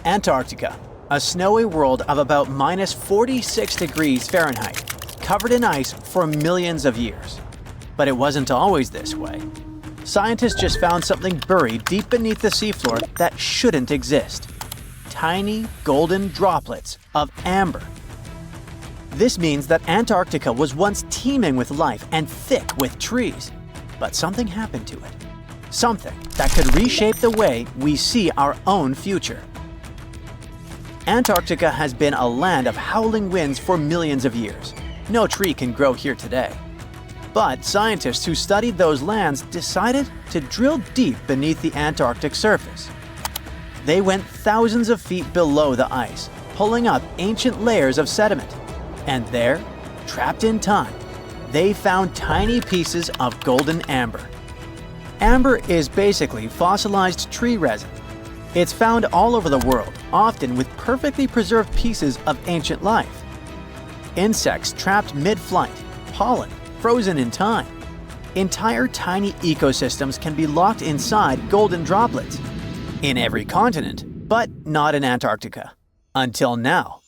Antarctica, a snowy world of about -46 degrees Fahrenheit, covered in ice for millions of years. But it wasn't always this way. Scientists just found something buried deep beneath the seafloor that shouldn't exist. Tiny golden droplets of amber. This means that Antarctica was once teeming with life and thick with trees. But something happened to it. Something that could reshape the way we see our own future. Antarctica has been a land of howling winds for millions of years. No tree can grow here today. But scientists who studied those lands decided to drill deep beneath the Antarctic surface. They went thousands of feet below the ice, pulling up ancient layers of sediment. And there, trapped in time, they found tiny pieces of golden amber. Amber is basically fossilized tree resin. It's found all over the world, often with perfectly preserved pieces of ancient life. Insects trapped mid-flight, pollen frozen in time. Entire tiny ecosystems can be locked inside golden droplets. In every continent, but not in Antarctica. Until now.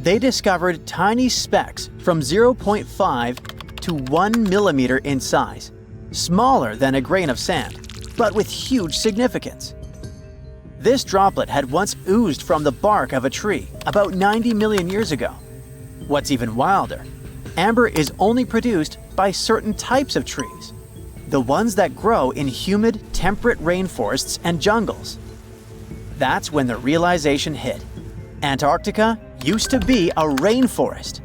They discovered tiny specks from 0.5 to 1 millimeter in size, smaller than a grain of sand, but with huge significance. This droplet had once oozed from the bark of a tree about 90 million years ago. What's even wilder, amber is only produced by certain types of trees, the ones that grow in humid, temperate rainforests and jungles. That's when the realization hit. Antarctica used to be a rainforest.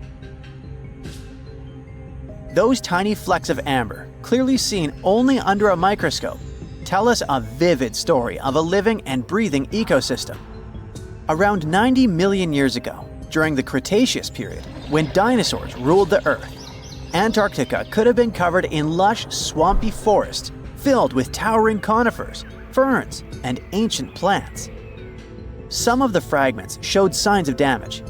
Those tiny flecks of amber, clearly seen only under a microscope, tell us a vivid story of a living and breathing ecosystem. Around 90 million years ago, during the Cretaceous period, when dinosaurs ruled the Earth, Antarctica could have been covered in lush, swampy forests filled with towering conifers, ferns, and ancient plants. Some of the fragments showed signs of damage.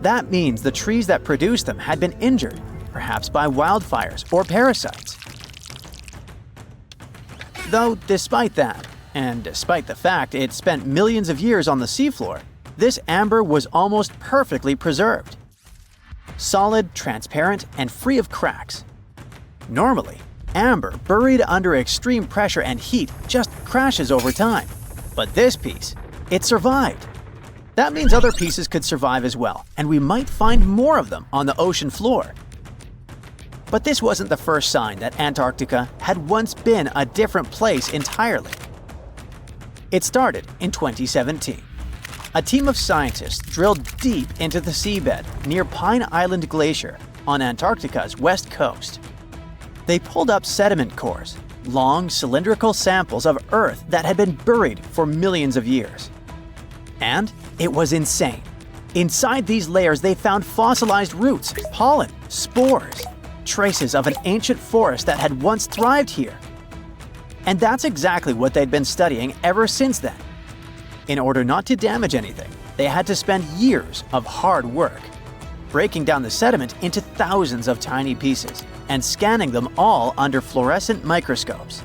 That means the trees that produced them had been injured, perhaps by wildfires or parasites. Though despite that, and despite the fact it spent millions of years on the seafloor, this amber was almost perfectly preserved. Solid, transparent, and free of cracks. Normally, amber buried under extreme pressure and heat just crashes over time. But this piece, it survived. That means other pieces could survive as well, and we might find more of them on the ocean floor. But this wasn't the first sign that Antarctica had once been a different place entirely. It started in 2017. A team of scientists drilled deep into the seabed near Pine Island Glacier on Antarctica's west coast. They pulled up sediment cores, long cylindrical samples of Earth that had been buried for millions of years. And it was insane. Inside these layers they found fossilized roots, pollen, spores, traces of an ancient forest that had once thrived here. And that's exactly what they'd been studying ever since then. In order not to damage anything, they had to spend years of hard work, breaking down the sediment into thousands of tiny pieces and scanning them all under fluorescent microscopes.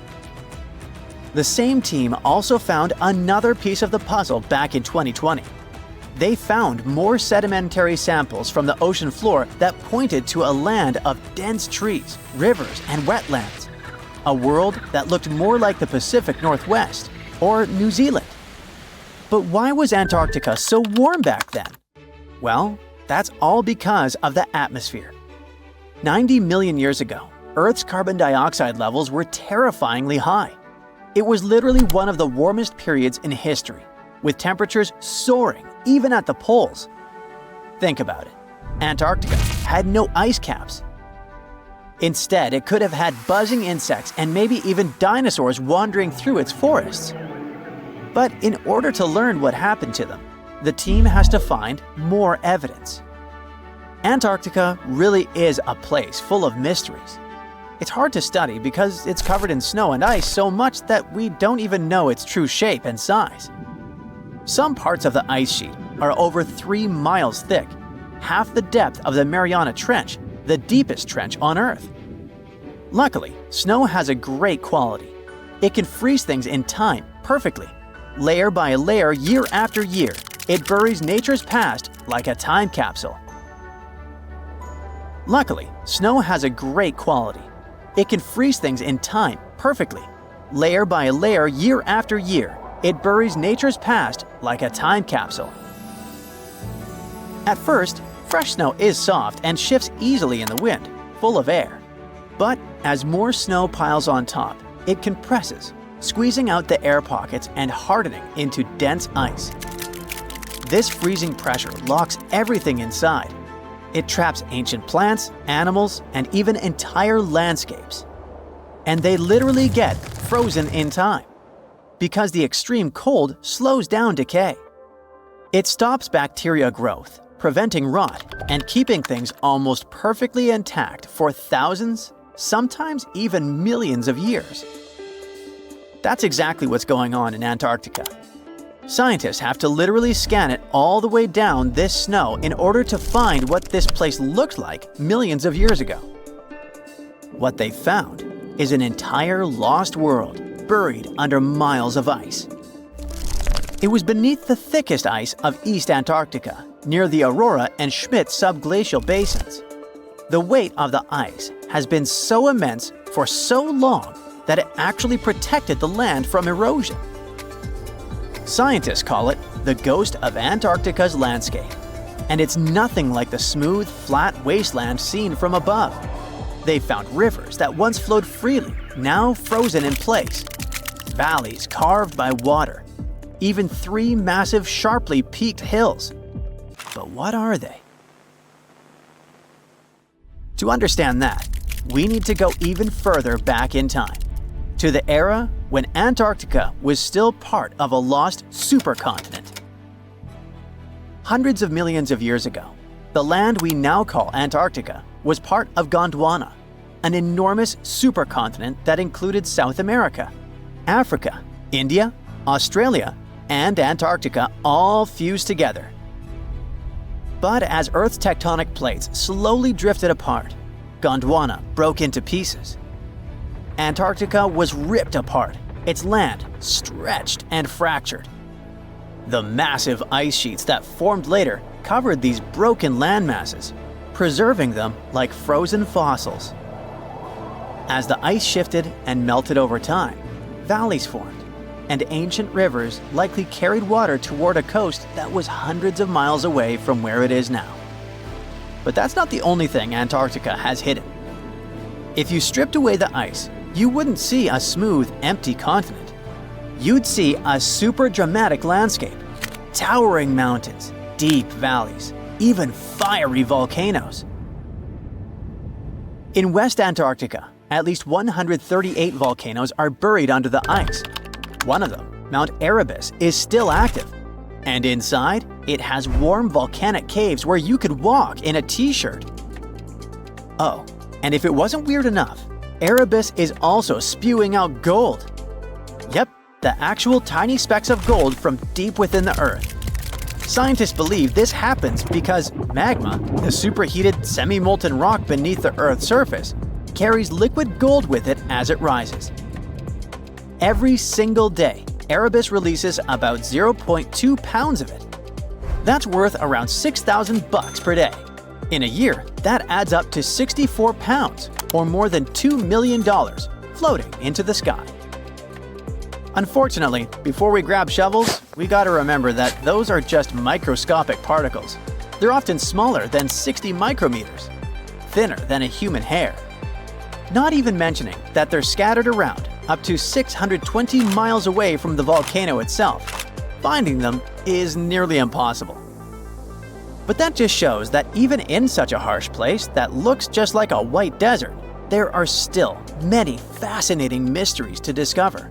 The same team also found another piece of the puzzle back in 2020. They found more sedimentary samples from the ocean floor that pointed to a land of dense trees, rivers, and wetlands. A world that looked more like the Pacific Northwest or New Zealand. But why was Antarctica so warm back then? Well, that's all because of the atmosphere. 90 million years ago, Earth's carbon dioxide levels were terrifyingly high. It was literally one of the warmest periods in history, with temperatures soaring even at the poles. Think about it. Antarctica had no ice caps. Instead, it could have had buzzing insects and maybe even dinosaurs wandering through its forests. But in order to learn what happened to them, the team has to find more evidence. Antarctica really is a place full of mysteries. It's hard to study because it's covered in snow and ice so much that we don't even know its true shape and size. Some parts of the ice sheet are over 3 miles thick, half the depth of the Mariana Trench, the deepest trench on Earth. Luckily, snow has a great quality. It can freeze things in time perfectly. Layer by layer, year after year, it buries nature's past like a time capsule. Luckily, snow has a great quality. It can freeze things in time perfectly. Layer by layer, year after year, it buries nature's past like a time capsule. At first, fresh snow is soft and shifts easily in the wind, full of air. But as more snow piles on top, it compresses, squeezing out the air pockets and hardening into dense ice. This freezing pressure locks everything inside. It traps ancient plants, animals, and even entire landscapes. And they literally get frozen in time, because the extreme cold slows down decay. It stops bacteria growth, preventing rot, and keeping things almost perfectly intact for thousands, sometimes even millions of years. That's exactly what's going on in Antarctica. Scientists have to literally scan it all the way down this snow in order to find what this place looked like millions of years ago. What they found is an entire lost world buried under miles of ice. It was beneath the thickest ice of East Antarctica, near the Aurora and Schmidt subglacial basins. The weight of the ice has been so immense for so long that it actually protected the land from erosion. Scientists call it the ghost of Antarctica's landscape, and it's nothing like the smooth, flat wasteland seen from above. They found rivers that once flowed freely, now frozen in place, valleys carved by water, even 3 massive, sharply peaked hills. But what are they? To understand that, we need to go even further back in time, to the era when Antarctica was still part of a lost supercontinent. Hundreds of millions of years ago, the land we now call Antarctica was part of Gondwana, an enormous supercontinent that included South America, Africa, India, Australia, and Antarctica all fused together. But as Earth's tectonic plates slowly drifted apart, Gondwana broke into pieces. Antarctica was ripped apart, its land stretched and fractured. The massive ice sheets that formed later covered these broken land masses, preserving them like frozen fossils. As the ice shifted and melted over time, valleys formed, and ancient rivers likely carried water toward a coast that was hundreds of miles away from where it is now. But that's not the only thing Antarctica has hidden. If you stripped away the ice, you wouldn't see a smooth, empty continent. You'd see a super dramatic landscape, towering mountains, deep valleys, even fiery volcanoes. In West Antarctica, at least 138 volcanoes are buried under the ice. One of them, Mount Erebus, is still active. And inside, it has warm volcanic caves where you could walk in a t-shirt. Oh, and if it wasn't weird enough, Erebus is also spewing out gold. Yep, the actual tiny specks of gold from deep within the Earth. Scientists believe this happens because magma, the superheated semi-molten rock beneath the Earth's surface, carries liquid gold with it as it rises. Every single day, Erebus releases about 0.2 pounds of it. That's worth around $6,000 per day. In a year, that adds up to 64 pounds, or more than $2 million, floating into the sky. Unfortunately, before we grab shovels, we gotta remember that those are just microscopic particles. They're often smaller than 60 micrometers, thinner than a human hair. Not even mentioning that they're scattered around up to 620 miles away from the volcano itself. Finding them is nearly impossible. But that just shows that even in such a harsh place that looks just like a white desert, there are still many fascinating mysteries to discover.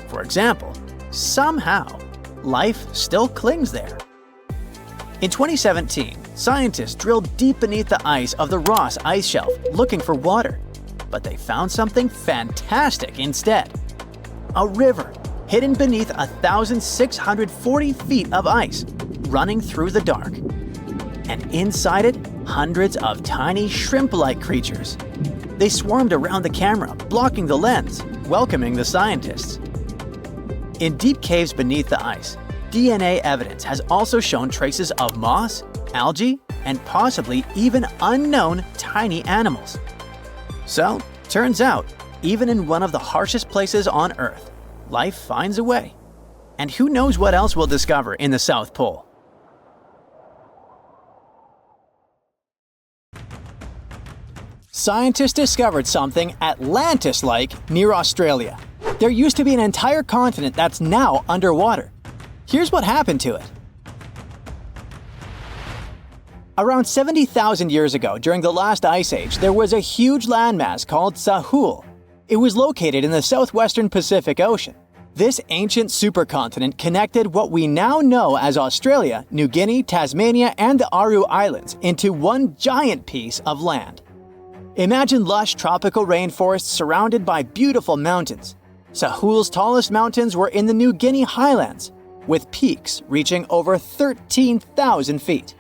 For example, somehow, life still clings there. In 2017, scientists drilled deep beneath the ice of the Ross Ice Shelf looking for water, but they found something fantastic instead. A river hidden beneath 1,640 feet of ice, running through the dark. And inside it, hundreds of tiny shrimp-like creatures. They swarmed around the camera, blocking the lens, welcoming the scientists. In deep caves beneath the ice, DNA evidence has also shown traces of moss, algae, and possibly even unknown tiny animals. So, turns out, even in one of the harshest places on Earth, life finds a way. And who knows what else we'll discover in the South Pole? Scientists discovered something Atlantis-like near Australia. There used to be an entire continent that's now underwater. Here's what happened to it. Around 70,000 years ago, during the last ice age, there was a huge landmass called Sahul. It was located in the southwestern Pacific Ocean. This ancient supercontinent connected what we now know as Australia, New Guinea, Tasmania, and the Aru Islands into one giant piece of land. Imagine lush tropical rainforests surrounded by beautiful mountains. Sahul's tallest mountains were in the New Guinea highlands, with peaks reaching over 13,000 feet.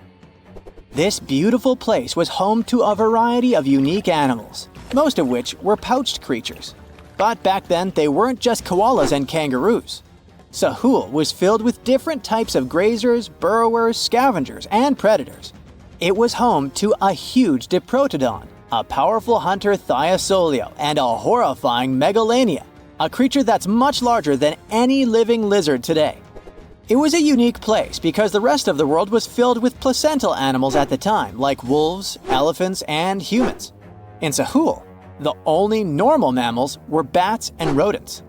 This beautiful place was home to a variety of unique animals, most of which were pouched creatures. But back then, they weren't just koalas and kangaroos. Sahul was filled with different types of grazers, burrowers, scavengers, and predators. It was home to a huge diprotodon, a powerful hunter Thiosolio, and a horrifying megalania, a creature that's much larger than any living lizard today. It was a unique place because the rest of the world was filled with placental animals at the time, like wolves, elephants, and humans. In Sahul, the only normal mammals were bats and rodents.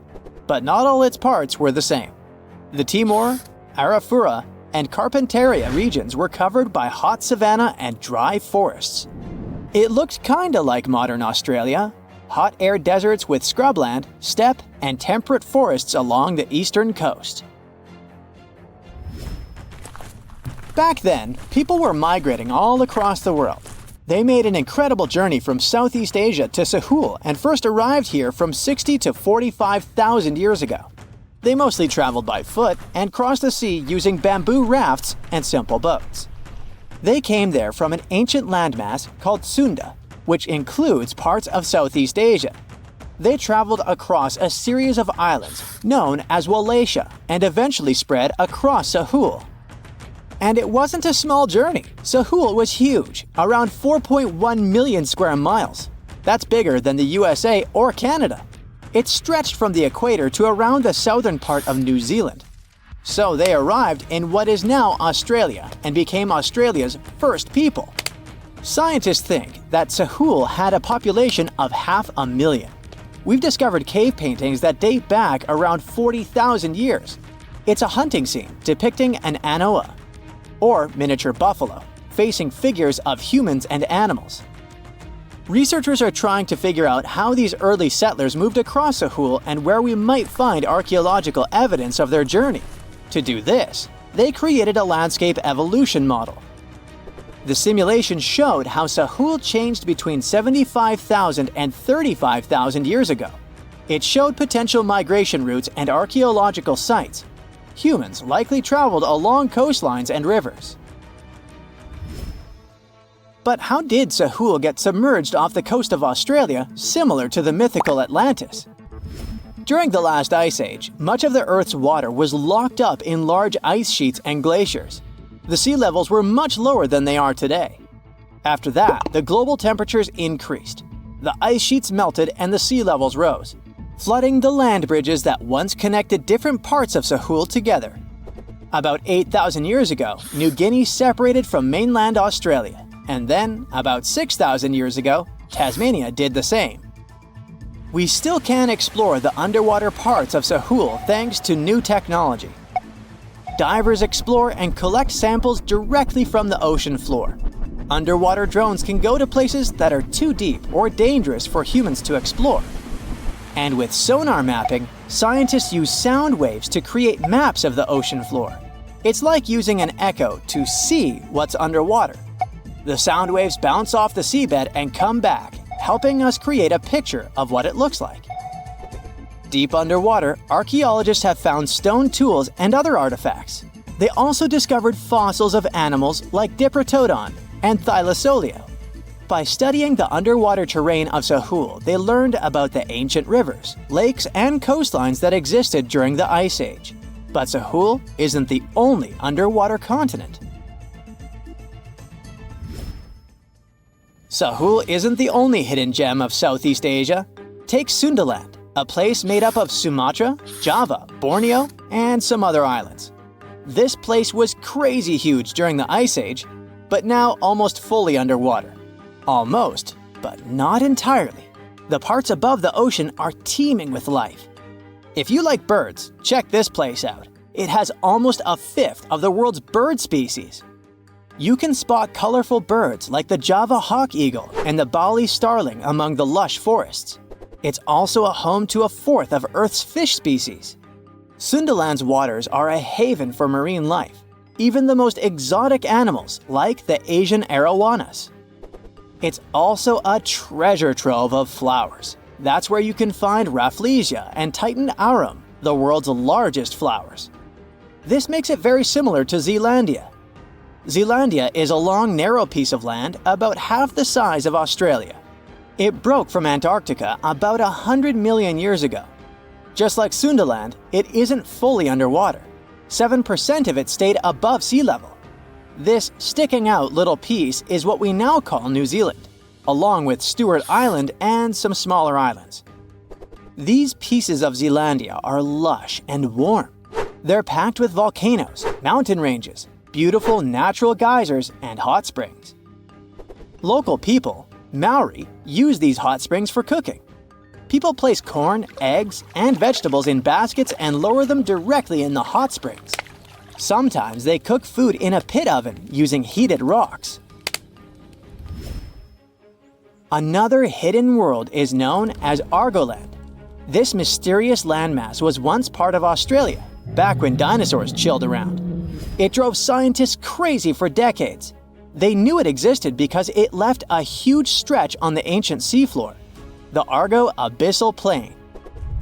But not all its parts were the same. The Timor, Arafura, and Carpentaria regions were covered by hot savanna and dry forests. It looked kinda like modern Australia, hot air deserts with scrubland, steppe, and temperate forests along the eastern coast. Back then, people were migrating all across the world. They made an incredible journey from Southeast Asia to Sahul and first arrived here from 60 to 45,000 years ago. They mostly traveled by foot and crossed the sea using bamboo rafts and simple boats. They came there from an ancient landmass called Sunda, which includes parts of Southeast Asia. They traveled across a series of islands known as Wallachia and eventually spread across Sahul. And it wasn't a small journey. Sahul was huge, around 4.1 million square miles. That's bigger than the USA or Canada. It stretched from the equator to around the southern part of New Zealand. So they arrived in what is now Australia and became Australia's first people. Scientists think that Sahul had a population of 500,000. We've discovered cave paintings that date back around 40,000 years. It's a hunting scene depicting an anoa, or miniature buffalo, facing figures of humans and animals. Researchers are trying to figure out how these early settlers moved across Sahul and where we might find archaeological evidence of their journey. To do this, they created a landscape evolution model. The simulation showed how Sahul changed between 75,000 and 35,000 years ago. It showed potential migration routes and archaeological sites. Humans likely traveled along coastlines and rivers. But how did Sahul get submerged off the coast of Australia, similar to the mythical Atlantis? During the last ice age, much of the Earth's water was locked up in large ice sheets and glaciers. The sea levels were much lower than they are today. After that, the global temperatures increased. The ice sheets melted and the sea levels rose, flooding the land bridges that once connected different parts of Sahul together. About 8,000 years ago, New Guinea separated from mainland Australia, and then, about 6,000 years ago, Tasmania did the same. We still can explore the underwater parts of Sahul thanks to new technology. Divers explore and collect samples directly from the ocean floor. Underwater drones can go to places that are too deep or dangerous for humans to explore. And with sonar mapping, scientists use sound waves to create maps of the ocean floor. It's like using an echo to see what's underwater. The sound waves bounce off the seabed and come back, helping us create a picture of what it looks like. Deep underwater, archaeologists have found stone tools and other artifacts. They also discovered fossils of animals like Diprotodon and Thylasolio. By studying the underwater terrain of Sahul, they learned about the ancient rivers, lakes, and coastlines that existed during the Ice Age. But Sahul isn't the only underwater continent. Sahul isn't the only hidden gem of Southeast Asia. Take Sundaland, a place made up of Sumatra, Java, Borneo, and some other islands. This place was crazy huge during the Ice Age, but now almost fully underwater. Almost, but not entirely. The parts above the ocean are teeming with life. If you like birds, check this place out. It has almost a fifth of the world's bird species. You can spot colorful birds like the Java hawk eagle and the Bali starling among the lush forests. It's also a home to a fourth of Earth's fish species. Sundaland's waters are a haven for marine life, even the most exotic animals like the Asian arowanas. It's also a treasure trove of flowers. That's where you can find Rafflesia and Titan arum, the world's largest flowers. This makes it very similar to Zealandia. Zealandia is a long, narrow piece of land about half the size of Australia. It broke from Antarctica about 100 million years ago. Just like Sundaland, it isn't fully underwater. 7% of it stayed above sea level. This sticking out little piece is what we now call New Zealand, along with Stewart Island and some smaller islands. These pieces of Zealandia are lush and warm. They're packed with volcanoes, mountain ranges, beautiful natural geysers, and hot springs. Local people, Maori, use these hot springs for cooking. People place corn, eggs, and vegetables in baskets and lower them directly in the hot springs. Sometimes they cook food in a pit oven using heated rocks. Another hidden world is known as Argoland. This mysterious landmass was once part of Australia, back when dinosaurs chilled around. It drove scientists crazy for decades. They knew it existed because it left a huge stretch on the ancient seafloor, the Argo Abyssal Plain.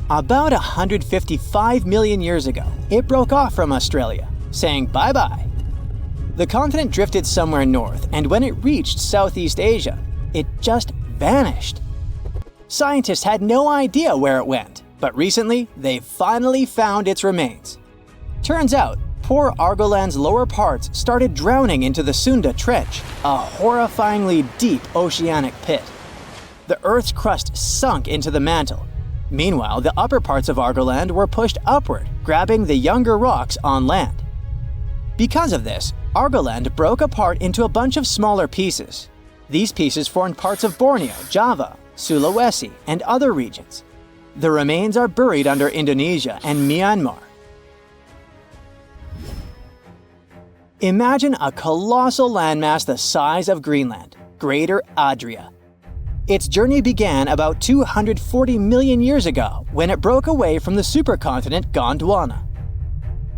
About 155 million years ago, it broke off from Australia, saying bye-bye. The continent drifted somewhere north, and when it reached Southeast Asia, it just vanished. Scientists had no idea where it went, but recently they finally found its remains. Turns out, poor Argoland's lower parts started drowning into the Sunda Trench, a horrifyingly deep oceanic pit. The Earth's crust sunk into the mantle. Meanwhile, the upper parts of Argoland were pushed upward, grabbing the younger rocks on land. Because of this, Argoland broke apart into a bunch of smaller pieces. These pieces formed parts of Borneo, Java, Sulawesi, and other regions. The remains are buried under Indonesia and Myanmar. Imagine a colossal landmass the size of Greenland, Greater Adria. Its journey began about 240 million years ago when it broke away from the supercontinent Gondwana.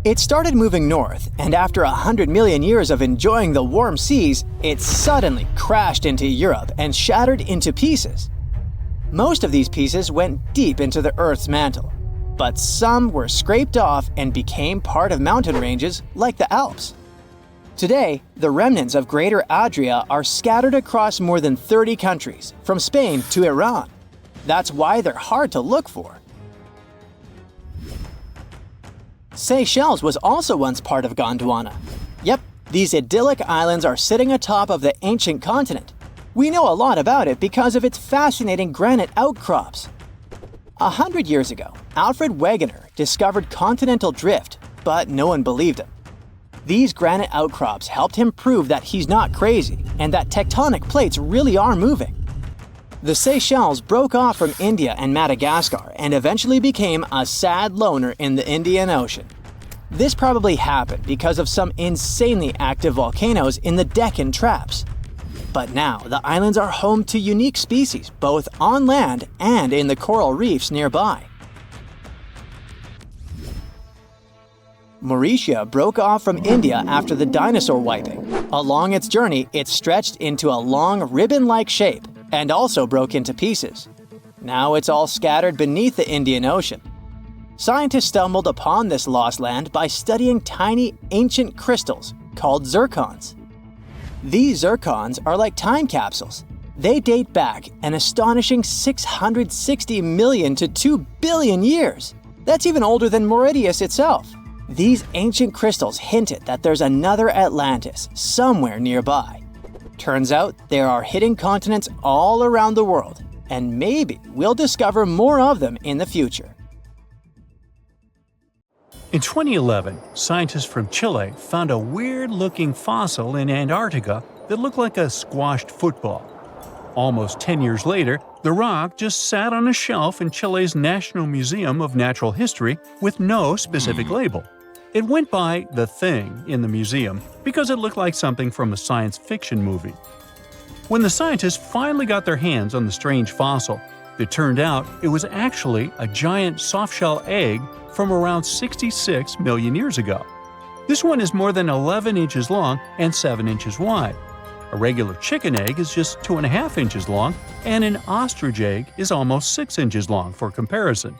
It started moving north, and after 100 million years of enjoying the warm seas, it suddenly crashed into Europe and shattered into pieces. Most of these pieces went deep into the Earth's mantle, but some were scraped off and became part of mountain ranges like the Alps. Today, the remnants of Greater Adria are scattered across more than 30 countries, from Spain to Iran. That's why they're hard to look for. Seychelles was also once part of Gondwana. Yep, these idyllic islands are sitting atop of the ancient continent. We know a lot about it because of its fascinating granite outcrops. 100 years ago, Alfred Wegener discovered continental drift, but no one believed him. These granite outcrops helped him prove that he's not crazy and that tectonic plates really are moving. The Seychelles broke off from India and Madagascar and eventually became a sad loner in the Indian Ocean. This probably happened because of some insanely active volcanoes in the Deccan Traps. But now the islands are home to unique species both on land and in the coral reefs nearby. Mauritius broke off from India after the dinosaur wiping. Along its journey, it stretched into a long ribbon-like shape and also broke into pieces. Now it's all scattered beneath the Indian Ocean. Scientists stumbled upon this lost land by studying tiny ancient crystals called zircons. These zircons are like time capsules. They date back an astonishing 660 million to 2 billion years. That's even older than Mauritius itself. These ancient crystals hinted that there's another Atlantis somewhere nearby. Turns out there are hidden continents all around the world, and maybe we'll discover more of them in the future. In 2011, scientists from Chile found a weird-looking fossil in Antarctica that looked like a squashed football. Almost 10 years later, the rock just sat on a shelf in Chile's National Museum of Natural History with no specific label. It went by The Thing in the museum because it looked like something from a science fiction movie. When the scientists finally got their hands on the strange fossil, it turned out it was actually a giant softshell egg from around 66 million years ago. This one is more than 11 inches long and 7 inches wide. A regular chicken egg is just 2.5 inches long, and an ostrich egg is almost 6 inches long for comparison.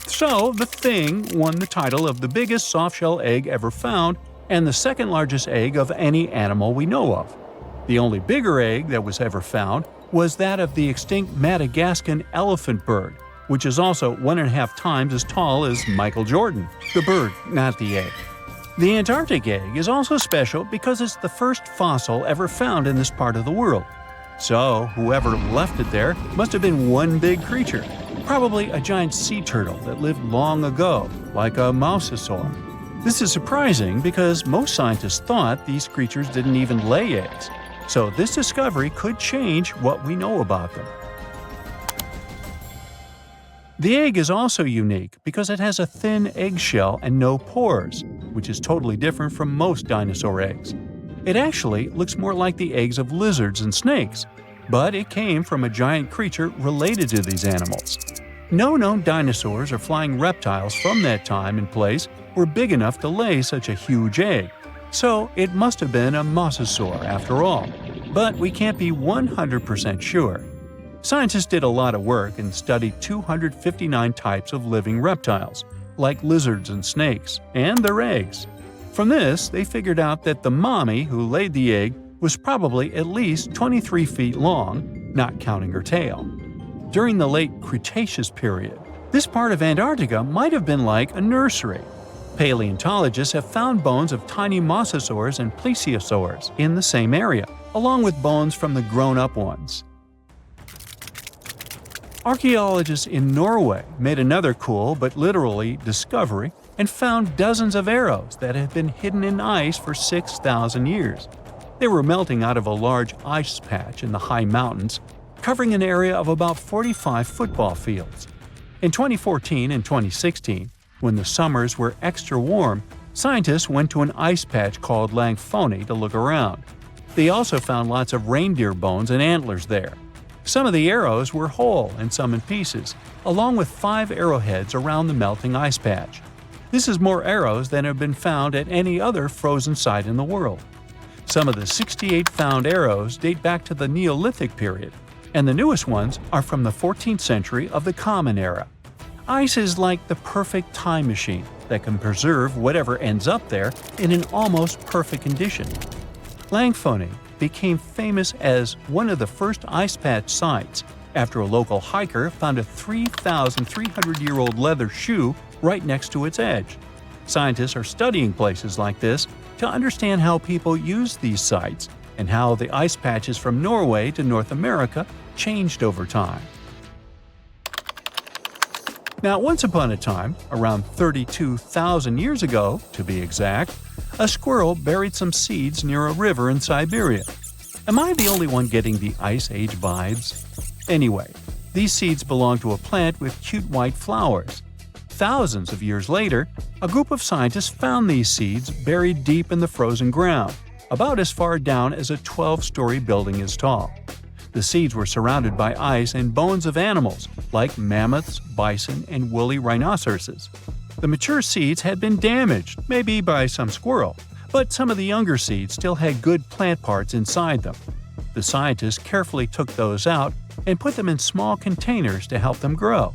So, the Thing won the title of the biggest softshell egg ever found and the second largest egg of any animal we know of. The only bigger egg that was ever found was that of the extinct Madagascan elephant bird, which is also 1.5 times as tall as Michael Jordan. The bird, not the egg. The Antarctic egg is also special because it's the first fossil ever found in this part of the world. So, whoever left it there must have been one big creature, probably a giant sea turtle that lived long ago, like a mosasaur. This is surprising because most scientists thought these creatures didn't even lay eggs. So this discovery could change what we know about them. The egg is also unique because it has a thin eggshell and no pores, which is totally different from most dinosaur eggs. It actually looks more like the eggs of lizards and snakes, but it came from a giant creature related to these animals. No known dinosaurs or flying reptiles from that time and place were big enough to lay such a huge egg, so it must have been a mosasaur after all. But we can't be 100% sure. Scientists did a lot of work and studied 259 types of living reptiles, like lizards and snakes, and their eggs. From this, they figured out that the mommy who laid the egg was probably at least 23 feet long, not counting her tail. During the late Cretaceous period, this part of Antarctica might have been like a nursery. Paleontologists have found bones of tiny mosasaurs and plesiosaurs in the same area, along with bones from the grown-up ones. Archaeologists in Norway made another cool but literally discovery and found dozens of arrows that had been hidden in ice for 6,000 years. They were melting out of a large ice patch in the high mountains, covering an area of about 45 football fields. In 2014 and 2016, when the summers were extra warm, scientists went to an ice patch called Langfoni to look around. They also found lots of reindeer bones and antlers there. Some of the arrows were whole and some in pieces, along with 5 arrowheads around the melting ice patch. This is more arrows than have been found at any other frozen site in the world. Some of the 68 found arrows date back to the Neolithic period, and the newest ones are from the 14th century of the Common Era. Ice is like the perfect time machine that can preserve whatever ends up there in an almost perfect condition. Langfoni became famous as one of the first ice patch sites after a local hiker found a 3,300-year-old leather shoe right next to its edge. Scientists are studying places like this to understand how people used these sites and how the ice patches from Norway to North America changed over time. Now, once upon a time, around 32,000 years ago, to be exact, a squirrel buried some seeds near a river in Siberia. Am I the only one getting the Ice Age vibes? Anyway, these seeds belong to a plant with cute white flowers. Thousands of years later, a group of scientists found these seeds buried deep in the frozen ground, about as far down as a 12-story building is tall. The seeds were surrounded by ice and bones of animals, like mammoths, bison, and woolly rhinoceroses. The mature seeds had been damaged, maybe by some squirrel, but some of the younger seeds still had good plant parts inside them. The scientists carefully took those out and put them in small containers to help them grow.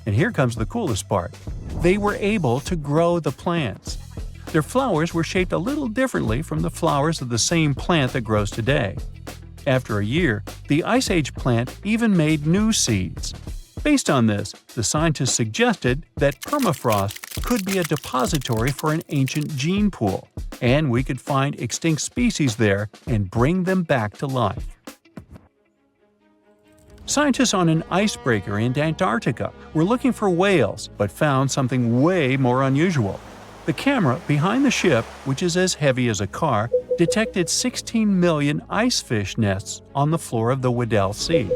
And here comes the coolest part. They were able to grow the plants. Their flowers were shaped a little differently from the flowers of the same plant that grows today. After a year, the Ice Age plant even made new seeds. Based on this, the scientists suggested that permafrost could be a depository for an ancient gene pool, and we could find extinct species there and bring them back to life. Scientists on an icebreaker in Antarctica were looking for whales, but found something way more unusual. The camera behind the ship, which is as heavy as a car, detected 16 million icefish nests on the floor of the Weddell Sea.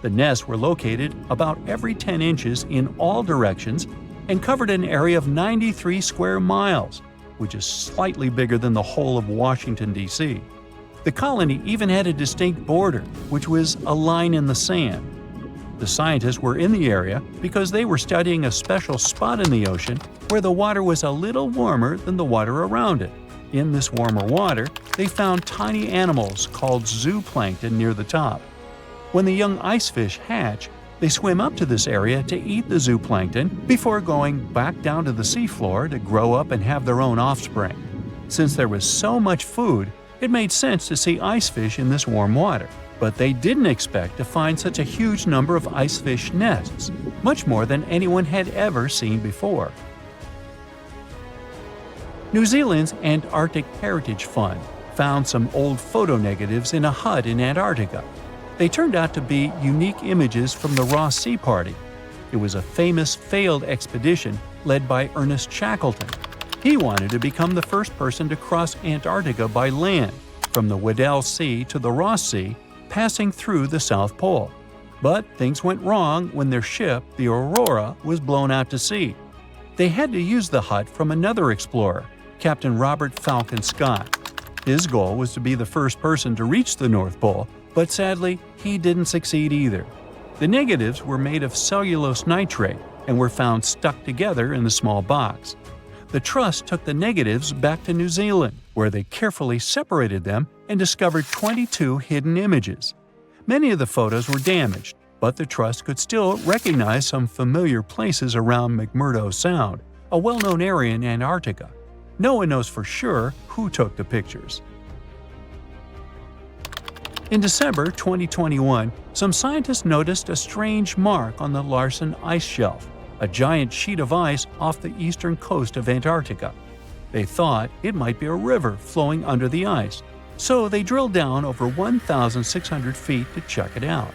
The nests were located about every 10 inches in all directions and covered an area of 93 square miles, which is slightly bigger than the whole of Washington, D.C. The colony even had a distinct border, which was a line in the sand. The scientists were in the area because they were studying a special spot in the ocean where the water was a little warmer than the water around it. In this warmer water, they found tiny animals called zooplankton near the top. When the young icefish hatch, they swim up to this area to eat the zooplankton before going back down to the seafloor to grow up and have their own offspring. Since there was so much food, it made sense to see icefish in this warm water. But they didn't expect to find such a huge number of icefish nests, much more than anyone had ever seen before. New Zealand's Antarctic Heritage Fund found some old photo negatives in a hut in Antarctica. They turned out to be unique images from the Ross Sea Party. It was a famous failed expedition led by Ernest Shackleton. He wanted to become the first person to cross Antarctica by land, from the Weddell Sea to the Ross Sea, passing through the South Pole. But things went wrong when their ship, the Aurora, was blown out to sea. They had to use the hut from another explorer, Captain Robert Falcon Scott. His goal was to be the first person to reach the North Pole, but sadly, he didn't succeed either. The negatives were made of cellulose nitrate and were found stuck together in the small box. The Trust took the negatives back to New Zealand, where they carefully separated them and discovered 22 hidden images. Many of the photos were damaged, but the Trust could still recognize some familiar places around McMurdo Sound, a well-known area in Antarctica. No one knows for sure who took the pictures. In December 2021, some scientists noticed a strange mark on the Larsen ice shelf, a giant sheet of ice off the eastern coast of Antarctica. They thought it might be a river flowing under the ice, so they drilled down over 1,600 feet to check it out.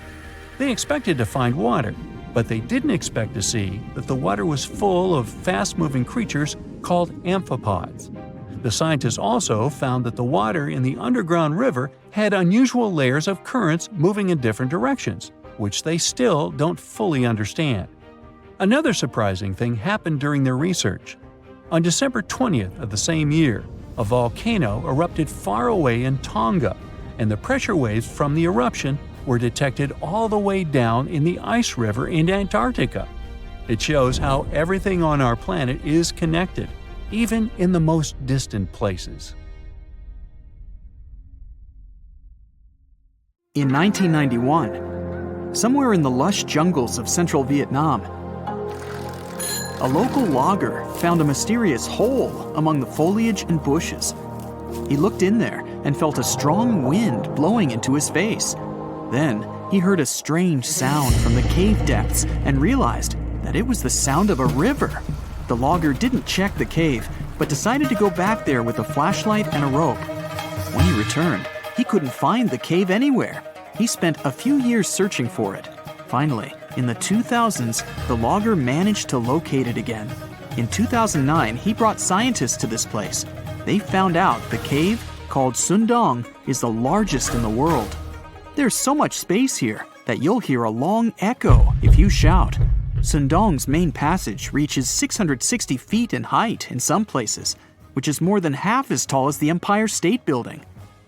They expected to find water, but they didn't expect to see that the water was full of fast-moving creatures called amphipods. The scientists also found that the water in the underground river had unusual layers of currents moving in different directions, which they still don't fully understand. Another surprising thing happened during their research. On December 20th of the same year, a volcano erupted far away in Tonga, and the pressure waves from the eruption were detected all the way down in the ice river in Antarctica. It shows how everything on our planet is connected, even in the most distant places. In 1991, somewhere in the lush jungles of central Vietnam, a local logger found a mysterious hole among the foliage and bushes. He looked in there and felt a strong wind blowing into his face. Then he heard a strange sound from the cave depths and realized that it was the sound of a river. The logger didn't check the cave, but decided to go back there with a flashlight and a rope. When he returned, he couldn't find the cave anywhere. He spent a few years searching for it. Finally, in the 2000s, the logger managed to locate it again. In 2009, he brought scientists to this place. They found out the cave, called Sundong, is the largest in the world. There's so much space here that you'll hear a long echo if you shout. Sundong's main passage reaches 660 feet in height in some places, which is more than half as tall as the Empire State Building.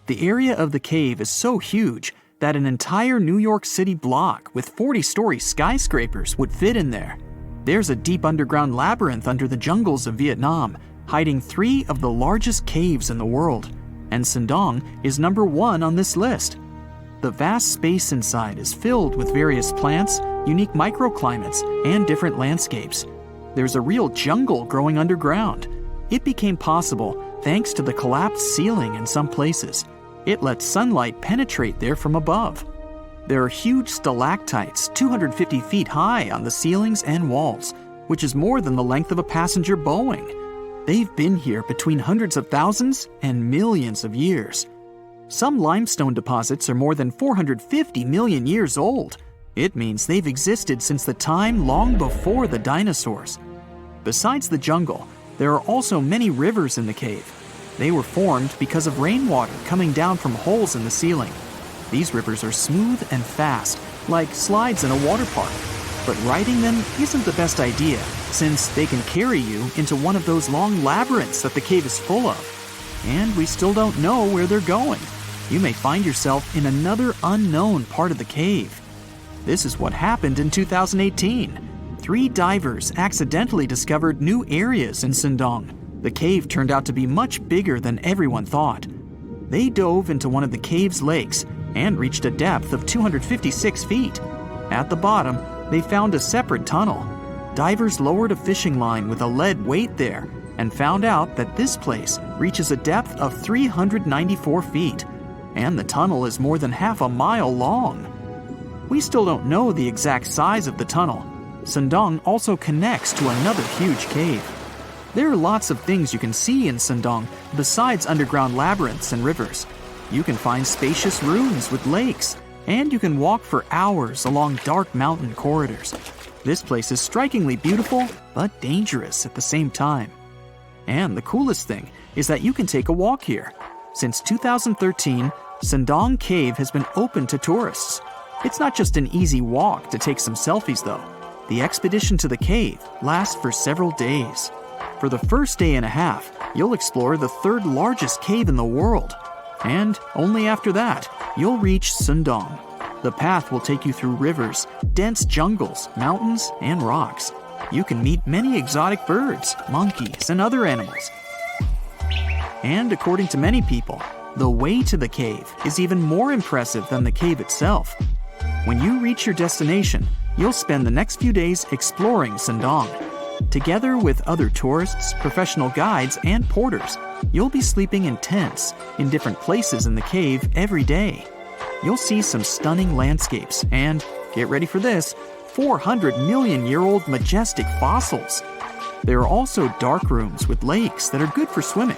The area of the cave is so huge that an entire New York City block with 40-story skyscrapers would fit in there. There's a deep underground labyrinth under the jungles of Vietnam, hiding 3 of the largest caves in the world, and Sundong is number 1 on this list. The vast space inside is filled with various plants, unique microclimates, and different landscapes. There's a real jungle growing underground. It became possible thanks to the collapsed ceiling in some places. It lets sunlight penetrate there from above. There are huge stalactites 250 feet high on the ceilings and walls, which is more than the length of a passenger Boeing. They've been here between hundreds of thousands and millions of years. Some limestone deposits are more than 450 million years old. It means they've existed since the time long before the dinosaurs. Besides the jungle, there are also many rivers in the cave. They were formed because of rainwater coming down from holes in the ceiling. These rivers are smooth and fast, like slides in a water park. But riding them isn't the best idea, since they can carry you into one of those long labyrinths that the cave is full of. And we still don't know where they're going. You may find yourself in another unknown part of the cave. This is what happened in 2018. 3 divers accidentally discovered new areas in Sundong. The cave turned out to be much bigger than everyone thought. They dove into one of the cave's lakes and reached a depth of 256 feet. At the bottom, they found a separate tunnel. Divers lowered a fishing line with a lead weight there and found out that this place reaches a depth of 394 feet, and the tunnel is more than half a mile long. We still don't know the exact size of the tunnel. Sundong also connects to another huge cave. There are lots of things you can see in Sundong besides underground labyrinths and rivers. You can find spacious rooms with lakes, and you can walk for hours along dark mountain corridors. This place is strikingly beautiful, but dangerous at the same time. And the coolest thing is that you can take a walk here. Since 2013, Sundong Cave has been open to tourists. It's not just an easy walk to take some selfies though. The expedition to the cave lasts for several days. For the first day and a half, you'll explore the 3rd largest cave in the world. And only after that, you'll reach Sundong. The path will take you through rivers, dense jungles, mountains, and rocks. You can meet many exotic birds, monkeys, and other animals. And according to many people, the way to the cave is even more impressive than the cave itself. When you reach your destination, you'll spend the next few days exploring Sundong. Together with other tourists, professional guides, and porters, you'll be sleeping in tents in different places in the cave every day. You'll see some stunning landscapes and, get ready for this, 400-million-year-old majestic fossils. There are also dark rooms with lakes that are good for swimming.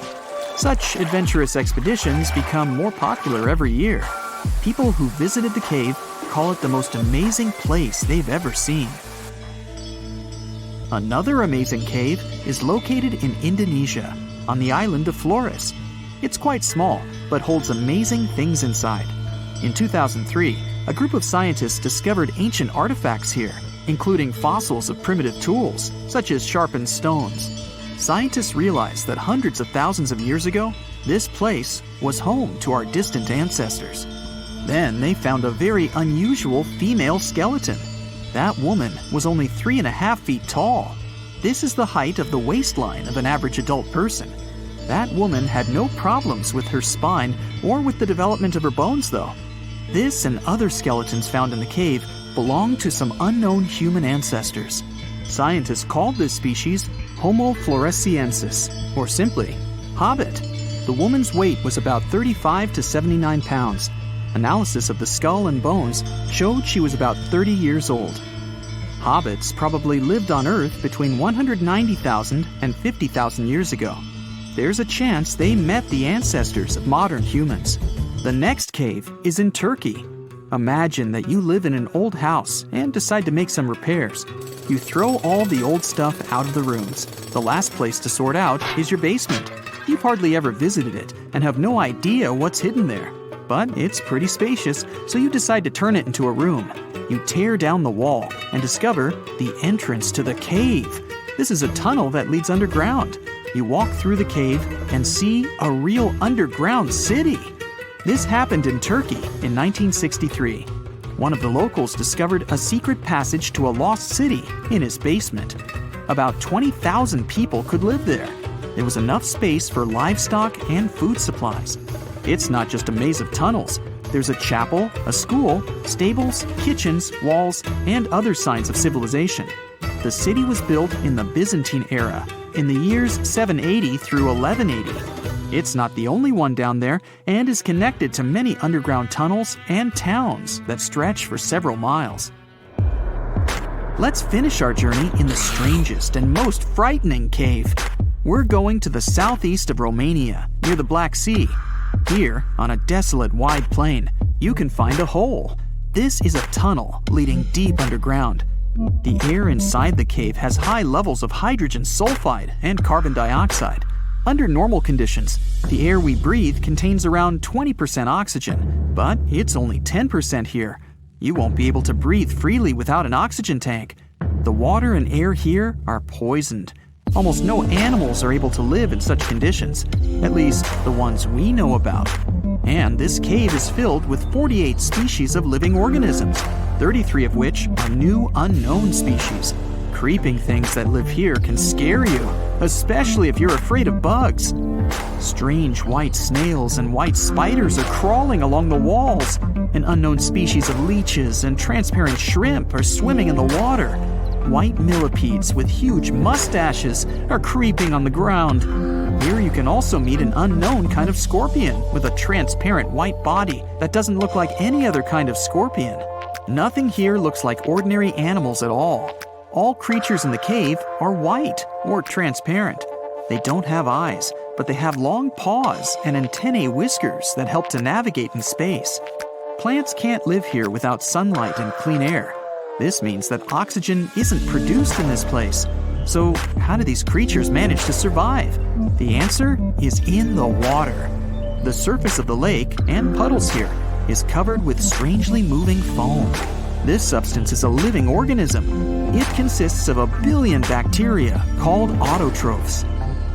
Such adventurous expeditions become more popular every year. People who visited the cave call it the most amazing place they've ever seen. Another amazing cave is located in Indonesia, on the island of Flores. It's quite small, but holds amazing things inside. In 2003, a group of scientists discovered ancient artifacts here, including fossils of primitive tools, such as sharpened stones. Scientists realized that hundreds of thousands of years ago, this place was home to our distant ancestors. Then they found a very unusual female skeleton. That woman was only 3.5 feet tall. This is the height of the waistline of an average adult person. That woman had no problems with her spine or with the development of her bones, though. This and other skeletons found in the cave belong to some unknown human ancestors. Scientists called this species Homo floresiensis, or simply, Hobbit. The woman's weight was about 35 to 79 pounds. Analysis of the skull and bones showed she was about 30 years old. Hobbits probably lived on Earth between 190,000 and 50,000 years ago. There's a chance they met the ancestors of modern humans. The next cave is in Turkey. Imagine that you live in an old house and decide to make some repairs. You throw all the old stuff out of the rooms. The last place to sort out is your basement. You've hardly ever visited it and have no idea what's hidden there. But it's pretty spacious, so you decide to turn it into a room. You tear down the wall and discover the entrance to the cave. This is a tunnel that leads underground. You walk through the cave and see a real underground city. This happened in Turkey in 1963. One of the locals discovered a secret passage to a lost city in his basement. About 20,000 people could live there. There was enough space for livestock and food supplies. It's not just a maze of tunnels. There's a chapel, a school, stables, kitchens, walls, and other signs of civilization. The city was built in the Byzantine era, in the years 780 through 1180. It's not the only one down there and is connected to many underground tunnels and towns that stretch for several miles. Let's finish our journey in the strangest and most frightening cave. We're going to the southeast of Romania, near the Black Sea. Here, on a desolate wide plain, you can find a hole. This is a tunnel leading deep underground. The air inside the cave has high levels of hydrogen sulfide and carbon dioxide. Under normal conditions, the air we breathe contains around 20% oxygen, but it's only 10% here. You won't be able to breathe freely without an oxygen tank. The water and air here are poisoned. Almost no animals are able to live in such conditions, at least the ones we know about. And this cave is filled with 48 species of living organisms, 33 of which are new unknown species. Creeping things that live here can scare you, especially if you're afraid of bugs. Strange white snails and white spiders are crawling along the walls. An unknown species of leeches and transparent shrimp are swimming in the water. White millipedes with huge mustaches are creeping on the ground. Here you can also meet an unknown kind of scorpion with a transparent white body that doesn't look like any other kind of scorpion. Nothing here looks like ordinary animals at all. All creatures in the cave are white or transparent. They don't have eyes, but they have long paws and antennae whiskers that help to navigate in space. Plants can't live here without sunlight and clean air. This means that oxygen isn't produced in this place. So how do these creatures manage to survive? The answer is in the water. The surface of the lake and puddles here is covered with strangely moving foam. This substance is a living organism. It consists of 1 billion bacteria called autotrophs.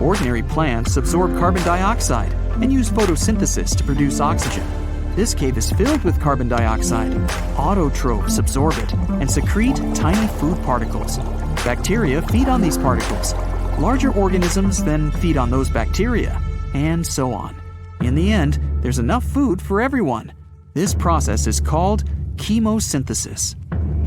Ordinary plants absorb carbon dioxide and use photosynthesis to produce oxygen. This cave is filled with carbon dioxide. Autotrophs absorb it and secrete tiny food particles. Bacteria feed on these particles. Larger organisms then feed on those bacteria, and so on. In the end, there's enough food for everyone. This process is called chemosynthesis.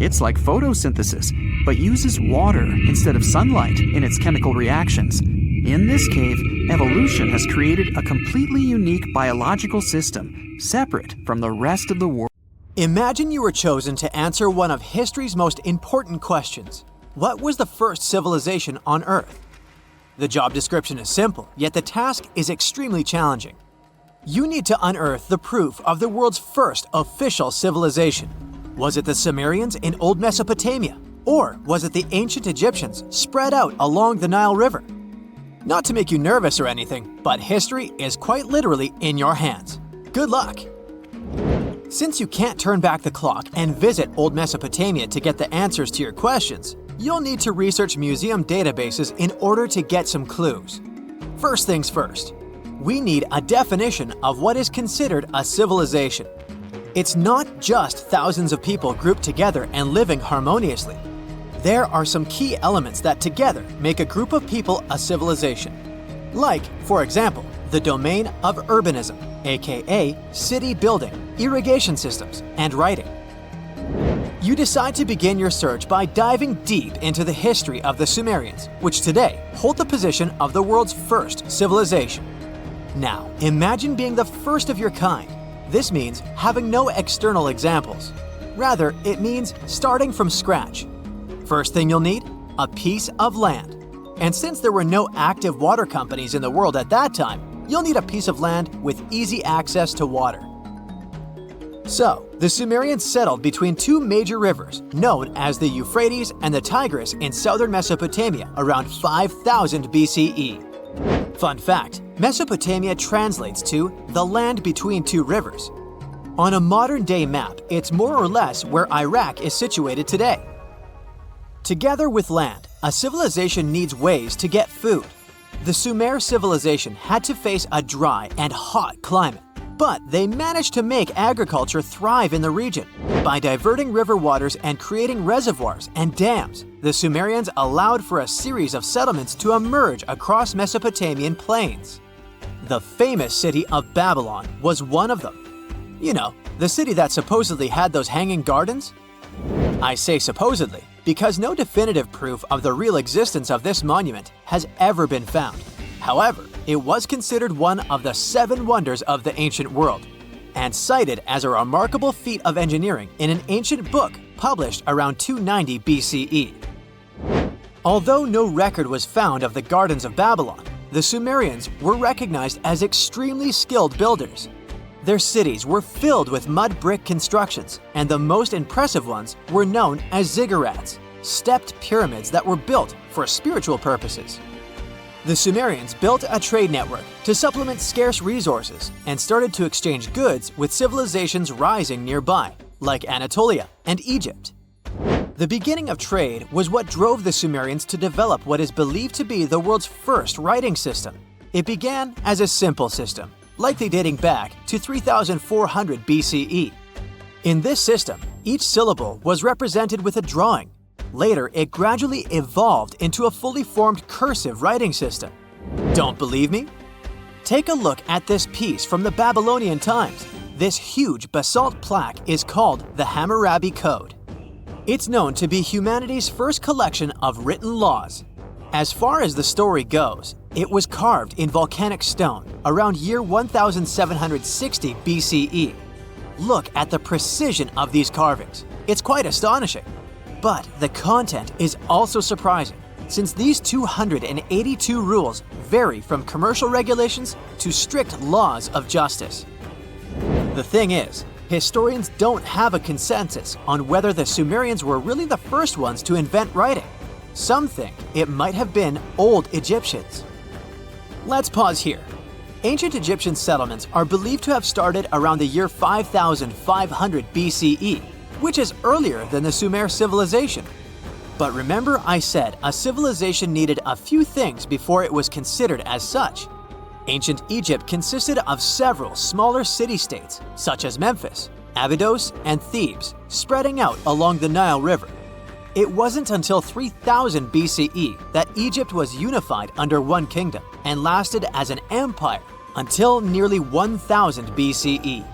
It's like photosynthesis, but uses water instead of sunlight in its chemical reactions. In this cave, evolution has created a completely unique biological system, separate from the rest of the world. Imagine you were chosen to answer one of history's most important questions. What was the first civilization on Earth? The job description is simple, yet the task is extremely challenging. You need to unearth the proof of the world's first official civilization. Was it the Sumerians in Old Mesopotamia? Or was it the ancient Egyptians spread out along the Nile River? Not to make you nervous or anything, but history is quite literally in your hands. Good luck! Since you can't turn back the clock and visit Old Mesopotamia to get the answers to your questions, you'll need to research museum databases in order to get some clues. First things first, we need a definition of what is considered a civilization. It's not just thousands of people grouped together and living harmoniously. There are some key elements that together make a group of people a civilization. Like, for example, the domain of urbanism, aka city building, irrigation systems, and writing. You decide to begin your search by diving deep into the history of the Sumerians, which today hold the position of the world's first civilization. Now, imagine being the first of your kind. This means having no external examples. Rather, it means starting from scratch. First thing you'll need, a piece of land. And since there were no active water companies in the world at that time, you'll need a piece of land with easy access to water. So, the Sumerians settled between two major rivers, known as the Euphrates and the Tigris in southern Mesopotamia around 5000 BCE. Fun fact, Mesopotamia translates to the land between two rivers. On a modern-day map, it's more or less where Iraq is situated today. Together with land, a civilization needs ways to get food. The Sumer civilization had to face a dry and hot climate, but they managed to make agriculture thrive in the region. By diverting river waters and creating reservoirs and dams, the Sumerians allowed for a series of settlements to emerge across Mesopotamian plains. The famous city of Babylon was one of them. You know, the city that supposedly had those hanging gardens? I say supposedly because no definitive proof of the real existence of this monument has ever been found. However, it was considered one of the 7 wonders of the ancient world, and cited as a remarkable feat of engineering in an ancient book published around 290 BCE. Although no record was found of the Gardens of Babylon, the Sumerians were recognized as extremely skilled builders. Their cities were filled with mud brick constructions, and the most impressive ones were known as ziggurats, stepped pyramids that were built for spiritual purposes. The Sumerians built a trade network to supplement scarce resources and started to exchange goods with civilizations rising nearby, like Anatolia and Egypt. The beginning of trade was what drove the Sumerians to develop what is believed to be the world's first writing system. It began as a simple system, likely dating back to 3400 BCE. In this system, each syllable was represented with a drawing. Later, it gradually evolved into a fully formed cursive writing system. Don't believe me? Take a look at this piece from the Babylonian times. This huge basalt plaque is called the Hammurabi Code. It's known to be humanity's first collection of written laws. As far as the story goes, it was carved in volcanic stone around year 1760 BCE. Look at the precision of these carvings. It's quite astonishing. But the content is also surprising, since these 282 rules vary from commercial regulations to strict laws of justice. The thing is, historians don't have a consensus on whether the Sumerians were really the first ones to invent writing. Some think it might have been old Egyptians. Let's pause here. Ancient Egyptian settlements are believed to have started around the year 5500 BCE, which is earlier than the Sumer civilization. But remember I said a civilization needed a few things before it was considered as such. Ancient Egypt consisted of several smaller city-states, such as Memphis, Abydos, and Thebes, spreading out along the Nile River. It wasn't until 3000 BCE that Egypt was unified under one kingdom and lasted as an empire until nearly 1000 BCE.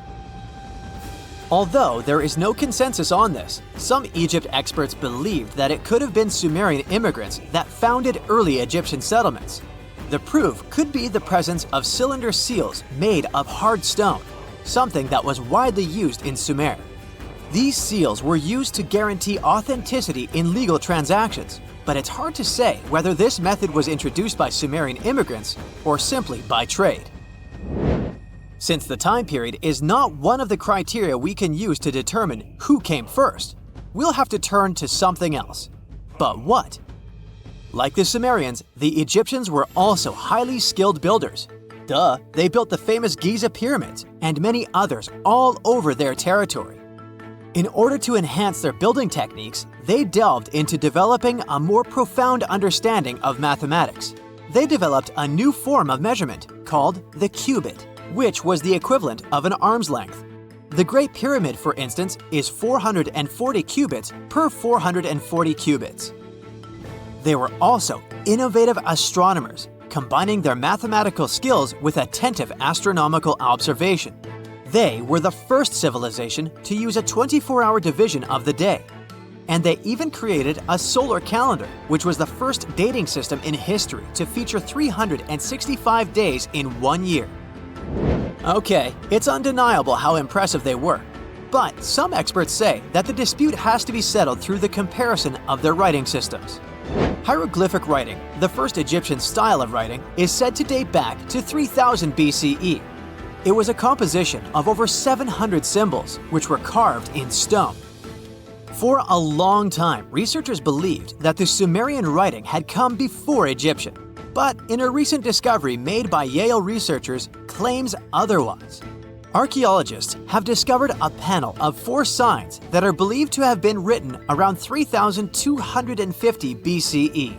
Although there is no consensus on this, some Egypt experts believed that it could have been Sumerian immigrants that founded early Egyptian settlements. The proof could be the presence of cylinder seals made of hard stone, something that was widely used in Sumer. These seals were used to guarantee authenticity in legal transactions, but it's hard to say whether this method was introduced by Sumerian immigrants or simply by trade. Since the time period is not one of the criteria we can use to determine who came first, we'll have to turn to something else. But what? Like the Sumerians, the Egyptians were also highly skilled builders. Duh, they built the famous Giza pyramids and many others all over their territory. In order to enhance their building techniques, they delved into developing a more profound understanding of mathematics. They developed a new form of measurement called the cubit, which was the equivalent of an arm's length. The Great Pyramid, for instance, is 440 cubits per 440 cubits. They were also innovative astronomers, combining their mathematical skills with attentive astronomical observation. They were the first civilization to use a 24-hour division of the day. And they even created a solar calendar, which was the first dating system in history to feature 365 days in 1 year. Okay, it's undeniable how impressive they were. But some experts say that the dispute has to be settled through the comparison of their writing systems. Hieroglyphic writing, the first Egyptian style of writing, is said to date back to 3000 BCE. It was a composition of over 700 symbols, which were carved in stone. For a long time, researchers believed that the Sumerian writing had come before Egyptian, but in a recent discovery made by Yale researchers claims otherwise. Archaeologists have discovered a panel of 4 signs that are believed to have been written around 3250 BCE.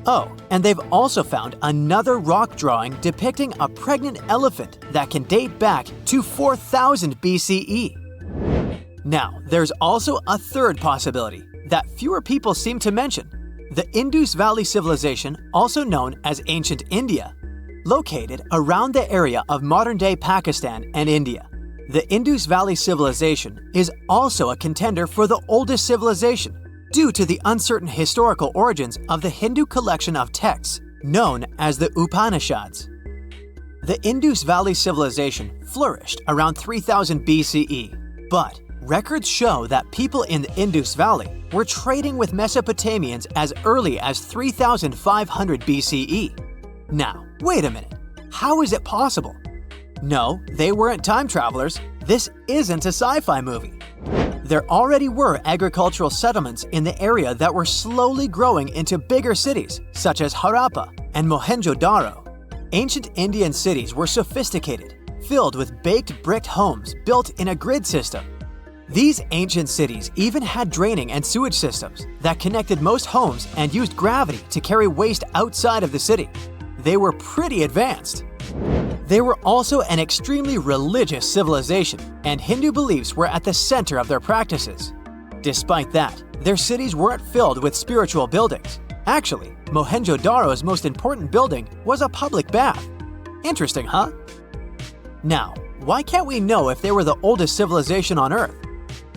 Oh, and they've also found another rock drawing depicting a pregnant elephant that can date back to 4000 BCE. Now, there's also a third possibility that fewer people seem to mention: the Indus Valley Civilization, also known as Ancient India, located around the area of modern-day Pakistan and India. The Indus Valley Civilization is also a contender for the oldest civilization due to the uncertain historical origins of the Hindu collection of texts known as the Upanishads. The Indus Valley civilization flourished around 3000 BCE, but records show that people in the Indus Valley were trading with Mesopotamians as early as 3500 BCE. Now, wait a minute. How is it possible? No, they weren't time travelers. This isn't a sci-fi movie. There already were agricultural settlements in the area that were slowly growing into bigger cities, such as Harappa and Mohenjo-Daro. Ancient Indian cities were sophisticated, filled with baked brick homes built in a grid system. These ancient cities even had draining and sewage systems that connected most homes and used gravity to carry waste outside of the city. They were pretty advanced. They were also an extremely religious civilization, and Hindu beliefs were at the center of their practices. Despite that, their cities weren't filled with spiritual buildings. Actually, Mohenjo-Daro's most important building was a public bath. Interesting, huh? Now, why can't we know if they were the oldest civilization on Earth?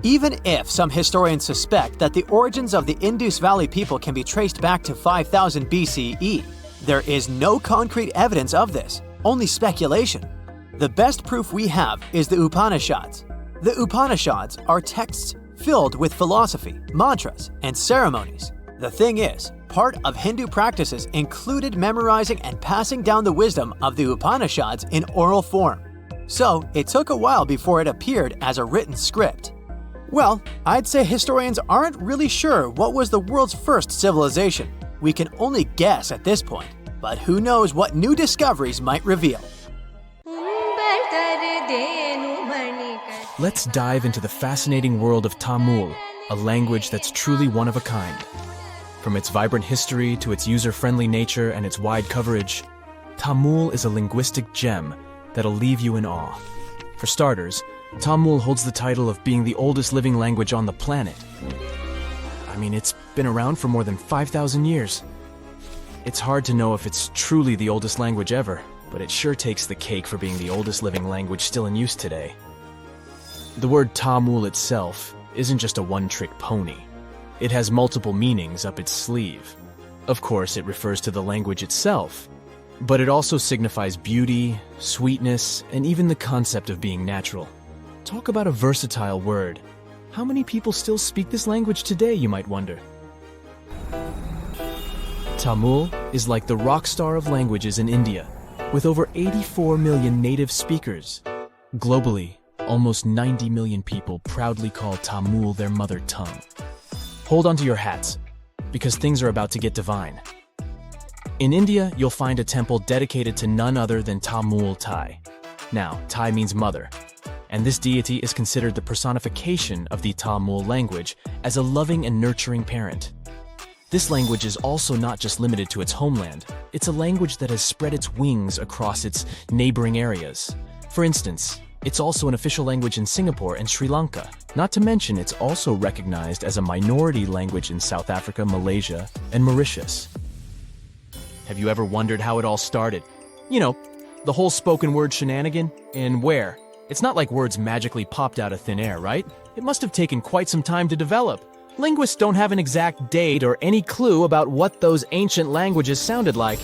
Even if some historians suspect that the origins of the Indus Valley people can be traced back to 5000 BCE, there is no concrete evidence of this, only speculation. The best proof we have is the Upanishads. The Upanishads are texts filled with philosophy, mantras, and ceremonies. The thing is, part of Hindu practices included memorizing and passing down the wisdom of the Upanishads in oral form. So, it took a while before it appeared as a written script. Well, I'd say historians aren't really sure what was the world's first civilization. We can only guess at this point, but who knows what new discoveries might reveal. Let's dive into the fascinating world of Tamil, a language that's truly one of a kind. From its vibrant history to its user-friendly nature and its wide coverage, Tamil is a linguistic gem that'll leave you in awe. For starters, Tamil holds the title of being the oldest living language on the planet. I mean, it's been around for more than 5,000 years. It's hard to know if it's truly the oldest language ever, but it sure takes the cake for being the oldest living language still in use today. The word Tamil itself isn't just a one-trick pony. It has multiple meanings up its sleeve. Of course, it refers to the language itself, but it also signifies beauty, sweetness, and even the concept of being natural. Talk about a versatile word. How many people still speak this language today, you might wonder? Tamil is like the rock star of languages in India, with over 84 million native speakers. Globally, almost 90 million people proudly call Tamil their mother tongue. Hold on to your hats, because things are about to get divine. In India, you'll find a temple dedicated to none other than Tamul Tai. Now, Tai means mother, and this deity is considered the personification of the Tamil language as a loving and nurturing parent. This language is also not just limited to its homeland. It's a language that has spread its wings across its neighboring areas. For instance, it's also an official language in Singapore and Sri Lanka. Not to mention, it's also recognized as a minority language in South Africa, Malaysia, and Mauritius. Have you ever wondered how it all started? You know, the whole spoken word shenanigan? And where? It's not like words magically popped out of thin air, right? It must have taken quite some time to develop. Linguists don't have an exact date or any clue about what those ancient languages sounded like,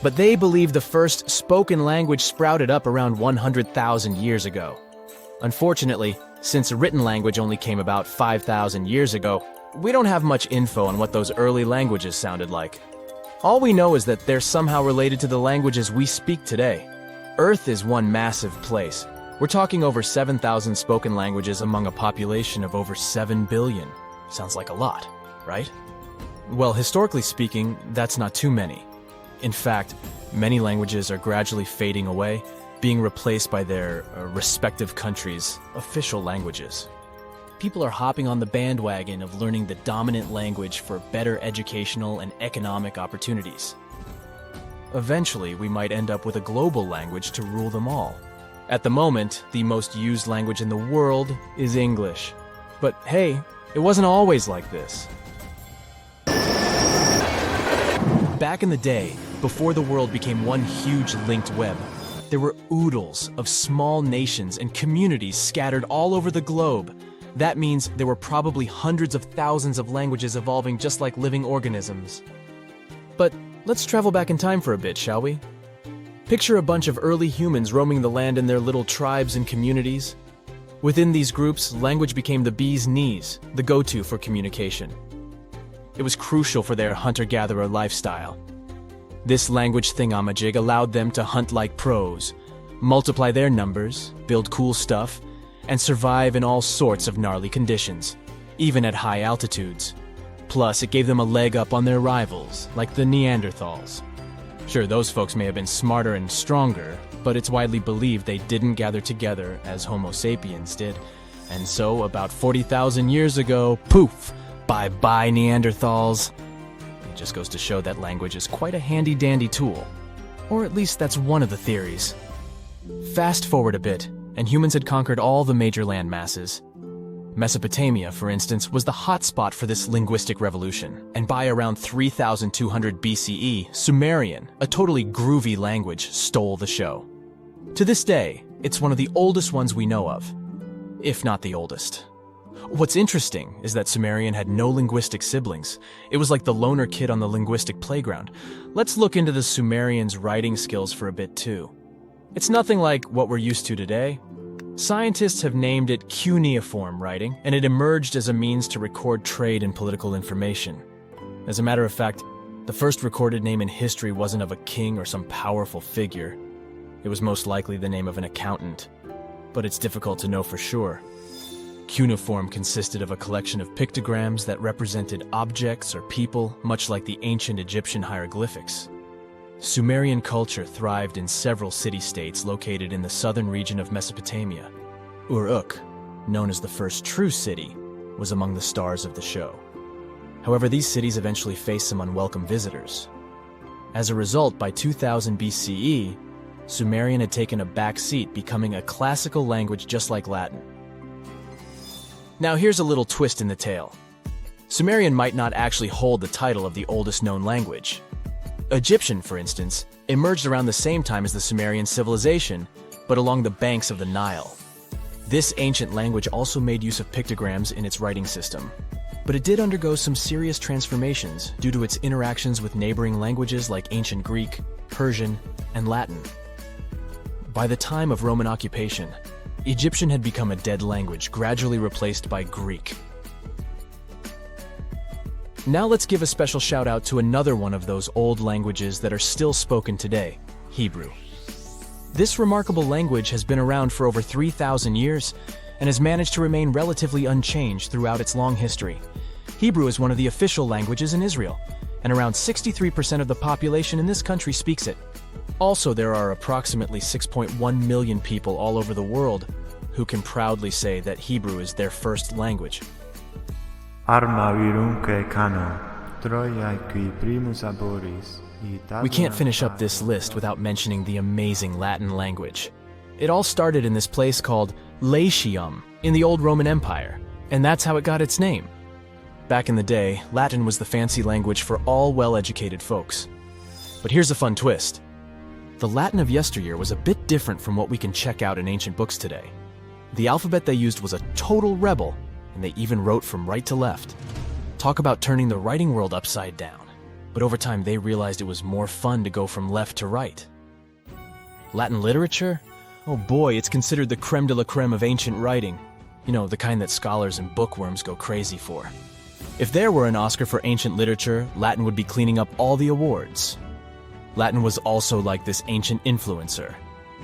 but they believe the first spoken language sprouted up around 100,000 years ago. Unfortunately, since a written language only came about 5,000 years ago, we don't have much info on what those early languages sounded like. All we know is that they're somehow related to the languages we speak today. Earth is one massive place. We're talking over 7,000 spoken languages among a population of over 7 billion. Sounds like a lot, right? Well, historically speaking, that's not too many. In fact, many languages are gradually fading away, being replaced by their respective countries' official languages. People are hopping on the bandwagon of learning the dominant language for better educational and economic opportunities. Eventually, we might end up with a global language to rule them all. At the moment, the most used language in the world is English. But hey, it wasn't always like this. Back in the day, before the world became one huge linked web, there were oodles of small nations and communities scattered all over the globe. That means there were probably hundreds of thousands of languages evolving just like living organisms. But let's travel back in time for a bit, shall we? Picture a bunch of early humans roaming the land in their little tribes and communities. Within these groups, language became the bee's knees, the go-to for communication. It was crucial for their hunter-gatherer lifestyle. This language thingamajig allowed them to hunt like pros, multiply their numbers, build cool stuff, and survive in all sorts of gnarly conditions, even at high altitudes. Plus, it gave them a leg up on their rivals, like the Neanderthals. Sure, those folks may have been smarter and stronger, but it's widely believed they didn't gather together as Homo sapiens did. And so, about 40,000 years ago, poof, bye-bye Neanderthals. It just goes to show that language is quite a handy-dandy tool. Or at least that's one of the theories. Fast forward a bit, and humans had conquered all the major land masses. Mesopotamia, for instance, was the hotspot for this linguistic revolution, and by around 3200 BCE, Sumerian, a totally groovy language, stole the show. To this day, it's one of the oldest ones we know of, if not the oldest. What's interesting is that Sumerian had no linguistic siblings. It was like the loner kid on the linguistic playground. Let's look into the Sumerians' writing skills for a bit too. It's nothing like what we're used to today. Scientists have named it cuneiform writing, and it emerged as a means to record trade and political information. As a matter of fact, the first recorded name in history wasn't of a king or some powerful figure. It was most likely the name of an accountant, but it's difficult to know for sure. Cuneiform consisted of a collection of pictograms that represented objects or people, much like the ancient Egyptian hieroglyphics. Sumerian culture thrived in several city-states located in the southern region of Mesopotamia. Uruk, known as the first true city, was among the stars of the show. However, these cities eventually faced some unwelcome visitors. As a result, by 2000 BCE, Sumerian had taken a back seat, becoming a classical language just like Latin. Now here's a little twist in the tale. Sumerian might not actually hold the title of the oldest known language. Egyptian, for instance, emerged around the same time as the Sumerian civilization, but along the banks of the Nile. This ancient language also made use of pictograms in its writing system, but it did undergo some serious transformations due to its interactions with neighboring languages like ancient Greek, Persian, and Latin. By the time of Roman occupation, Egyptian had become a dead language, gradually replaced by Greek. Now let's give a special shout out to another one of those old languages that are still spoken today, Hebrew. This remarkable language has been around for over 3,000 years and has managed to remain relatively unchanged throughout its long history. Hebrew is one of the official languages in Israel, and around 63% of the population in this country speaks it. Also, there are approximately 6.1 million people all over the world who can proudly say that Hebrew is their first language. We can't finish up this list without mentioning the amazing Latin language. It all started in this place called Latium in the old Roman Empire, and that's how it got its name. Back in the day, Latin was the fancy language for all well-educated folks. But here's a fun twist. The Latin of yesteryear was a bit different from what we can check out in ancient books today. The alphabet they used was a total rebel, and they even wrote from right to left. Talk about turning the writing world upside down. But over time, they realized it was more fun to go from left to right. Latin literature? Oh boy, it's considered the creme de la creme of ancient writing. You know, the kind that scholars and bookworms go crazy for. If there were an Oscar for ancient literature, Latin would be cleaning up all the awards. Latin was also like this ancient influencer.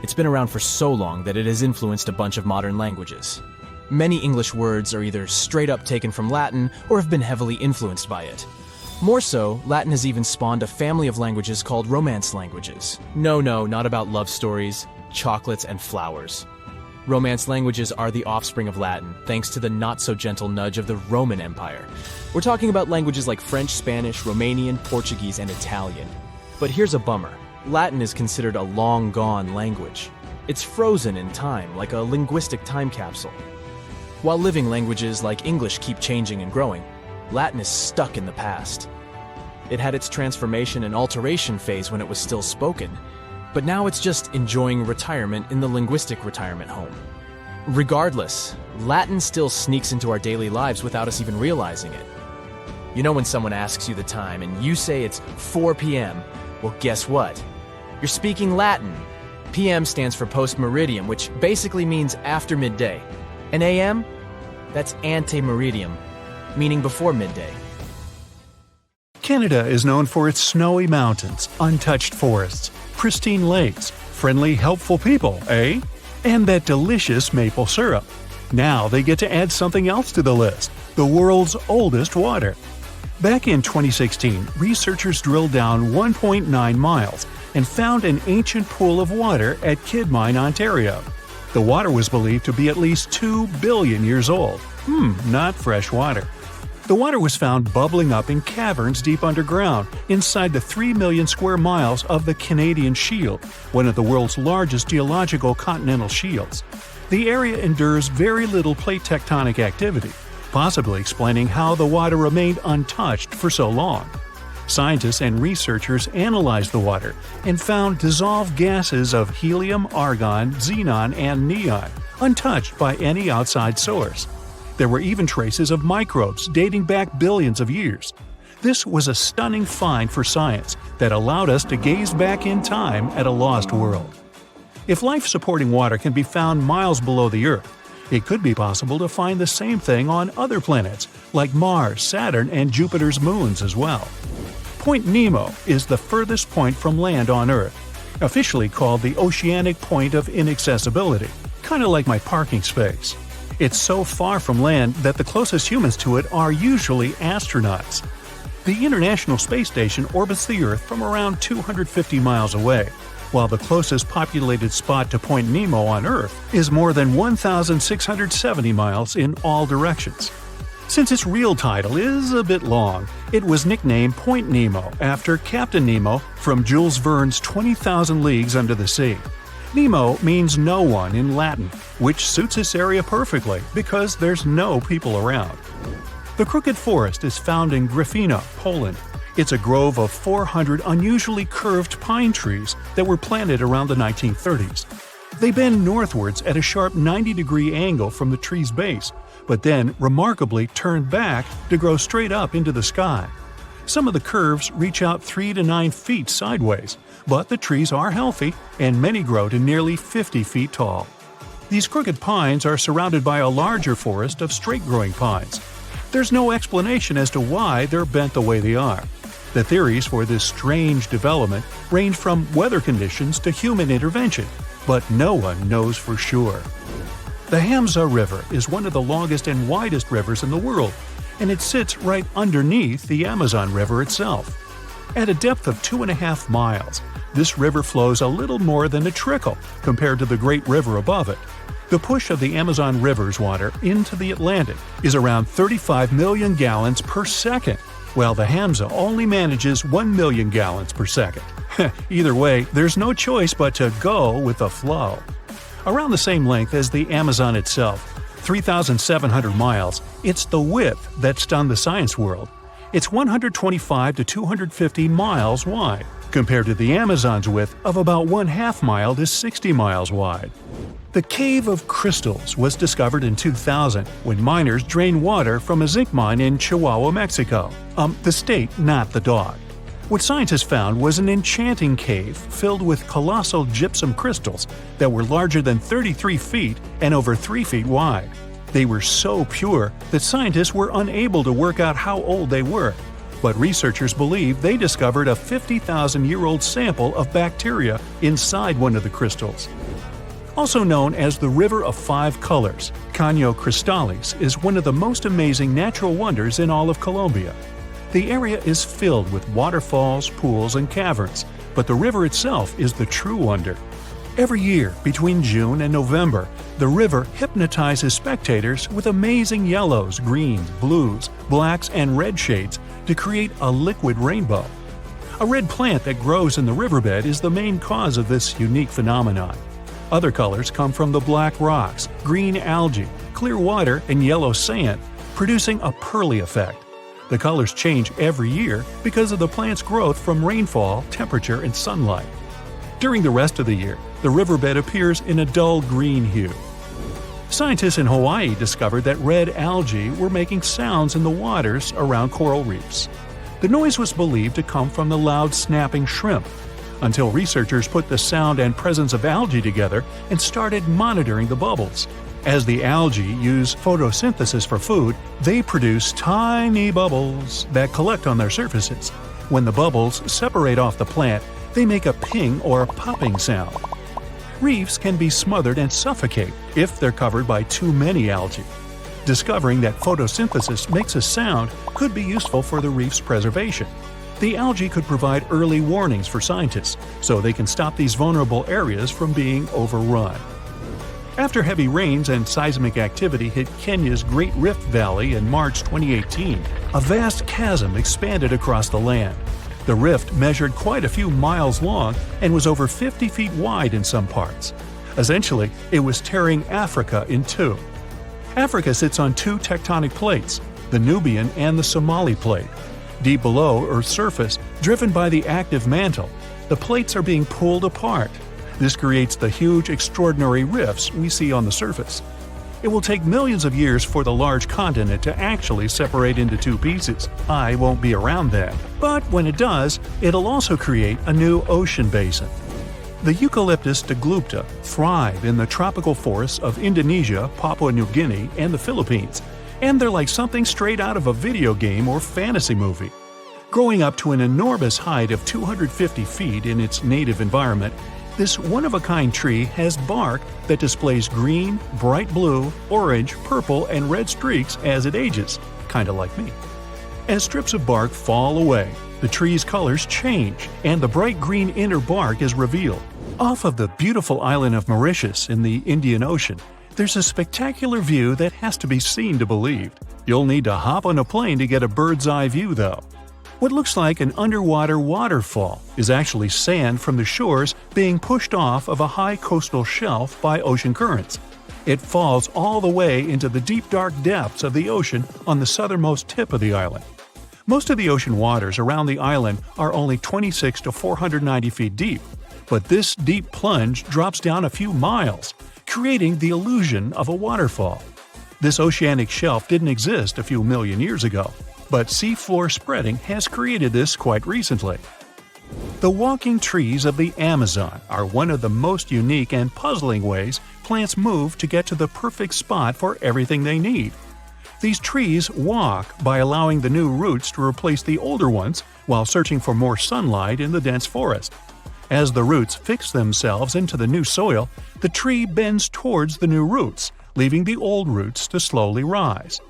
It's been around for so long that it has influenced a bunch of modern languages. Many English words are either straight up taken from Latin or have been heavily influenced by it. More so, Latin has even spawned a family of languages called Romance languages. No, not about love stories, chocolates, and flowers. Romance languages are the offspring of Latin, thanks to the not-so-gentle nudge of the Roman Empire. We're talking about languages like French, Spanish, Romanian, Portuguese, and Italian. But here's a bummer. Latin is considered a long-gone language. It's frozen in time, like a linguistic time capsule. While living languages like English keep changing and growing, Latin is stuck in the past. It had its transformation and alteration phase when it was still spoken, but now it's just enjoying retirement in the linguistic retirement home. Regardless, Latin still sneaks into our daily lives without us even realizing it. You know when someone asks you the time and you say it's 4 p.m., well, guess what? You're speaking Latin. PM stands for post meridium, which basically means after midday. And AM? That's ante meridium, meaning before midday. Canada is known for its snowy mountains, untouched forests, pristine lakes, friendly, helpful people, eh? And that delicious maple syrup. Now they get to add something else to the list: the world's oldest water. Back in 2016, researchers drilled down 1.9 miles and found an ancient pool of water at Kidmine, Ontario. The water was believed to be at least 2 billion years old. Not fresh water. The water was found bubbling up in caverns deep underground, inside the 3 million square miles of the Canadian Shield, one of the world's largest geological continental shields. The area endures very little plate tectonic activity, possibly explaining how the water remained untouched for so long. Scientists and researchers analyzed the water and found dissolved gases of helium, argon, xenon, and neon, untouched by any outside source. There were even traces of microbes dating back billions of years. This was a stunning find for science that allowed us to gaze back in time at a lost world. If life-supporting water can be found miles below the Earth, it could be possible to find the same thing on other planets, like Mars, Saturn, and Jupiter's moons as well. Point Nemo is the furthest point from land on Earth, officially called the Oceanic Point of Inaccessibility, kind of like my parking space. It's so far from land that the closest humans to it are usually astronauts. The International Space Station orbits the Earth from around 250 miles away, while the closest populated spot to Point Nemo on Earth is more than 1,670 miles in all directions. Since its real title is a bit long, it was nicknamed Point Nemo after Captain Nemo from Jules Verne's 20,000 Leagues Under the Sea. Nemo means no one in Latin, which suits this area perfectly because there's no people around. The Crooked Forest is found in Gryfino, Poland. It's a grove of 400 unusually curved pine trees that were planted around the 1930s. They bend northwards at a sharp 90-degree angle from the tree's base, but then remarkably turn back to grow straight up into the sky. Some of the curves reach out 3 to 9 feet sideways, but the trees are healthy, and many grow to nearly 50 feet tall. These crooked pines are surrounded by a larger forest of straight-growing pines. There's no explanation as to why they're bent the way they are. The theories for this strange development range from weather conditions to human intervention, but no one knows for sure. The Hamza River is one of the longest and widest rivers in the world, and it sits right underneath the Amazon River itself. At a depth of 2.5 miles, this river flows a little more than a trickle compared to the Great River above it. The push of the Amazon River's water into the Atlantic is around 35 million gallons per second, while the Hamza only manages 1 million gallons per second. Either way, there's no choice but to go with the flow. Around the same length as the Amazon itself, 3,700 miles, it's the width that stunned the science world. It's 125 to 250 miles wide, compared to the Amazon's width of about 1/2 mile to 60 miles wide. The Cave of Crystals was discovered in 2000 when miners drained water from a zinc mine in Chihuahua, Mexico. The state, not the dog. What scientists found was an enchanting cave filled with colossal gypsum crystals that were larger than 33 feet and over 3 feet wide. They were so pure that scientists were unable to work out how old they were, but researchers believe they discovered a 50,000-year-old sample of bacteria inside one of the crystals. Also known as the River of Five Colors, Caño Cristales is one of the most amazing natural wonders in all of Colombia. The area is filled with waterfalls, pools, and caverns, but the river itself is the true wonder. Every year, between June and November, the river hypnotizes spectators with amazing yellows, greens, blues, blacks, and red shades to create a liquid rainbow. A red plant that grows in the riverbed is the main cause of this unique phenomenon. Other colors come from the black rocks, green algae, clear water, and yellow sand, producing a pearly effect. The colors change every year because of the plant's growth from rainfall, temperature, and sunlight. During the rest of the year, the riverbed appears in a dull green hue. Scientists in Hawaii discovered that red algae were making sounds in the waters around coral reefs. The noise was believed to come from the loud snapping shrimp. until researchers put the sound and presence of algae together and started monitoring the bubbles. As the algae use photosynthesis for food, they produce tiny bubbles that collect on their surfaces. When the bubbles separate off the plant, they make a ping or popping sound. Reefs can be smothered and suffocate if they're covered by too many algae. Discovering that photosynthesis makes a sound could be useful for the reef's preservation. The algae could provide early warnings for scientists, so they can stop these vulnerable areas from being overrun. After heavy rains and seismic activity hit Kenya's Great Rift Valley in March 2018, a vast chasm expanded across the land. The rift measured quite a few miles long and was over 50 feet wide in some parts. Essentially, it was tearing Africa in two. Africa sits on two tectonic plates, the Nubian and the Somali plate. Deep below Earth's surface, driven by the active mantle, the plates are being pulled apart. This creates the huge extraordinary rifts we see on the surface. It will take millions of years for the large continent to actually separate into two pieces. I won't be around then. But when it does, it'll also create a new ocean basin. The Eucalyptus diglypta thrive in the tropical forests of Indonesia, Papua New Guinea, and the Philippines, and they're like something straight out of a video game or fantasy movie. Growing up to an enormous height of 250 feet in its native environment, this one-of-a-kind tree has bark that displays green, bright blue, orange, purple, and red streaks as it ages, kinda like me. As strips of bark fall away, the tree's colors change, and the bright green inner bark is revealed. Off of the beautiful island of Mauritius in the Indian Ocean, there's a spectacular view that has to be seen to believe. You'll need to hop on a plane to get a bird's-eye view, though. What looks like an underwater waterfall is actually sand from the shores being pushed off of a high coastal shelf by ocean currents. It falls all the way into the deep dark depths of the ocean on the southernmost tip of the island. Most of the ocean waters around the island are only 26 to 490 feet deep, but this deep plunge drops down a few miles, creating the illusion of a waterfall. This oceanic shelf didn't exist a few million years ago, but seafloor spreading has created this quite recently. The walking trees of the Amazon are one of the most unique and puzzling ways plants move to get to the perfect spot for everything they need. These trees walk by allowing the new roots to replace the older ones while searching for more sunlight in the dense forest. As the roots fix themselves into the new soil, the tree bends towards the new roots, leaving the old roots to slowly rise.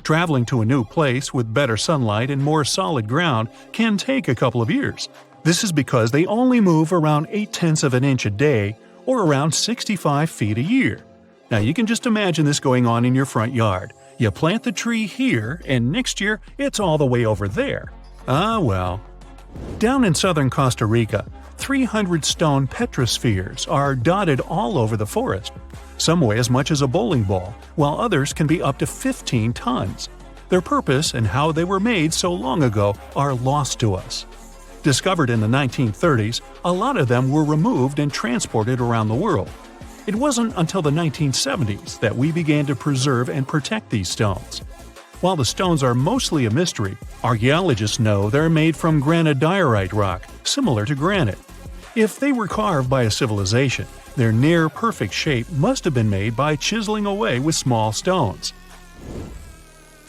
Traveling to a new place with better sunlight and more solid ground can take a couple of years. This is because they only move around 0.8 of an inch a day, or around 65 feet a year. Now you can just imagine this going on in your front yard. You plant the tree here, and next year it's all the way over there. Ah well. Down in southern Costa Rica, 300 stone petrospheres are dotted all over the forest. Some weigh as much as a bowling ball, while others can be up to 15 tons. Their purpose and how they were made so long ago are lost to us. Discovered in the 1930s, a lot of them were removed and transported around the world. It wasn't until the 1970s that we began to preserve and protect these stones. While the stones are mostly a mystery, archaeologists know they're made from granodiorite rock, similar to granite. If they were carved by a civilization, their near-perfect shape must have been made by chiseling away with small stones.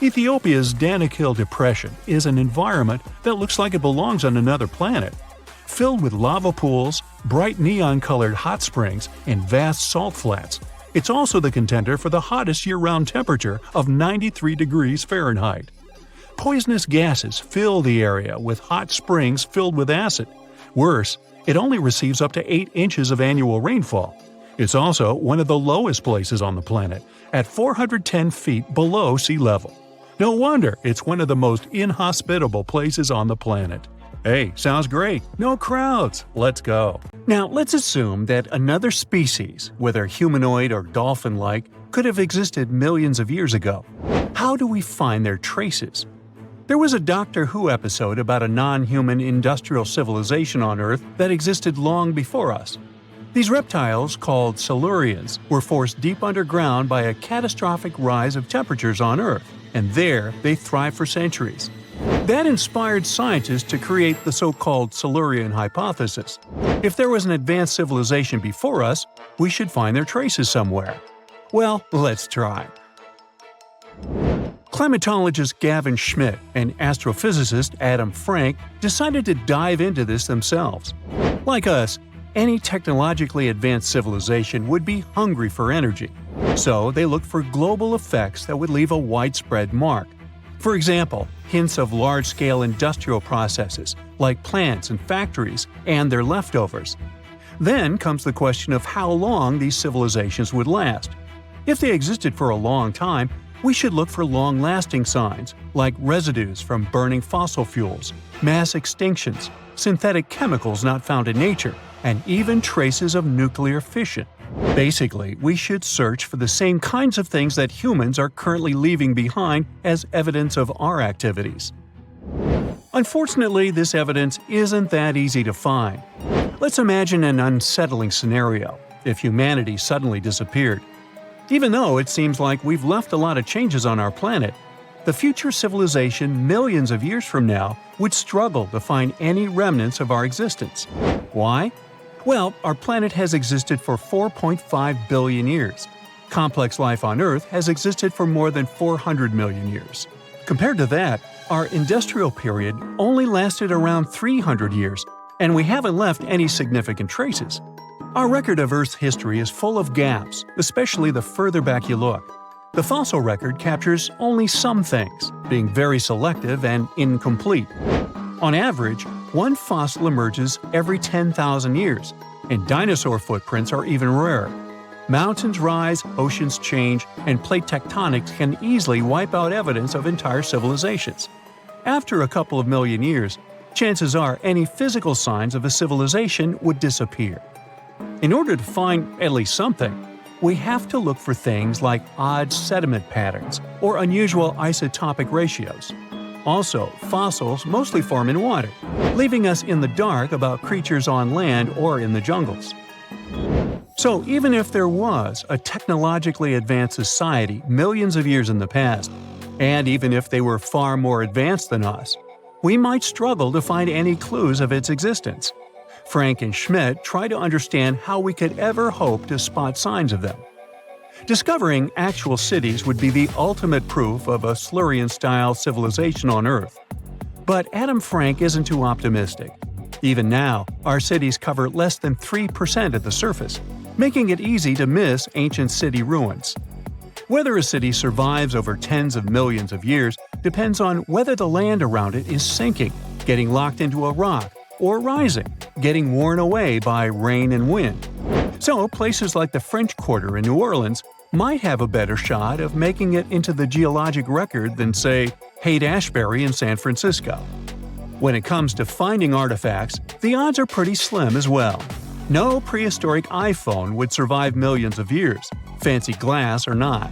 Ethiopia's Danakil Depression is an environment that looks like it belongs on another planet. Filled with lava pools, bright neon-colored hot springs, and vast salt flats, it's also the contender for the hottest year-round temperature of 93 degrees Fahrenheit. Poisonous gases fill the area with hot springs filled with acid. Worse, it only receives up to 8 inches of annual rainfall. It's also one of the lowest places on the planet, at 410 feet below sea level. No wonder it's one of the most inhospitable places on the planet. Hey, sounds great. No crowds. Let's go. Now, let's assume that another species, whether humanoid or dolphin-like, could have existed millions of years ago. How do we find their traces? There was a Doctor Who episode about a non-human industrial civilization on Earth that existed long before us. These reptiles, called Silurians, were forced deep underground by a catastrophic rise of temperatures on Earth, and there they thrived for centuries. That inspired scientists to create the so-called Silurian hypothesis. If there was an advanced civilization before us, we should find their traces somewhere. Well, let's try. Climatologist Gavin Schmidt and astrophysicist Adam Frank decided to dive into this themselves. Like us, any technologically advanced civilization would be hungry for energy, so they looked for global effects that would leave a widespread mark. For example, hints of large-scale industrial processes, like plants and factories, and their leftovers. Then comes the question of how long these civilizations would last. If they existed for a long time, we should look for long-lasting signs, like residues from burning fossil fuels, mass extinctions, synthetic chemicals not found in nature, and even traces of nuclear fission. Basically, we should search for the same kinds of things that humans are currently leaving behind as evidence of our activities. Unfortunately, this evidence isn't that easy to find. Let's imagine an unsettling scenario if humanity suddenly disappeared. Even though it seems like we've left a lot of changes on our planet, the future civilization millions of years from now would struggle to find any remnants of our existence. Why? Well, our planet has existed for 4.5 billion years. Complex life on Earth has existed for more than 400 million years. Compared to that, our industrial period only lasted around 300 years, and we haven't left any significant traces. Our record of Earth's history is full of gaps, especially the further back you look. The fossil record captures only some things, being very selective and incomplete. On average, one fossil emerges every 10,000 years, and dinosaur footprints are even rarer. Mountains rise, oceans change, and plate tectonics can easily wipe out evidence of entire civilizations. After a couple of million years, chances are any physical signs of a civilization would disappear. In order to find at least something, we have to look for things like odd sediment patterns or unusual isotopic ratios. Also, fossils mostly form in water, leaving us in the dark about creatures on land or in the jungles. So even if there was a technologically advanced society millions of years in the past, and even if they were far more advanced than us, we might struggle to find any clues of its existence. Frank and Schmidt try to understand how we could ever hope to spot signs of them. Discovering actual cities would be the ultimate proof of a Silurian-style civilization on Earth. But Adam Frank isn't too optimistic. Even now, our cities cover less than 3% of the surface, making it easy to miss ancient city ruins. Whether a city survives over tens of millions of years depends on whether the land around it is sinking, getting locked into a rock, or rising, getting worn away by rain and wind. So places like the French Quarter in New Orleans might have a better shot of making it into the geologic record than, say, Haight-Ashbury in San Francisco. When it comes to finding artifacts, the odds are pretty slim as well. No prehistoric iPhone would survive millions of years, fancy glass or not.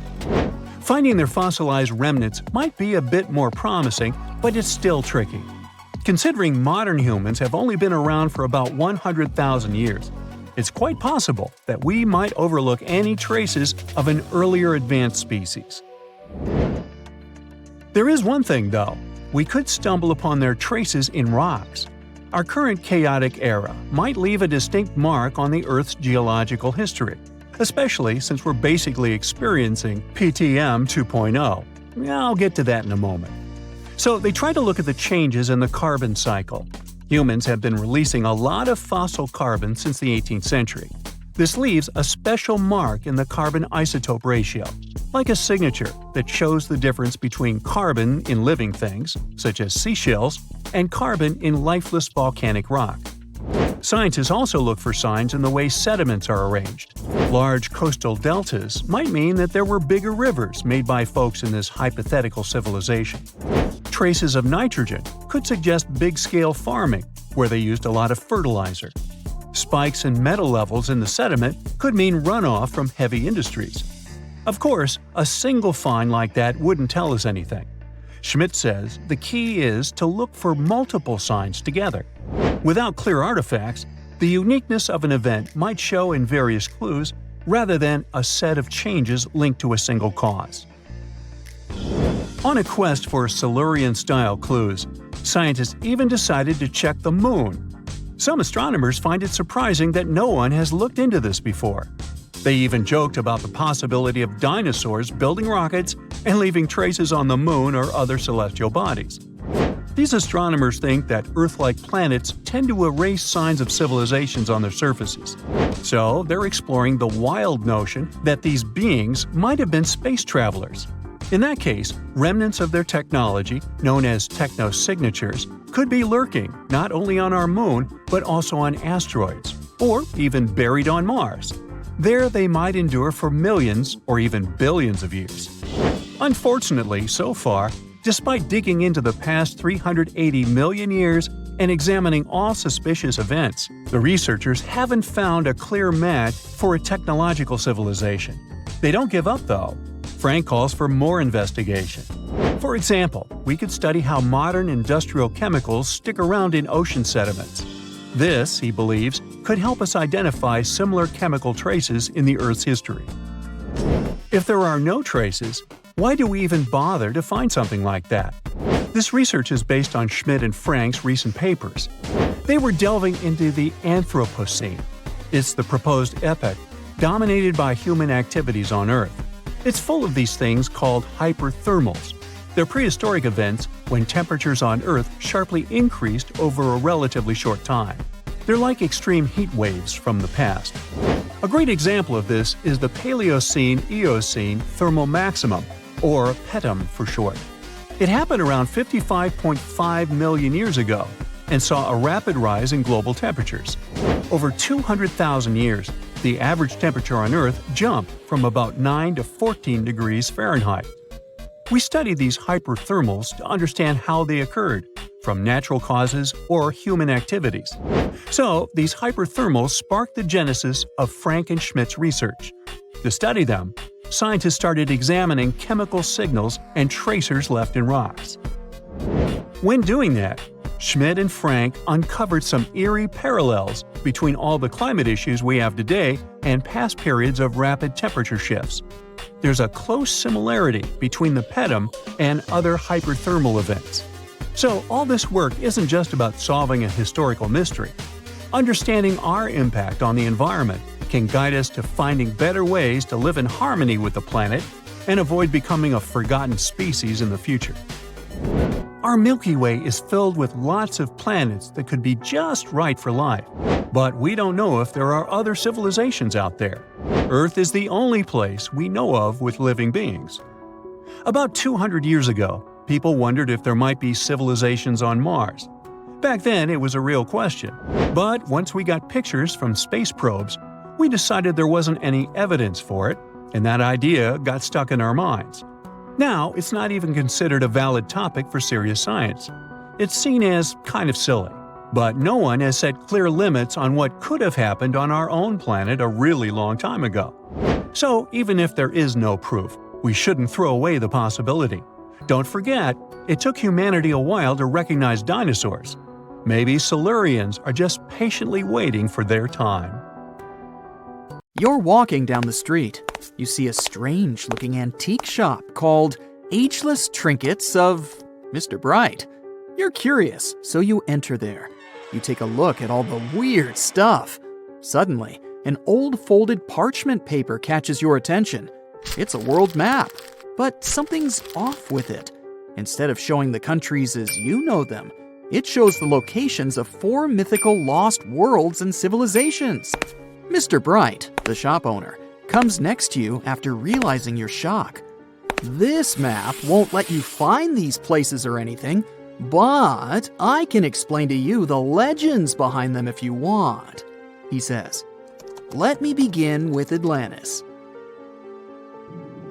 Finding their fossilized remnants might be a bit more promising, but it's still tricky. Considering modern humans have only been around for about 100,000 years, it's quite possible that we might overlook any traces of an earlier advanced species. There is one thing, though. We could stumble upon their traces in rocks. Our current chaotic era might leave a distinct mark on the Earth's geological history, especially since we're basically experiencing PTM 2.0. I'll get to that in a moment. So they try to look at the changes in the carbon cycle. Humans have been releasing a lot of fossil carbon since the 18th century. This leaves a special mark in the carbon isotope ratio, like a signature that shows the difference between carbon in living things, such as seashells, and carbon in lifeless volcanic rock. Scientists also look for signs in the way sediments are arranged. Large coastal deltas might mean that there were bigger rivers made by folks in this hypothetical civilization. Traces of nitrogen could suggest big-scale farming, where they used a lot of fertilizer. Spikes in metal levels in the sediment could mean runoff from heavy industries. Of course, a single find like that wouldn't tell us anything. Schmidt says the key is to look for multiple signs together. Without clear artifacts, the uniqueness of an event might show in various clues rather than a set of changes linked to a single cause. On a quest for Silurian-style clues, scientists even decided to check the moon. Some astronomers find it surprising that no one has looked into this before. They even joked about the possibility of dinosaurs building rockets and leaving traces on the moon or other celestial bodies. These astronomers think that Earth-like planets tend to erase signs of civilizations on their surfaces. So they're exploring the wild notion that these beings might have been space travelers. In that case, remnants of their technology, known as technosignatures, could be lurking not only on our moon, but also on asteroids, or even buried on Mars. There they might endure for millions or even billions of years. Unfortunately, so far, despite digging into the past 380 million years and examining all suspicious events, the researchers haven't found a clear match for a technological civilization. They don't give up, though. Frank calls for more investigation. For example, we could study how modern industrial chemicals stick around in ocean sediments. This, he believes, could help us identify similar chemical traces in the Earth's history. If there are no traces, why do we even bother to find something like that? This research is based on Schmidt and Frank's recent papers. They were delving into the Anthropocene. It's the proposed epoch, dominated by human activities on Earth. It's full of these things called hyperthermals. They're prehistoric events when temperatures on Earth sharply increased over a relatively short time. They're like extreme heat waves from the past. A great example of this is the Paleocene-Eocene thermal maximum, or PETM for short. It happened around 55.5 million years ago and saw a rapid rise in global temperatures. Over 200,000 years, the average temperature on Earth jumped from about 9 to 14 degrees Fahrenheit. We study these hyperthermals to understand how they occurred, from natural causes or human activities. So, these hyperthermals sparked the genesis of Frank and Schmidt's research. To study them, scientists started examining chemical signals and tracers left in rocks. When doing that, Schmidt and Frank uncovered some eerie parallels between all the climate issues we have today and past periods of rapid temperature shifts. There's a close similarity between the PETM and other hyperthermal events. So all this work isn't just about solving a historical mystery. Understanding our impact on the environment can guide us to finding better ways to live in harmony with the planet and avoid becoming a forgotten species in the future. Our Milky Way is filled with lots of planets that could be just right for life, but we don't know if there are other civilizations out there. Earth is the only place we know of with living beings. About 200 years ago, people wondered if there might be civilizations on Mars. Back then, it was a real question. But once we got pictures from space probes, we decided there wasn't any evidence for it, and that idea got stuck in our minds. Now, it's not even considered a valid topic for serious science. It's seen as kind of silly. But no one has set clear limits on what could have happened on our own planet a really long time ago. So, even if there is no proof, we shouldn't throw away the possibility. Don't forget, it took humanity a while to recognize dinosaurs. Maybe Silurians are just patiently waiting for their time. You're walking down the street. You see a strange-looking antique shop called Ageless Trinkets of Mr. Bright. You're curious, so you enter there. You take a look at all the weird stuff. Suddenly, an old folded parchment paper catches your attention. It's a world map, but something's off with it. Instead of showing the countries as you know them, it shows the locations of 4 mythical lost worlds and civilizations. Mr. Bright, the shop owner, comes next to you after realizing your shock. This map won't let you find these places or anything, but I can explain to you the legends behind them if you want, he says. Let me begin with Atlantis.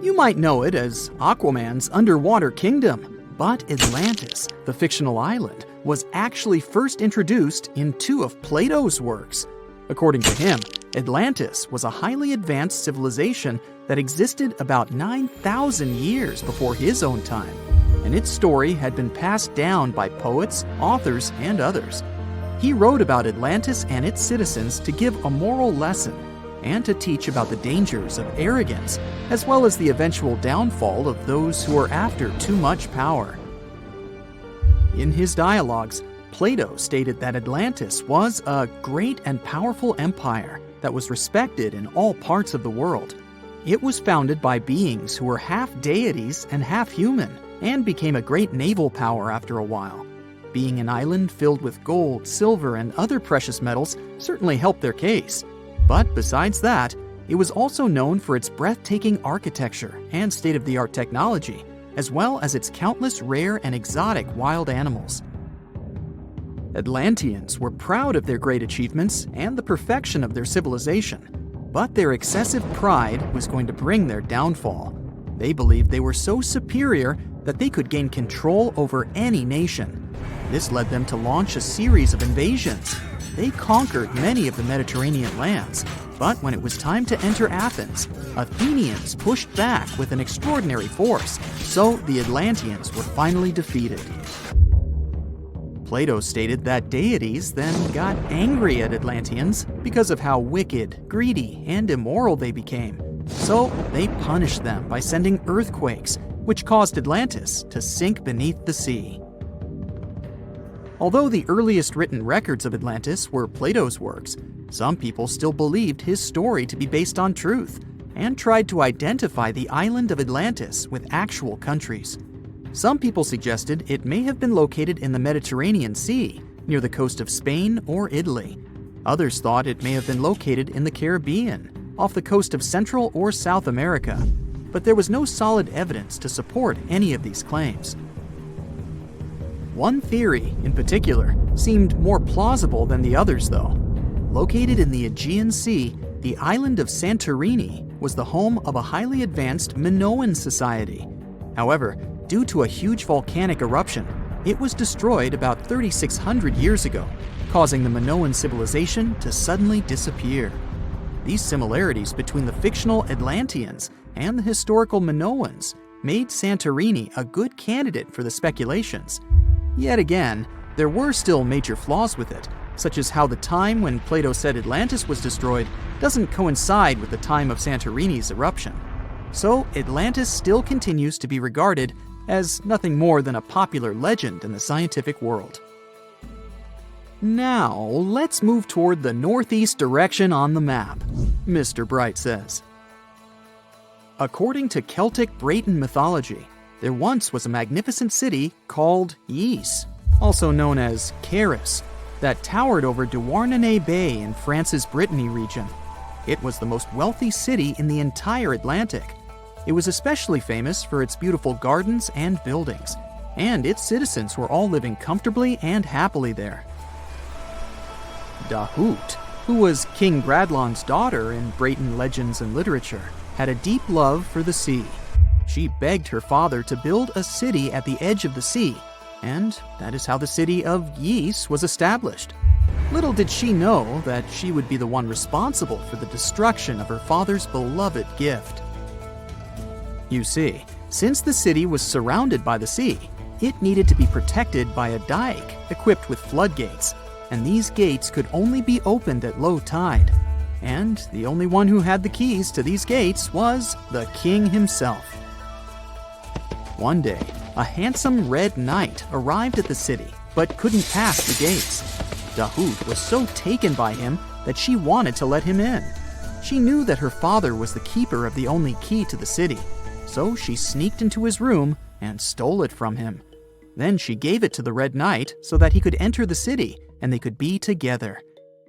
You might know it as Aquaman's underwater kingdom, but Atlantis, the fictional island, was actually first introduced in 2 of Plato's works. According to him, Atlantis was a highly advanced civilization that existed about 9,000 years before his own time, and its story had been passed down by poets, authors, and others. He wrote about Atlantis and its citizens to give a moral lesson. and to teach about the dangers of arrogance, as well as the eventual downfall of those who are after too much power. In his dialogues, Plato stated that Atlantis was a great and powerful empire that was respected in all parts of the world. It was founded by beings who were half deities and half human, and became a great naval power after a while. Being an island filled with gold, silver, and other precious metals certainly helped their case. But besides that, it was also known for its breathtaking architecture and state-of-the-art technology, as well as its countless rare and exotic wild animals. Atlanteans were proud of their great achievements and the perfection of their civilization, but their excessive pride was going to bring their downfall. They believed they were so superior that they could gain control over any nation. This led them to launch a series of invasions. They conquered many of the Mediterranean lands, but when it was time to enter Athens, Athenians pushed back with an extraordinary force, so the Atlanteans were finally defeated. Plato stated that deities then got angry at Atlanteans because of how wicked, greedy, and immoral they became. So they punished them by sending earthquakes, which caused Atlantis to sink beneath the sea. Although the earliest written records of Atlantis were Plato's works, some people still believed his story to be based on truth and tried to identify the island of Atlantis with actual countries. Some people suggested it may have been located in the Mediterranean Sea, near the coast of Spain or Italy. Others thought it may have been located in the Caribbean, off the coast of Central or South America, but there was no solid evidence to support any of these claims. One theory, in particular, seemed more plausible than the others, though. Located in the Aegean Sea, the island of Santorini was the home of a highly advanced Minoan society. However, due to a huge volcanic eruption, it was destroyed about 3,600 years ago, causing the Minoan civilization to suddenly disappear. These similarities between the fictional Atlanteans and the historical Minoans made Santorini a good candidate for the speculations. Yet again, there were still major flaws with it, such as how the time when Plato said Atlantis was destroyed doesn't coincide with the time of Santorini's eruption. So Atlantis still continues to be regarded as nothing more than a popular legend in the scientific world. Now, let's move toward the northeast direction on the map, Mr. Bright says. According to Celtic Breton mythology, there once was a magnificent city called Ys, also known as Caris, that towered over Douarnenez Bay in France's Brittany region. It was the most wealthy city in the entire Atlantic. It was especially famous for its beautiful gardens and buildings, and its citizens were all living comfortably and happily there. Dahut, who was King Gradlon's daughter in Breton legends and literature, had a deep love for the sea. She begged her father to build a city at the edge of the sea, and that is how the city of Ys was established. Little did she know that she would be the one responsible for the destruction of her father's beloved gift. You see, since the city was surrounded by the sea, it needed to be protected by a dike equipped with floodgates, and these gates could only be opened at low tide. And the only one who had the keys to these gates was the king himself. One day, a handsome red knight arrived at the city, but couldn't pass the gates. Dahut was so taken by him that she wanted to let him in. She knew that her father was the keeper of the only key to the city, so she sneaked into his room and stole it from him. Then she gave it to the Red Knight so that he could enter the city and they could be together.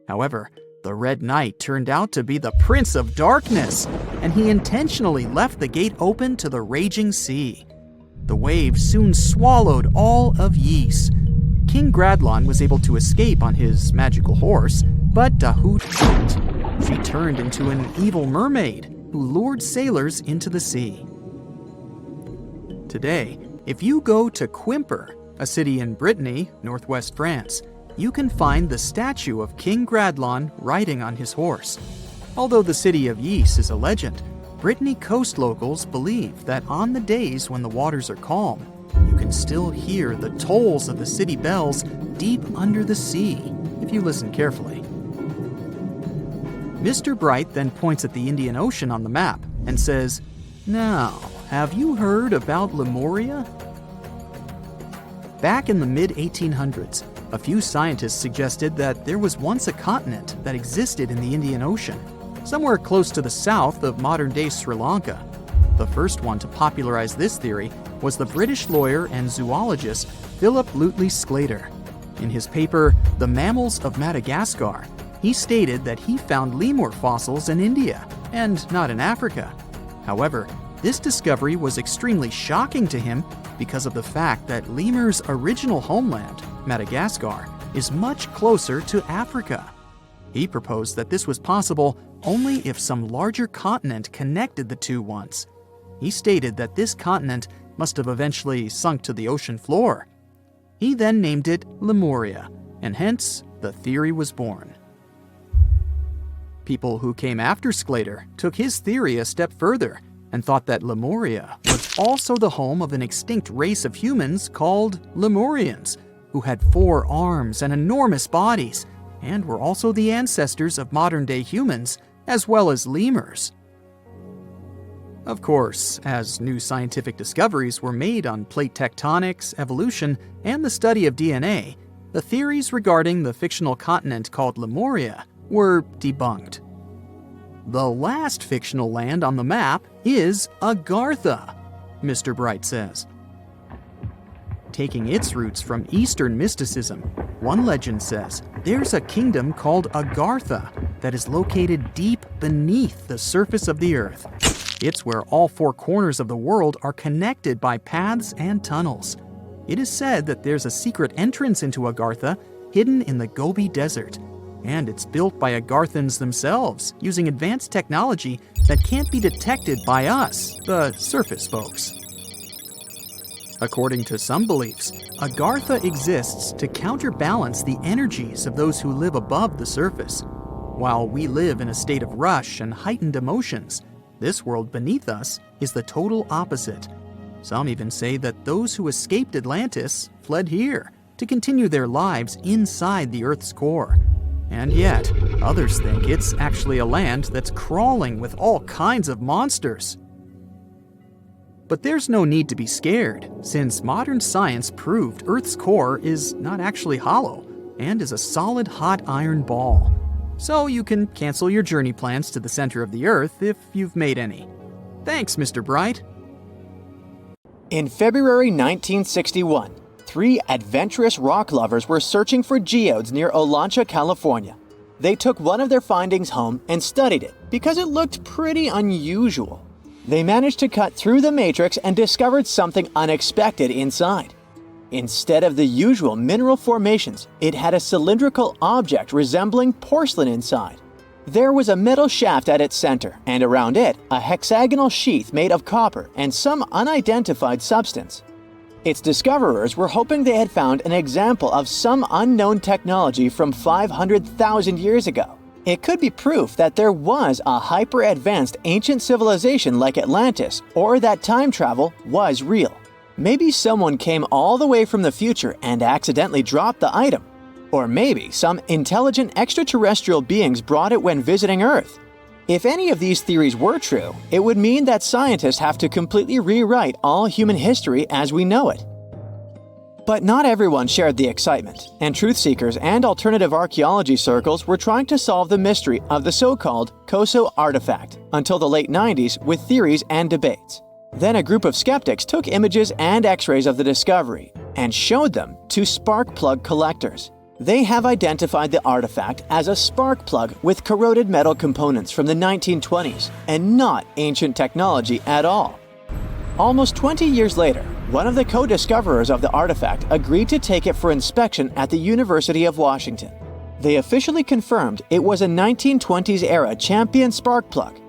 However, the Red Knight turned out to be the Prince of Darkness, and he intentionally left the gate open to the raging sea. The waves soon swallowed all of Ys. King Gradlon was able to escape on his magical horse, but Dahut couldn't. She turned into an evil mermaid who lured sailors into the sea. Today, if you go to Quimper, a city in Brittany, northwest France, you can find the statue of King Gradlon riding on his horse. Although the city of Ys is a legend, Brittany coast locals believe that on the days when the waters are calm, you can still hear the tolls of the city bells deep under the sea, if you listen carefully. Mr. Bright then points at the Indian Ocean on the map and says, "Now, have you heard about Lemuria?" Back in the mid-1800s, a few scientists suggested that there was once a continent that existed in the Indian Ocean, somewhere close to the south of modern-day Sri Lanka. The first one to popularize this theory was the British lawyer and zoologist Philip Lutley Sclater. In his paper, The Mammals of Madagascar, he stated that he found lemur fossils in India, and not in Africa. However, this discovery was extremely shocking to him because of the fact that lemurs' original homeland, Madagascar, is much closer to Africa. He proposed that this was possible only if some larger continent connected the two once. He stated that this continent must have eventually sunk to the ocean floor. He then named it Lemuria, and hence the theory was born. People who came after Sclater took his theory a step further and thought that Lemuria was also the home of an extinct race of humans called Lemurians, who had 4 arms and enormous bodies, and were also the ancestors of modern-day humans, as well as lemurs. Of course, as new scientific discoveries were made on plate tectonics, evolution, and the study of DNA, the theories regarding the fictional continent called Lemuria were debunked. The last fictional land on the map is Agartha, Mr. Bright says. Taking its roots from Eastern mysticism, one legend says there's a kingdom called Agartha that is located deep beneath the surface of the earth. It's where all 4 corners of the world are connected by paths and tunnels. It is said that there's a secret entrance into Agartha hidden in the Gobi Desert, and it's built by Agarthans themselves using advanced technology that can't be detected by us, the surface folks. According to some beliefs, Agartha exists to counterbalance the energies of those who live above the surface. While we live in a state of rush and heightened emotions, this world beneath us is the total opposite. Some even say that those who escaped Atlantis fled here to continue their lives inside the Earth's core. And yet, others think it's actually a land that's crawling with all kinds of monsters. But there's no need to be scared, since modern science proved Earth's core is not actually hollow and is a solid hot iron ball. So you can cancel your journey plans to the center of the Earth if you've made any. Thanks, Mr. Bright. In February 1961, 3 adventurous rock lovers were searching for geodes near Olancha, California. They took one of their findings home and studied it because it looked pretty unusual. They managed to cut through the matrix and discovered something unexpected inside. Instead of the usual mineral formations, it had a cylindrical object resembling porcelain inside. There was a metal shaft at its center, and around it, a hexagonal sheath made of copper and some unidentified substance. Its discoverers were hoping they had found an example of some unknown technology from 500,000 years ago. It could be proof that there was a hyper-advanced ancient civilization like Atlantis, or that time travel was real. Maybe someone came all the way from the future and accidentally dropped the item. Or maybe some intelligent extraterrestrial beings brought it when visiting Earth. If any of these theories were true, it would mean that scientists have to completely rewrite all human history as we know it. But not everyone shared the excitement, and truth seekers and alternative archaeology circles were trying to solve the mystery of the so-called Koso artifact until the late 90s with theories and debates. Then a group of skeptics took images and x-rays of the discovery and showed them to spark plug collectors. They have identified the artifact as a spark plug with corroded metal components from the 1920s and not ancient technology at all. Almost 20 years later, one of the co-discoverers of the artifact agreed to take it for inspection at the University of Washington. They officially confirmed it was a 1920s-era Champion spark plug.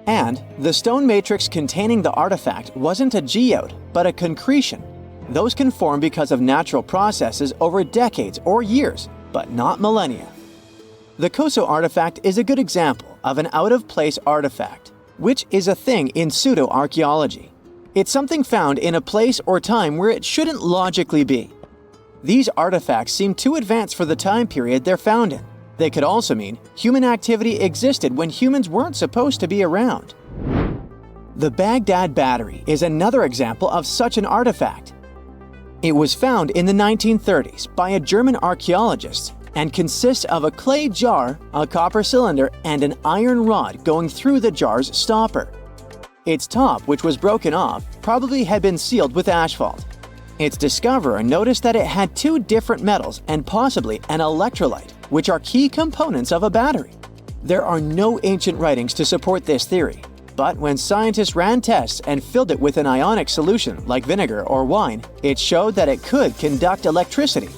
And the stone matrix containing the artifact wasn't a geode, but a concretion. Those can form because of natural processes over decades or years, but not millennia. The Koso artifact is a good example of an out-of-place artifact, which is a thing in pseudo-archaeology. It's something found in a place or time where it shouldn't logically be. These artifacts seem too advanced for the time period they're found in. They could also mean human activity existed when humans weren't supposed to be around. The Baghdad Battery is another example of such an artifact. It was found in the 1930s by a German archaeologist and consists of a clay jar, a copper cylinder, and an iron rod going through the jar's stopper. Its top, which was broken off, probably had been sealed with asphalt. Its discoverer noticed that it had two different metals and possibly an electrolyte, which are key components of a battery. There are no ancient writings to support this theory, but when scientists ran tests and filled it with an ionic solution like vinegar or wine, it showed that it could conduct electricity.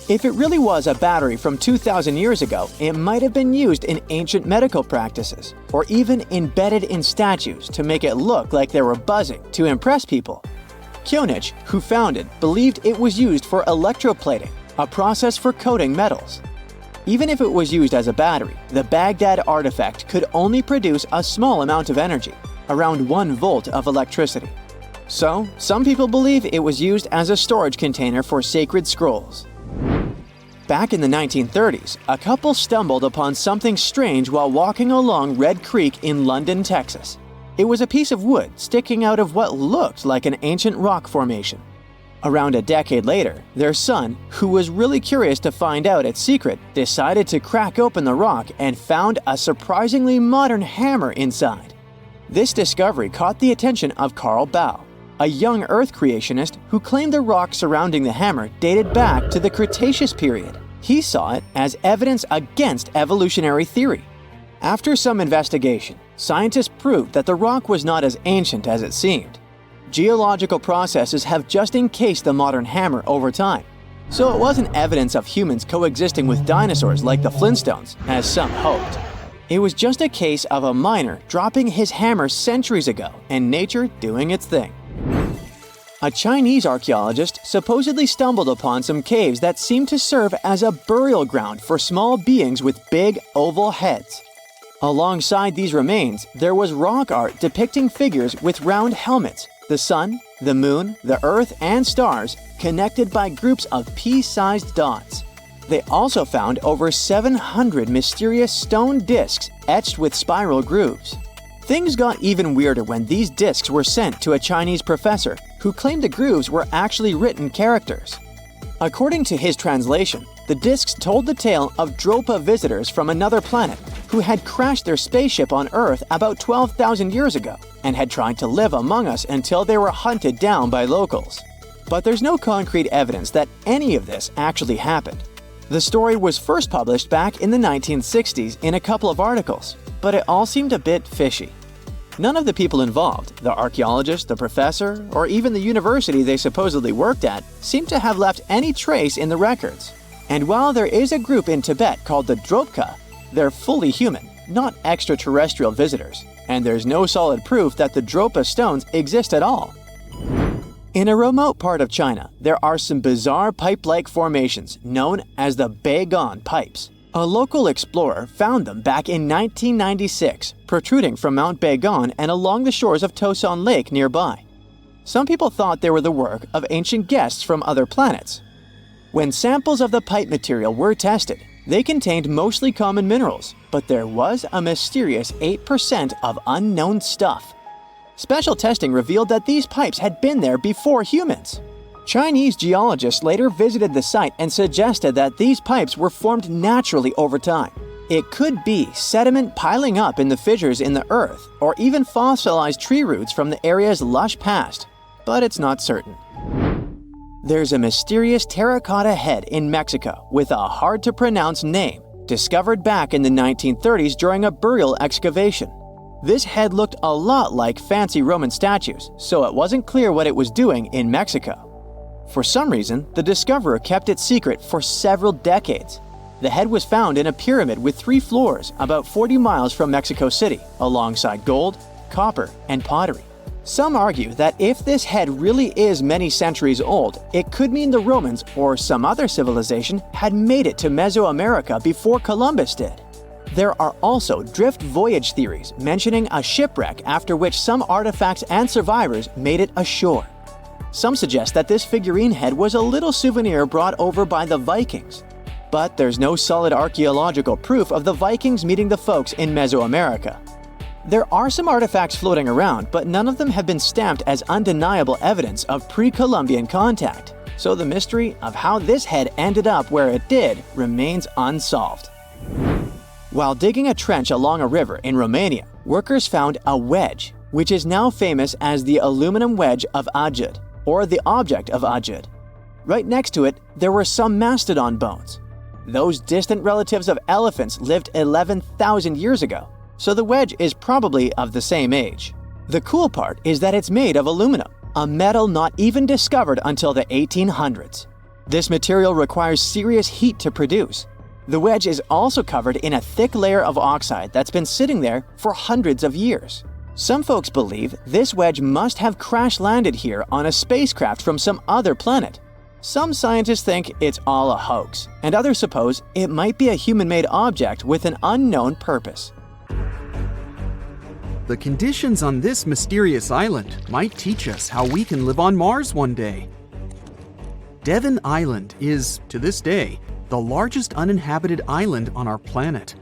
If it really was a battery from 2,000 years ago, it might have been used in ancient medical practices, or even embedded in statues to make it look like they were buzzing to impress people. Kionich, who found it, believed it was used for electroplating, a process for coating metals. Even if it was used as a battery, the Baghdad artifact could only produce a small amount of energy, around 1 volt of electricity. So, some people believe it was used as a storage container for sacred scrolls. Back in the 1930s, a couple stumbled upon something strange while walking along Red Creek in London, Texas. It was a piece of wood sticking out of what looked like an ancient rock formation. Around a decade later, their son, who was really curious to find out its secret, decided to crack open the rock and found a surprisingly modern hammer inside. This discovery caught the attention of Carl Baugh, a young Earth creationist who claimed the rock surrounding the hammer dated back to the Cretaceous period. He saw it as evidence against evolutionary theory. After some investigation, scientists proved that the rock was not as ancient as it seemed. Geological processes have just encased the modern hammer over time, so it wasn't evidence of humans coexisting with dinosaurs like the Flintstones, as some hoped. It was just a case of a miner dropping his hammer centuries ago and nature doing its thing. A Chinese archaeologist supposedly stumbled upon some caves that seemed to serve as a burial ground for small beings with big, oval heads. Alongside these remains, there was rock art depicting figures with round helmets, the sun, the moon, the earth, and stars connected by groups of pea-sized dots. They also found over 700 mysterious stone discs etched with spiral grooves. Things got even weirder when these discs were sent to a Chinese professor who claimed the grooves were actually written characters. According to his translation, the discs told the tale of Dropa visitors from another planet who had crashed their spaceship on Earth about 12,000 years ago and had tried to live among us until they were hunted down by locals. But there's no concrete evidence that any of this actually happened. The story was first published back in the 1960s in a couple of articles, but it all seemed a bit fishy. None of the people involved, the archaeologist, the professor, or even the university they supposedly worked at, seemed to have left any trace in the records. And while there is a group in Tibet called the Dropka, they're fully human, not extraterrestrial visitors, and there's no solid proof that the Dropa stones exist at all. In a remote part of China, there are some bizarre pipe-like formations known as the Beigan Pipes. A local explorer found them back in 1996, protruding from Mount Beigan and along the shores of Tosan Lake nearby. Some people thought they were the work of ancient guests from other planets. When samples of the pipe material were tested, they contained mostly common minerals, but there was a mysterious 8% of unknown stuff. Special testing revealed that these pipes had been there before humans. Chinese geologists later visited the site and suggested that these pipes were formed naturally over time. It could be sediment piling up in the fissures in the earth, or even fossilized tree roots from the area's lush past, but it's not certain. There's a mysterious terracotta head in Mexico with a hard-to-pronounce name, discovered back in the 1930s during a burial excavation. This head looked a lot like fancy Roman statues, so it wasn't clear what it was doing in Mexico. For some reason, the discoverer kept it secret for several decades. The head was found in a pyramid with 3 floors about 40 miles from Mexico City, alongside gold, copper, and pottery. Some argue that if this head really is many centuries old, it could mean the Romans or some other civilization had made it to Mesoamerica before Columbus did. There are also drift voyage theories mentioning a shipwreck after which some artifacts and survivors made it ashore. Some suggest that this figurine head was a little souvenir brought over by the Vikings. But there's no solid archaeological proof of the Vikings meeting the folks in Mesoamerica. There are some artifacts floating around, but none of them have been stamped as undeniable evidence of pre-Columbian contact, so the mystery of how this head ended up where it did remains unsolved. While digging a trench along a river in Romania, workers found a wedge, which is now famous as the aluminum wedge of Adria, or the object of Adria. Right next to it, there were some mastodon bones. Those distant relatives of elephants lived 11,000 years ago, so the wedge is probably of the same age. The cool part is that it's made of aluminum, a metal not even discovered until the 1800s. This material requires serious heat to produce. The wedge is also covered in a thick layer of oxide that's been sitting there for hundreds of years. Some folks believe this wedge must have crash-landed here on a spacecraft from some other planet. Some scientists think it's all a hoax, and others suppose it might be a human-made object with an unknown purpose. The conditions on this mysterious island might teach us how we can live on Mars one day. Devon Island is, to this day, the largest uninhabited island on our planet.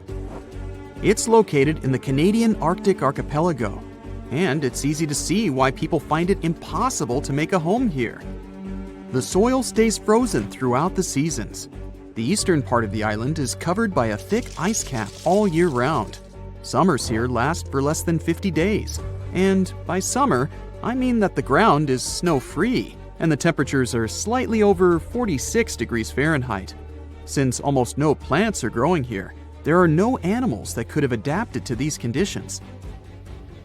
It's located in the Canadian Arctic archipelago, and it's easy to see why people find it impossible to make a home here. The soil stays frozen throughout the seasons. The eastern part of the island is covered by a thick ice cap all year round. Summers here last for less than 50 days. And by summer, I mean that the ground is snow-free and the temperatures are slightly over 46 degrees Fahrenheit. Since almost no plants are growing here, there are no animals that could have adapted to these conditions.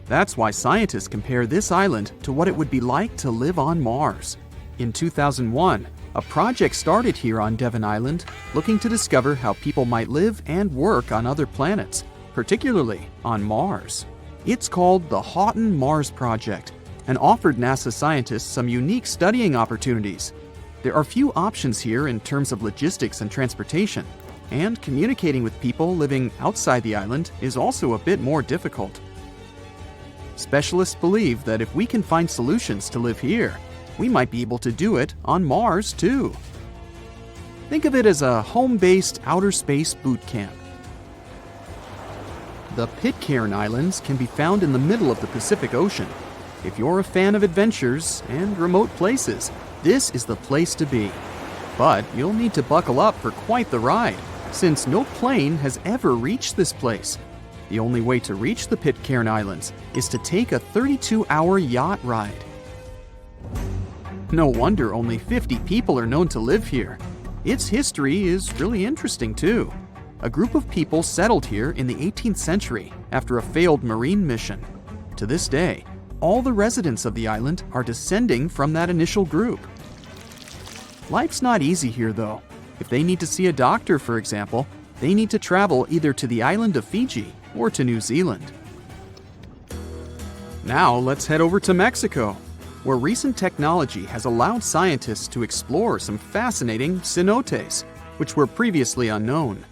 That's why scientists compare this island to what it would be like to live on Mars. In 2001, a project started here on Devon Island looking to discover how people might live and work on other planets, particularly on Mars. It's called the Houghton Mars Project and offered NASA scientists some unique studying opportunities. There are few options here in terms of logistics and transportation, and communicating with people living outside the island is also a bit more difficult. Specialists believe that if we can find solutions to live here, we might be able to do it on Mars too. Think of it as a home-based outer space boot camp. The Pitcairn Islands can be found in the middle of the Pacific Ocean. If you're a fan of adventures and remote places, this is the place to be. But you'll need to buckle up for quite the ride, since no plane has ever reached this place. The only way to reach the Pitcairn Islands is to take a 32-hour yacht ride. No wonder only 50 people are known to live here. Its history is really interesting too. A group of people settled here in the 18th century after a failed marine mission. To this day, all the residents of the island are descending from that initial group. Life's not easy here though. If they need to see a doctor, for example, they need to travel either to the island of Fiji or to New Zealand. Now let's head over to Mexico, where recent technology has allowed scientists to explore some fascinating cenotes, which were previously unknown.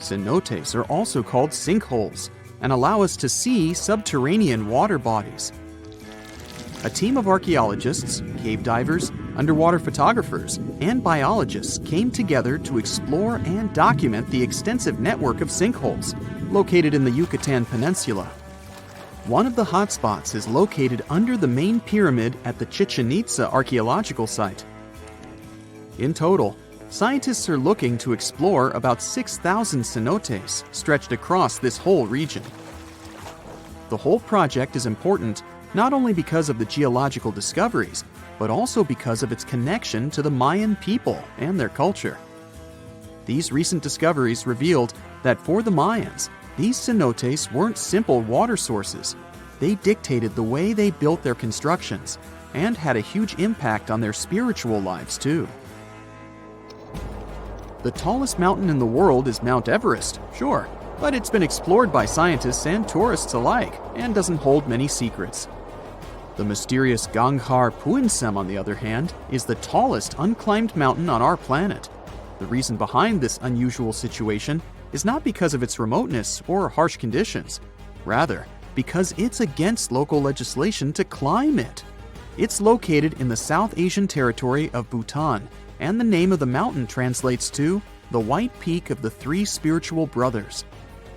Cenotes are also called sinkholes and allow us to see subterranean water bodies. A team of archaeologists, cave divers, underwater photographers, and biologists came together to explore and document the extensive network of sinkholes located in the Yucatan Peninsula. One of the hotspots is located under the main pyramid at the Chichen Itza archaeological site. In total, scientists are looking to explore about 6,000 cenotes stretched across this whole region. The whole project is important not only because of the geological discoveries, but also because of its connection to the Mayan people and their culture. These recent discoveries revealed that for the Mayans, these cenotes weren't simple water sources. They dictated the way they built their constructions and had a huge impact on their spiritual lives too. The tallest mountain in the world is Mount Everest, sure, but it's been explored by scientists and tourists alike and doesn't hold many secrets. The mysterious Ganghar Puensem, on the other hand, is the tallest unclimbed mountain on our planet. The reason behind this unusual situation is not because of its remoteness or harsh conditions. Rather, because it's against local legislation to climb it. It's located in the South Asian territory of Bhutan, and the name of the mountain translates to the white peak of the three spiritual brothers.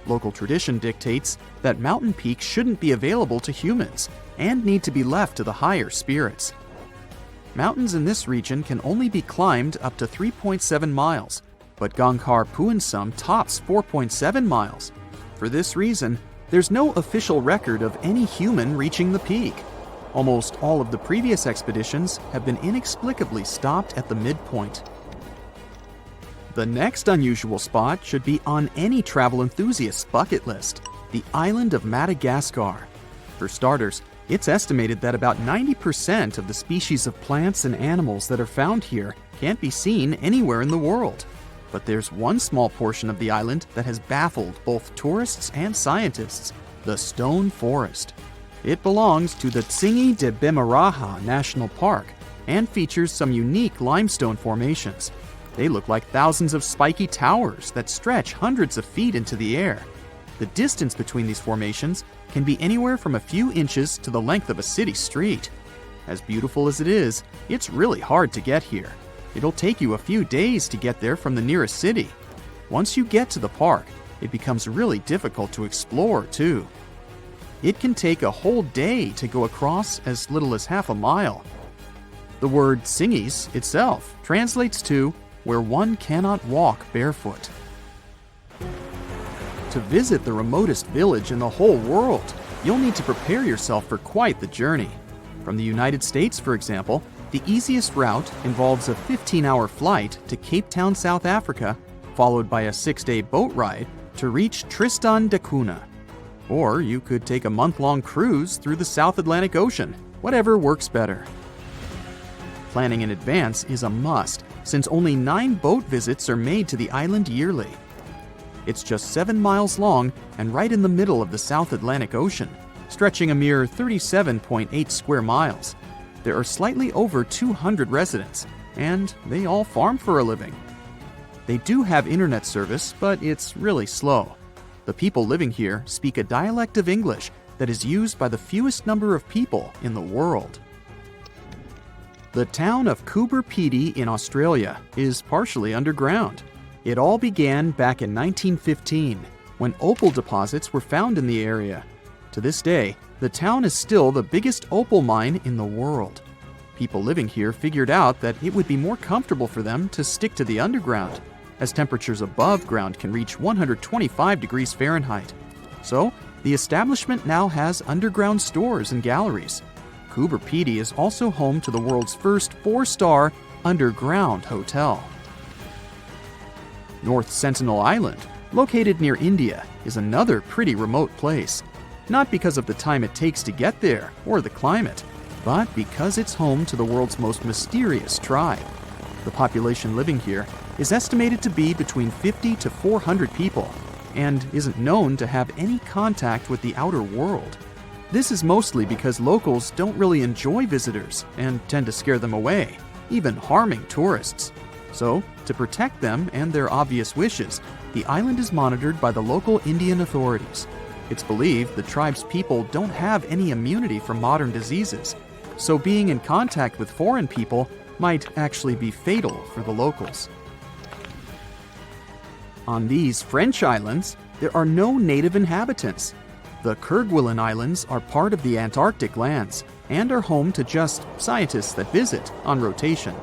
Local tradition dictates that mountain peaks shouldn't be available to humans and need to be left to the higher spirits. Mountains in this region can only be climbed up to 3.7 miles, but Gangkhar Puensum tops 4.7 miles. For this reason, there's no official record of any human reaching the peak. Almost all of the previous expeditions have been inexplicably stopped at the midpoint. The next unusual spot should be on any travel enthusiast's bucket list, the island of Madagascar. For starters, it's estimated that about 90% of the species of plants and animals that are found here can't be seen anywhere in the world. But there's one small portion of the island that has baffled both tourists and scientists, the Stone Forest. It belongs to the Tsingy de Bemaraha National Park and features some unique limestone formations. They look like thousands of spiky towers that stretch hundreds of feet into the air. The distance between these formations can be anywhere from a few inches to the length of a city street. As beautiful as it is, it's really hard to get here. It'll take you a few days to get there from the nearest city. Once you get to the park, it becomes really difficult to explore, too. It can take a whole day to go across as little as half a mile. The word Tsingys itself translates to where one cannot walk barefoot. To visit the remotest village in the whole world, you'll need to prepare yourself for quite the journey. From the United States, for example, the easiest route involves a 15-hour flight to Cape Town, South Africa, followed by a 6-day boat ride to reach Tristan da Cunha. Or you could take a month-long cruise through the South Atlantic Ocean, whatever works better. Planning in advance is a must, since only 9 boat visits are made to the island yearly. It's just 7 miles long and right in the middle of the South Atlantic Ocean, stretching a mere 37.8 square miles. There are slightly over 200 residents, and they all farm for a living. They do have internet service, but it's really slow. The people living here speak a dialect of English that is used by the fewest number of people in the world. The town of Coober Pedy in Australia is partially underground. It all began back in 1915, when opal deposits were found in the area. To this day, the town is still the biggest opal mine in the world. People living here figured out that it would be more comfortable for them to stick to the underground, as temperatures above ground can reach 125 degrees Fahrenheit. So, the establishment now has underground stores and galleries. Coober Pedy is also home to the world's first 4-star underground hotel. North Sentinel Island, located near India, is another pretty remote place. Not because of the time it takes to get there or the climate, but because it's home to the world's most mysterious tribe. The population living here is estimated to be between 50 to 400 people and isn't known to have any contact with the outer world. This is mostly because locals don't really enjoy visitors and tend to scare them away, even harming tourists. So, to protect them and their obvious wishes, the island is monitored by the local Indian authorities. It's believed the tribe's people don't have any immunity from modern diseases, so being in contact with foreign people might actually be fatal for the locals. On these French islands, there are no native inhabitants. The Kerguelen Islands are part of the Antarctic lands and are home to just scientists that visit on rotation.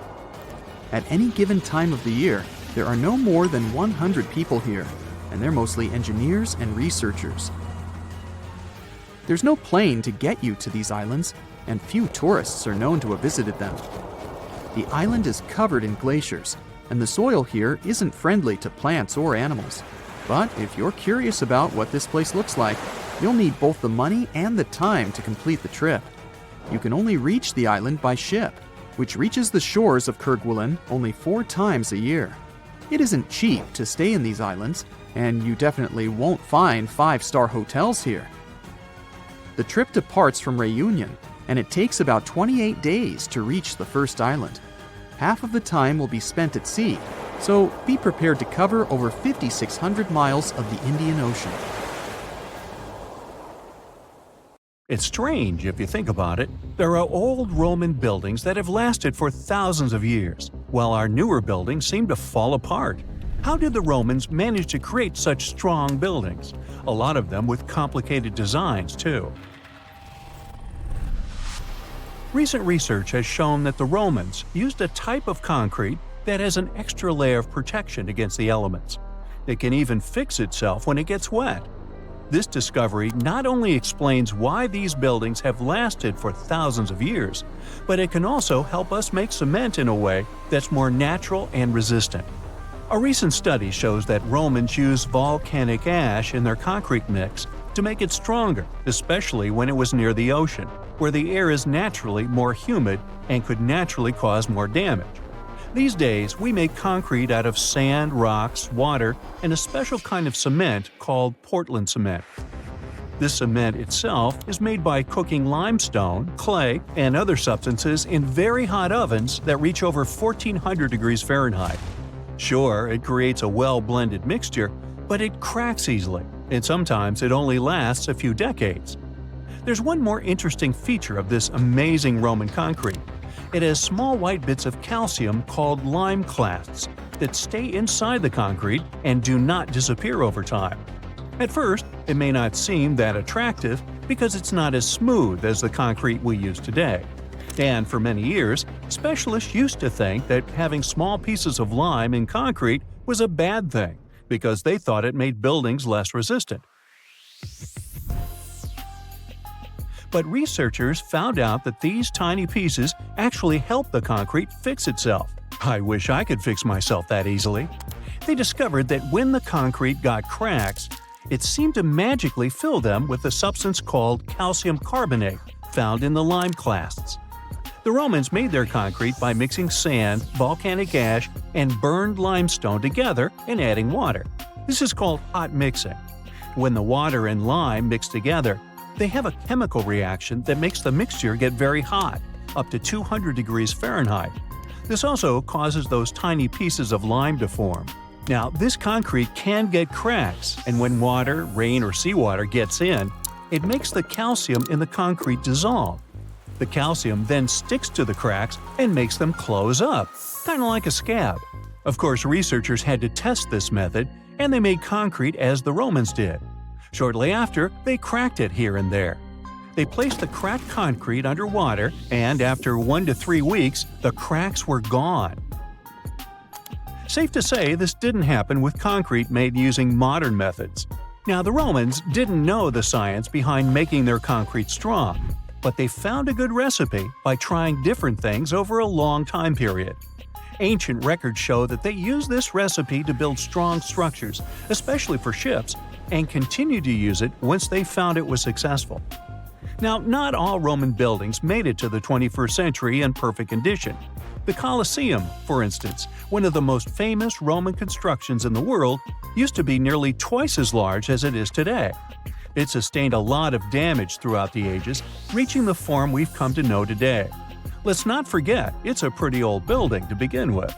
At any given time of the year, there are no more than 100 people here, and they're mostly engineers and researchers. There's no plane to get you to these islands, and few tourists are known to have visited them. The island is covered in glaciers, and the soil here isn't friendly to plants or animals. But if you're curious about what this place looks like, you'll need both the money and the time to complete the trip. You can only reach the island by ship, which reaches the shores of Kerguelen only 4 times a year. It isn't cheap to stay in these islands, and you definitely won't find 5-star hotels here. The trip departs from Reunion, and it takes about 28 days to reach the first island. Half of the time will be spent at sea, so be prepared to cover over 5,600 miles of the Indian Ocean. It's strange if you think about it. There are old Roman buildings that have lasted for thousands of years, while our newer buildings seem to fall apart. How did the Romans manage to create such strong buildings? A lot of them with complicated designs, too. Recent research has shown that the Romans used a type of concrete that has an extra layer of protection against the elements. It can even fix itself when it gets wet. This discovery not only explains why these buildings have lasted for thousands of years, but it can also help us make cement in a way that's more natural and resistant. A recent study shows that Romans used volcanic ash in their concrete mix to make it stronger, especially when it was near the ocean, where the air is naturally more humid and could naturally cause more damage. These days, we make concrete out of sand, rocks, water, and a special kind of cement called Portland cement. This cement itself is made by cooking limestone, clay, and other substances in very hot ovens that reach over 1400 degrees Fahrenheit. Sure, it creates a well-blended mixture, but it cracks easily, and sometimes it only lasts a few decades. There's one more interesting feature of this amazing Roman concrete. It has small white bits of calcium called lime clasts that stay inside the concrete and do not disappear over time. At first, it may not seem that attractive because it's not as smooth as the concrete we use today. And for many years, specialists used to think that having small pieces of lime in concrete was a bad thing because they thought it made buildings less resistant. But researchers found out that these tiny pieces actually help the concrete fix itself. I wish I could fix myself that easily. They discovered that when the concrete got cracks, it seemed to magically fill them with a substance called calcium carbonate found in the lime clasts. The Romans made their concrete by mixing sand, volcanic ash, and burned limestone together and adding water. This is called hot mixing. When the water and lime mix together, they have a chemical reaction that makes the mixture get very hot, up to 200 degrees Fahrenheit. This also causes those tiny pieces of lime to form. Now, this concrete can get cracks, and when water, rain, or seawater gets in, it makes the calcium in the concrete dissolve. The calcium then sticks to the cracks and makes them close up, kind of like a scab. Of course, researchers had to test this method, and they made concrete as the Romans did. Shortly after, they cracked it here and there. They placed the cracked concrete under water, and after 1 to 3 weeks, the cracks were gone. Safe to say, this didn't happen with concrete made using modern methods. Now, the Romans didn't know the science behind making their concrete strong, but they found a good recipe by trying different things over a long time period. Ancient records show that they used this recipe to build strong structures, especially for ships, and continued to use it once they found it was successful. Now, not all Roman buildings made it to the 21st century in perfect condition. The Colosseum, for instance, one of the most famous Roman constructions in the world, used to be nearly twice as large as it is today. It sustained a lot of damage throughout the ages, reaching the form we've come to know today. Let's not forget, it's a pretty old building to begin with.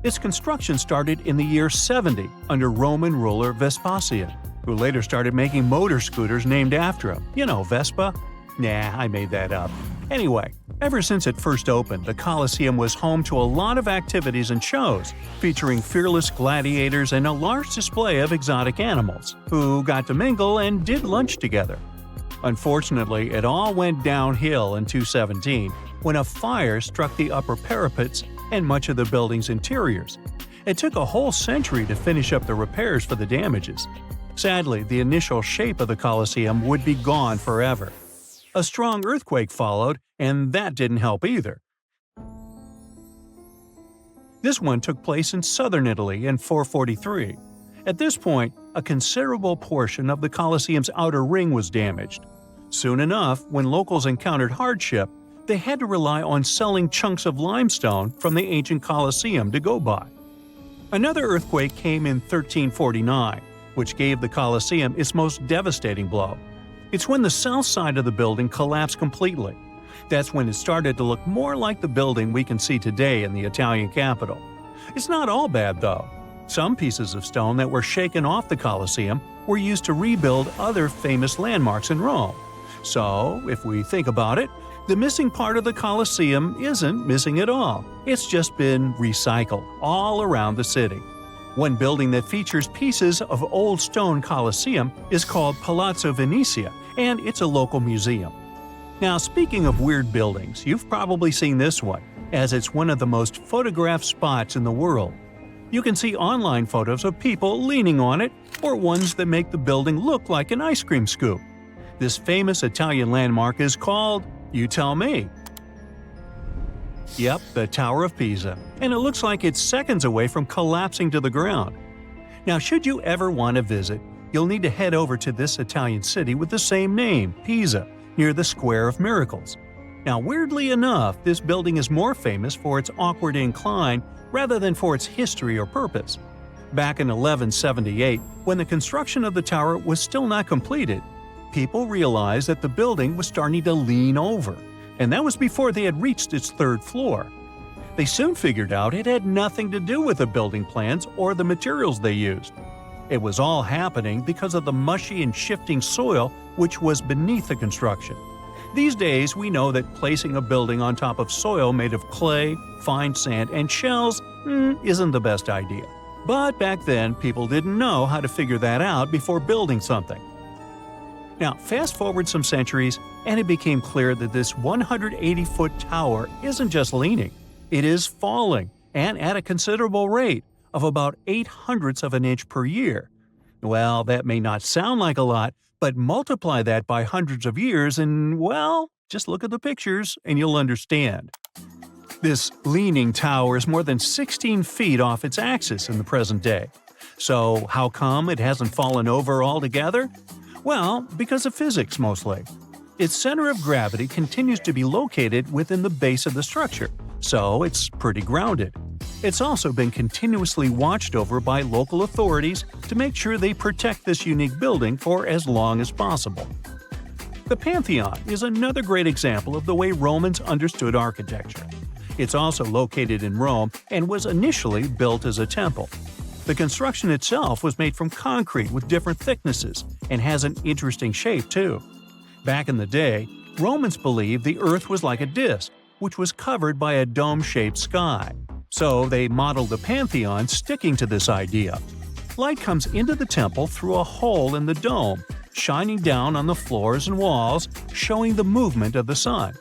Its construction started in the year 70 under Roman ruler Vespasian, who later started making motor scooters named after him. You know, Vespa? Nah, I made that up. Anyway, ever since it first opened, the Colosseum was home to a lot of activities and shows, featuring fearless gladiators and a large display of exotic animals, who got to mingle and did lunch together. Unfortunately, it all went downhill in 217 when a fire struck the upper parapets and much of the building's interiors. It took a whole century to finish up the repairs for the damages. Sadly, the initial shape of the Colosseum would be gone forever. A strong earthquake followed, and that didn't help either. This one took place in southern Italy in 443. At this point, a considerable portion of the Colosseum's outer ring was damaged. Soon enough, when locals encountered hardship, they had to rely on selling chunks of limestone from the ancient Colosseum to go by. Another earthquake came in 1349, which gave the Colosseum its most devastating blow. It's when the south side of the building collapsed completely. That's when it started to look more like the building we can see today in the Italian capital. It's not all bad, though. Some pieces of stone that were shaken off the Colosseum were used to rebuild other famous landmarks in Rome. So, if we think about it, the missing part of the Colosseum isn't missing at all. It's just been recycled all around the city. One building that features pieces of old stone Colosseum is called Palazzo Venezia, and it's a local museum. Now, speaking of weird buildings, you've probably seen this one, as it's one of the most photographed spots in the world. You can see online photos of people leaning on it, or ones that make the building look like an ice cream scoop. This famous Italian landmark is called, you tell me. Yep, the Tower of Pisa, and it looks like it's seconds away from collapsing to the ground. Now, should you ever want to visit, you'll need to head over to this Italian city with the same name, Pisa, near the Square of Miracles. Now, weirdly enough, this building is more famous for its awkward incline rather than for its history or purpose. Back in 1178, when the construction of the tower was still not completed, people realized that the building was starting to lean over, and that was before they had reached its third floor. They soon figured out it had nothing to do with the building plans or the materials they used. It was all happening because of the mushy and shifting soil which was beneath the construction. These days, we know that placing a building on top of soil made of clay, fine sand, and shells isn't the best idea. But back then, people didn't know how to figure that out before building something. Now, fast forward some centuries, and it became clear that this 180-foot tower isn't just leaning, it is falling, and at a considerable rate of about 0.08 of an inch per year. Well, that may not sound like a lot, but multiply that by hundreds of years and, well, just look at the pictures and you'll understand. This leaning tower is more than 16 feet off its axis in the present day. So how come it hasn't fallen over altogether? Well, because of physics mostly. Its center of gravity continues to be located within the base of the structure, so it's pretty grounded. It's also been continuously watched over by local authorities to make sure they protect this unique building for as long as possible. The Pantheon is another great example of the way Romans understood architecture. It's also located in Rome and was initially built as a temple. The construction itself was made from concrete with different thicknesses and has an interesting shape too. Back in the day, Romans believed the Earth was like a disc, which was covered by a dome-shaped sky. So they modeled the Pantheon sticking to this idea. Light comes into the temple through a hole in the dome, shining down on the floors and walls, showing the movement of the sun.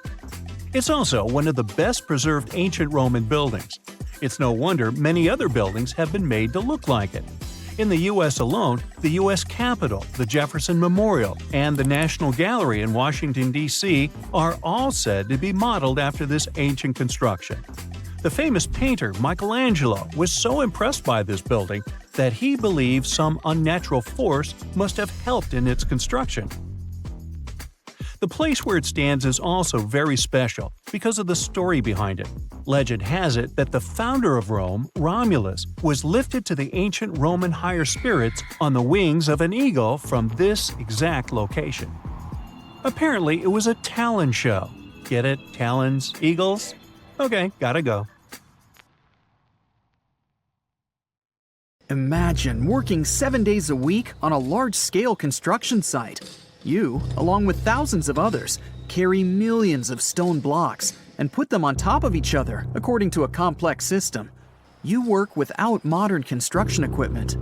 It's also one of the best preserved ancient Roman buildings. It's no wonder many other buildings have been made to look like it. In the U.S. alone, the U.S. Capitol, the Jefferson Memorial, and the National Gallery in Washington, D.C. are all said to be modeled after this ancient construction. The famous painter Michelangelo was so impressed by this building that he believed some unnatural force must have helped in its construction. The place where it stands is also very special because of the story behind it. Legend has it that the founder of Rome, Romulus, was lifted to the ancient Roman higher spirits on the wings of an eagle from this exact location. Apparently, it was a talon show. Get it? Talons? Eagles? Okay, gotta go. Imagine working 7 days a week on a large-scale construction site. You, along with thousands of others, carry millions of stone blocks and put them on top of each other according to a complex system. You work without modern construction equipment.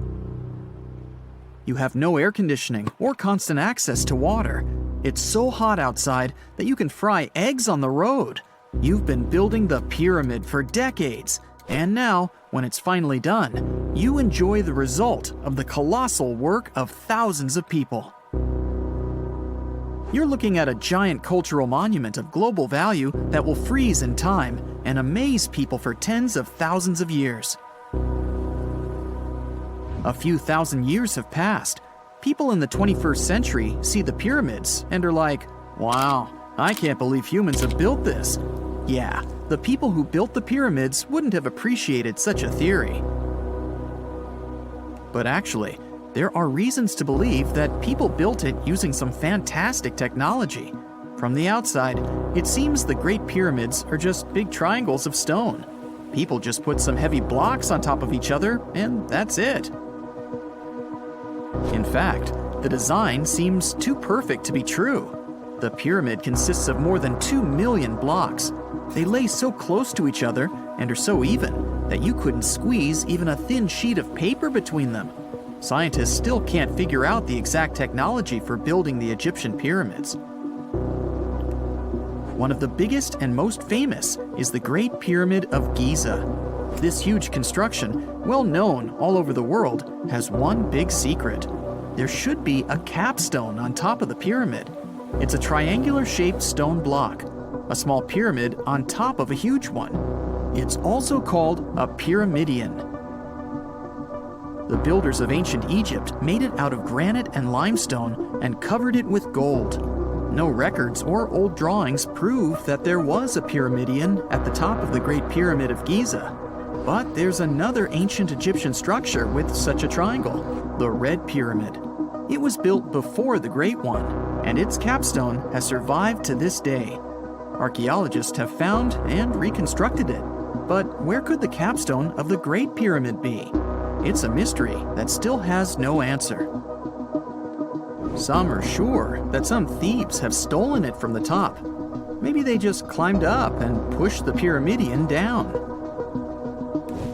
You have no air conditioning or constant access to water. It's so hot outside that you can fry eggs on the road. You've been building the pyramid for decades, and now, when it's finally done, you enjoy the result of the colossal work of thousands of people. You're looking at a giant cultural monument of global value that will freeze in time and amaze people for tens of thousands of years. A few thousand years have passed. People in the 21st century see the pyramids and are like, wow, I can't believe humans have built this. Yeah, the people who built the pyramids wouldn't have appreciated such a theory. But actually, there are reasons to believe that people built it using some fantastic technology. From the outside, it seems the Great Pyramids are just big triangles of stone. People just put some heavy blocks on top of each other, and that's it. In fact, the design seems too perfect to be true. The pyramid consists of more than 2 million blocks. They lay so close to each other and are so even that you couldn't squeeze even a thin sheet of paper between them. Scientists still can't figure out the exact technology for building the Egyptian pyramids. One of the biggest and most famous is the Great Pyramid of Giza. This huge construction, well known all over the world, has one big secret. There should be a capstone on top of the pyramid. It's a triangular-shaped stone block, a small pyramid on top of a huge one. It's also called a pyramidion. The builders of ancient Egypt made it out of granite and limestone and covered it with gold. No records or old drawings prove that there was a pyramidion at the top of the Great Pyramid of Giza. But there's another ancient Egyptian structure with such a triangle, the Red Pyramid. It was built before the Great One, and its capstone has survived to this day. Archaeologists have found and reconstructed it. But where could the capstone of the Great Pyramid be? It's a mystery that still has no answer. Some are sure that some thieves have stolen it from the top. Maybe they just climbed up and pushed the pyramidion down.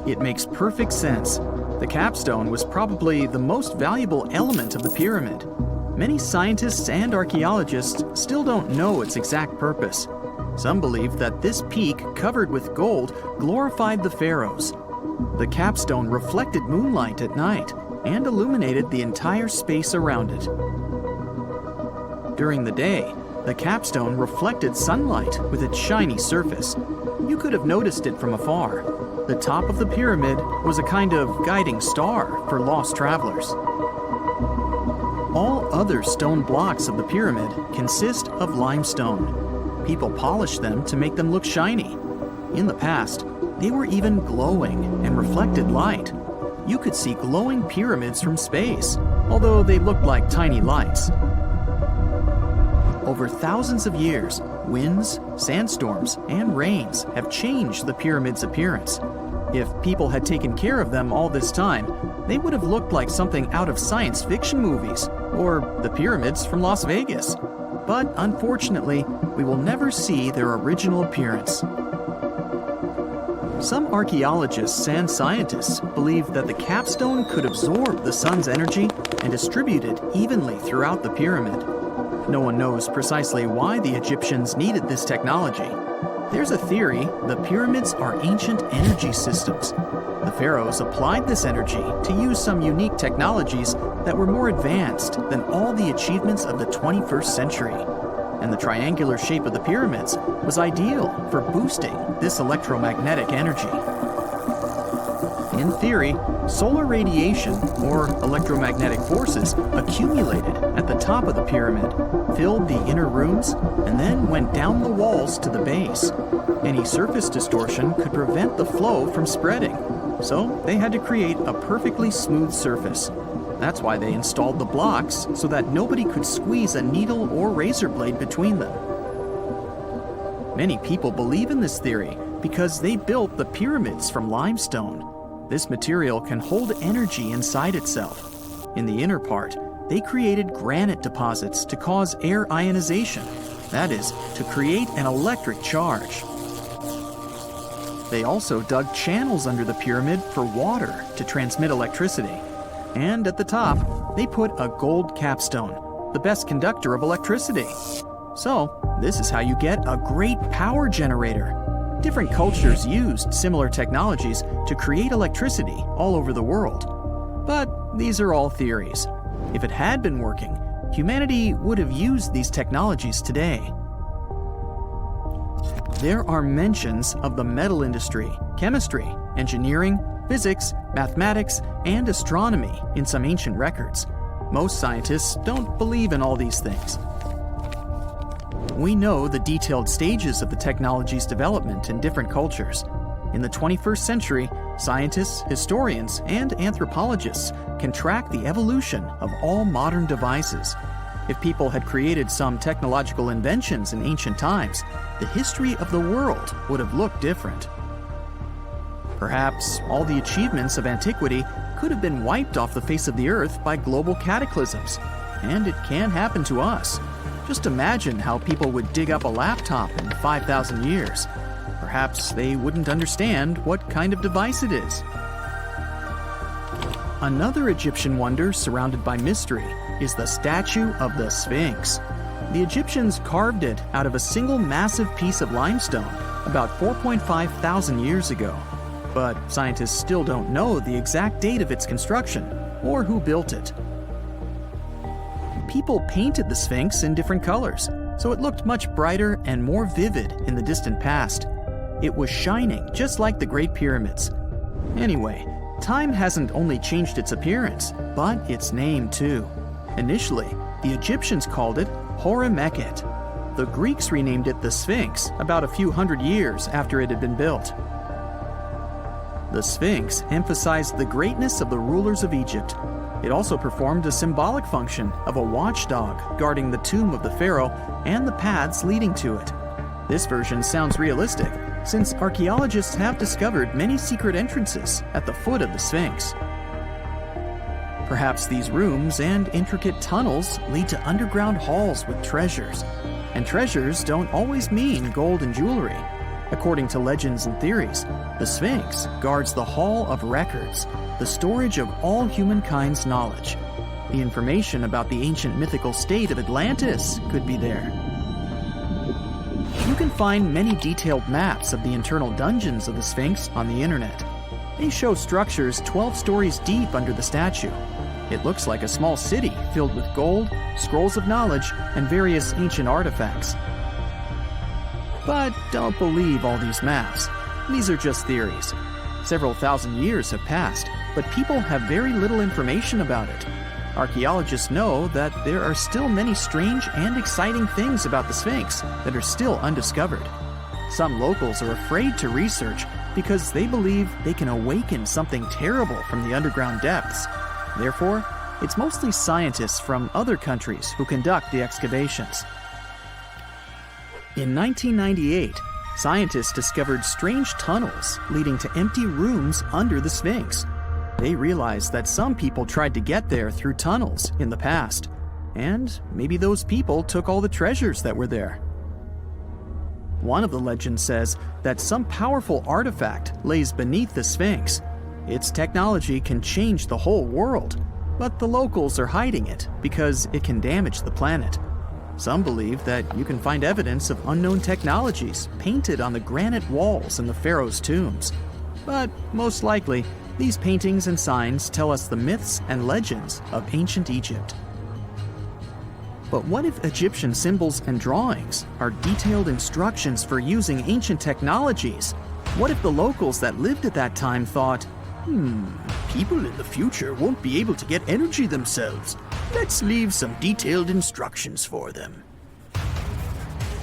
It makes perfect sense. The capstone was probably the most valuable element of the pyramid. Many scientists and archaeologists still don't know its exact purpose. Some believe that this peak covered with gold glorified the pharaohs. The capstone reflected moonlight at night and illuminated the entire space around it. During the day, the capstone reflected sunlight with its shiny surface. You could have noticed it from afar. The top of the pyramid was a kind of guiding star for lost travelers. All other stone blocks of the pyramid consist of limestone. People polished them to make them look shiny. In the past, they were even glowing and reflected light. You could see glowing pyramids from space, although they looked like tiny lights. Over thousands of years, winds, sandstorms, and rains have changed the pyramid's appearance. If people had taken care of them all this time, they would have looked like something out of science fiction movies, or the pyramids from Las Vegas. But unfortunately, we will never see their original appearance. Some archaeologists and scientists believe that the capstone could absorb the sun's energy and distribute it evenly throughout the pyramid. No one knows precisely why the Egyptians needed this technology. There's a theory the pyramids are ancient energy systems. The pharaohs applied this energy to use some unique technologies that were more advanced than all the achievements of the 21st century. And the triangular shape of the pyramids was ideal for boosting this electromagnetic energy. In theory, solar radiation, or electromagnetic forces, accumulated at the top of the pyramid, filled the inner rooms, and then went down the walls to the base. Any surface distortion could prevent the flow from spreading, so they had to create a perfectly smooth surface. That's why they installed the blocks so that nobody could squeeze a needle or razor blade between them. Many people believe in this theory because they built the pyramids from limestone. This material can hold energy inside itself. In the inner part, they created granite deposits to cause air ionization, that is, to create an electric charge. They also dug channels under the pyramid for water to transmit electricity. And at the top, they put a gold capstone, the best conductor of electricity. So, this is how you get a great power generator. Different cultures used similar technologies to create electricity all over the world. But these are all theories. If it had been working, humanity would have used these technologies today. There are mentions of the metal industry, chemistry, engineering, physics, mathematics, and astronomy in some ancient records. Most scientists don't believe in all these things. We know the detailed stages of the technology's development in different cultures. In the 21st century, scientists, historians, and anthropologists can track the evolution of all modern devices. If people had created some technological inventions in ancient times, the history of the world would have looked different. Perhaps all the achievements of antiquity could have been wiped off the face of the earth by global cataclysms, and it can happen to us. Just imagine how people would dig up a laptop in 5,000 years. perhaps they wouldn't understand what kind of device it is. Another Egyptian wonder surrounded by mystery is the statue of the Sphinx. The Egyptians carved it out of a single massive piece of limestone about 4.5 thousand years ago. But scientists still don't know the exact date of its construction or who built it. People painted the Sphinx in different colors, so it looked much brighter and more vivid in the distant past. It was shining just like the Great Pyramids. Anyway, time hasn't only changed its appearance, but its name too. Initially, the Egyptians called it Horemeket. The Greeks renamed it the Sphinx about a few hundred years after it had been built. The Sphinx emphasized the greatness of the rulers of Egypt. It also performed a symbolic function of a watchdog guarding the tomb of the pharaoh and the paths leading to it. This version sounds realistic, since archaeologists have discovered many secret entrances at the foot of the Sphinx. Perhaps these rooms and intricate tunnels lead to underground halls with treasures. And treasures don't always mean gold and jewelry. According to legends and theories, the Sphinx guards the Hall of Records, the storage of all humankind's knowledge. The information about the ancient mythical state of Atlantis could be there. You can find many detailed maps of the internal dungeons of the Sphinx on the internet. They show structures 12 stories deep under the statue. It looks like a small city filled with gold, scrolls of knowledge, and various ancient artifacts. But don't believe all these maps. These are just theories. Several thousand years have passed, but people have very little information about it. Archaeologists know that there are still many strange and exciting things about the Sphinx that are still undiscovered. Some locals are afraid to research because they believe they can awaken something terrible from the underground depths. Therefore, it's mostly scientists from other countries who conduct the excavations. In 1998, scientists discovered strange tunnels leading to empty rooms under the Sphinx. They realized that some people tried to get there through tunnels in the past, and maybe those people took all the treasures that were there. One of the legends says that some powerful artifact lays beneath the Sphinx. Its technology can change the whole world, but the locals are hiding it because it can damage the planet. Some believe that you can find evidence of unknown technologies painted on the granite walls in the pharaoh's tombs. But most likely, these paintings and signs tell us the myths and legends of ancient Egypt. But what if Egyptian symbols and drawings are detailed instructions for using ancient technologies? What if the locals that lived at that time thought, people in the future won't be able to get energy themselves. Let's leave some detailed instructions for them.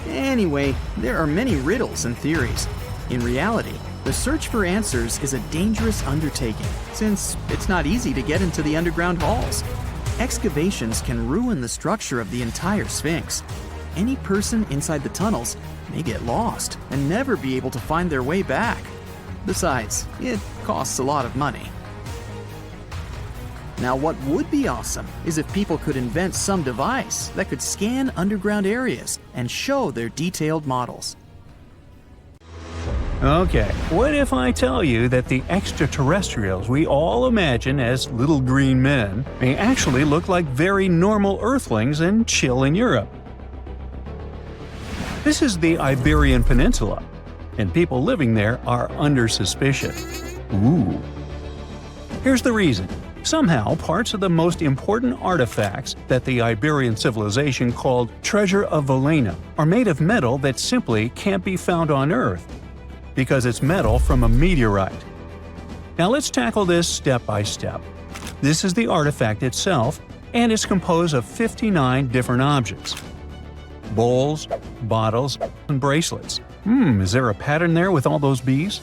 Anyway, there are many riddles and theories. In reality, the search for answers is a dangerous undertaking, since it's not easy to get into the underground halls. Excavations can ruin the structure of the entire Sphinx. Any person inside the tunnels may get lost and never be able to find their way back. Besides, it costs a lot of money. Now, what would be awesome is if people could invent some device that could scan underground areas and show their detailed models. Okay, what if I tell you that the extraterrestrials we all imagine as little green men may actually look like very normal Earthlings and chill in Europe? This is the Iberian Peninsula, and people living there are under suspicion. Ooh. Here's the reason. Somehow, parts of the most important artifacts that the Iberian civilization called Treasure of Valena are made of metal that simply can't be found on Earth, because it's metal from a meteorite. Now let's tackle this step by step. This is the artifact itself, and it's composed of 59 different objects. Bowls, bottles, and bracelets. Is there a pattern there with all those bees?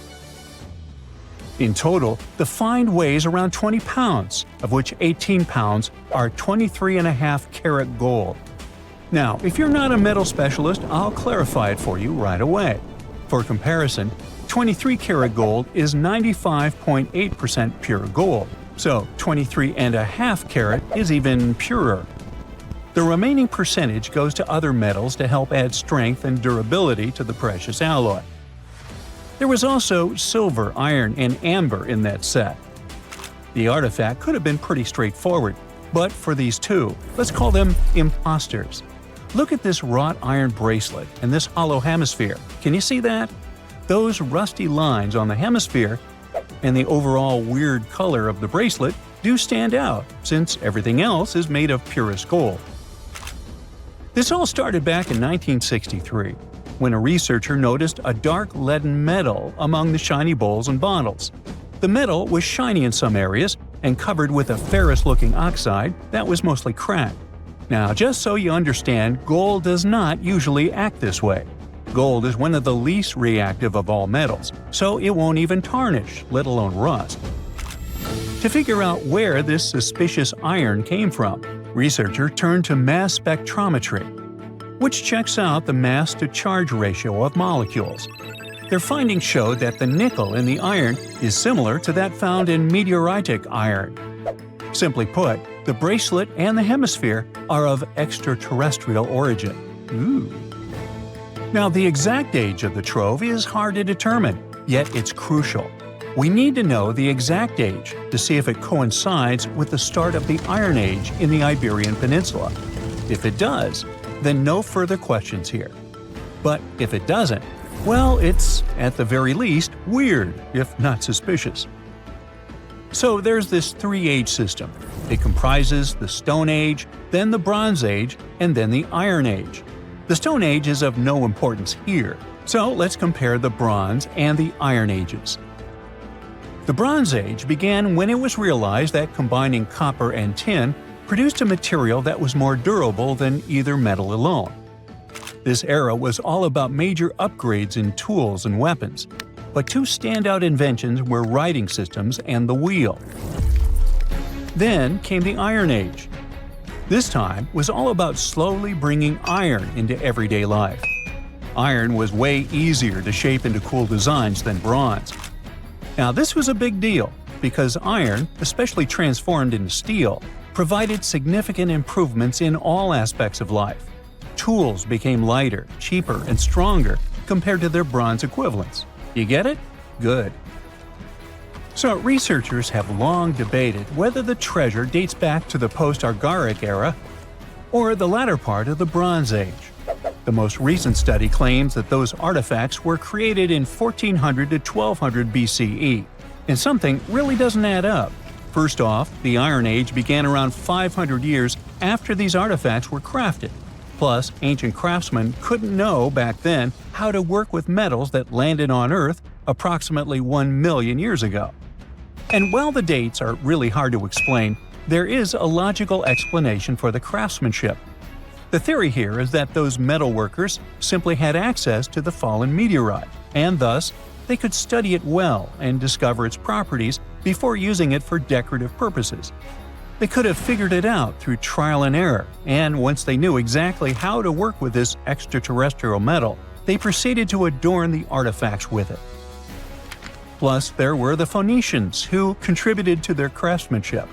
In total, the find weighs around 20 pounds, of which 18 pounds are 23.5 karat gold. Now, if you're not a metal specialist, I'll clarify it for you right away. For comparison, 23 karat gold is 95.8% pure gold, so 23.5 karat is even purer. The remaining percentage goes to other metals to help add strength and durability to the precious alloy. There was also silver, iron, and amber in that set. The artifact could have been pretty straightforward, but for these two, let's call them imposters. Look at this wrought iron bracelet and this hollow hemisphere. Can you see that? Those rusty lines on the hemisphere and the overall weird color of the bracelet do stand out, since everything else is made of purest gold. This all started back in 1963, when a researcher noticed a dark leaden metal among the shiny bowls and bottles. The metal was shiny in some areas and covered with a ferrous-looking oxide that was mostly cracked. Now, just so you understand, gold does not usually act this way. Gold is one of the least reactive of all metals, so it won't even tarnish, let alone rust. To figure out where this suspicious iron came from, researchers turned to mass spectrometry, which checks out the mass-to-charge ratio of molecules. Their findings showed that the nickel in the iron is similar to that found in meteoritic iron. Simply put, the bracelet and the hemisphere are of extraterrestrial origin. Ooh. Now, the exact age of the trove is hard to determine, yet it's crucial. We need to know the exact age to see if it coincides with the start of the Iron Age in the Iberian Peninsula. If it does, then no further questions here. But if it doesn't, well, it's, at the very least, weird, if not suspicious. So there's this three-age system. It comprises the Stone Age, then the Bronze Age, and then the Iron Age. The Stone Age is of no importance here, so let's compare the Bronze and the Iron Ages. The Bronze Age began when it was realized that combining copper and tin produced a material that was more durable than either metal alone. This era was all about major upgrades in tools and weapons, but two standout inventions were writing systems and the wheel. Then came the Iron Age. This time was all about slowly bringing iron into everyday life. Iron was way easier to shape into cool designs than bronze. Now, this was a big deal because iron, especially transformed into steel, provided significant improvements in all aspects of life. Tools became lighter, cheaper, and stronger compared to their bronze equivalents. You get it? Good. So, researchers have long debated whether the treasure dates back to the post-Argaric era or the latter part of the Bronze Age. The most recent study claims that those artifacts were created in 1400 to 1200 BCE, and something really doesn't add up. First off, the Iron Age began around 500 years after these artifacts were crafted. Plus, ancient craftsmen couldn't know back then how to work with metals that landed on Earth approximately 1 million years ago. And while the dates are really hard to explain, there is a logical explanation for the craftsmanship. The theory here is that those metal workers simply had access to the fallen meteorite, and thus, they could study it well and discover its properties before using it for decorative purposes. They could have figured it out through trial and error, and once they knew exactly how to work with this extraterrestrial metal, they proceeded to adorn the artifacts with it. Plus, there were the Phoenicians, who contributed to their craftsmanship.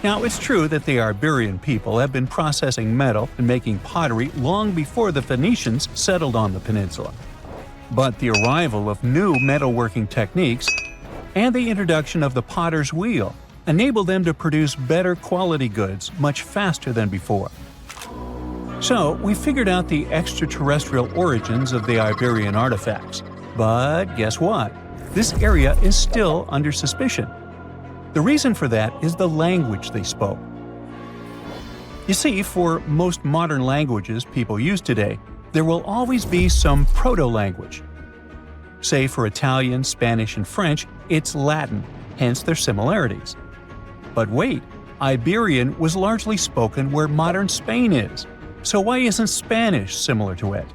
Now, it's true that the Iberian people have been processing metal and making pottery long before the Phoenicians settled on the peninsula. But the arrival of new metalworking techniques and the introduction of the potter's wheel enabled them to produce better quality goods much faster than before. So, we figured out the extraterrestrial origins of the Iberian artifacts. But guess what? This area is still under suspicion. The reason for that is the language they spoke. You see, for most modern languages people use today, there will always be some proto-language. Say for Italian, Spanish, and French, it's Latin, hence their similarities. But wait, Iberian was largely spoken where modern Spain is, so why isn't Spanish similar to it?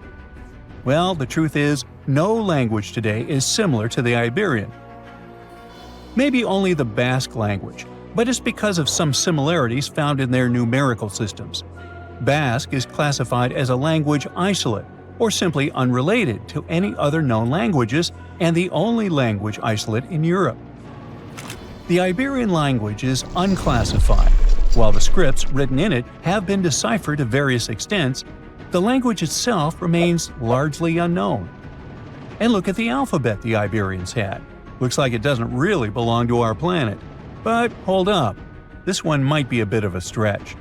Well, the truth is, no language today is similar to the Iberian. Maybe only the Basque language, but it's because of some similarities found in their numerical systems. Basque is classified as a language isolate, or simply unrelated to any other known languages, and the only language isolate in Europe. The Iberian language is unclassified. While the scripts written in it have been deciphered to various extents, the language itself remains largely unknown. And look at the alphabet the Iberians had. Looks like it doesn't really belong to our planet. But hold up, this one might be a bit of a stretch.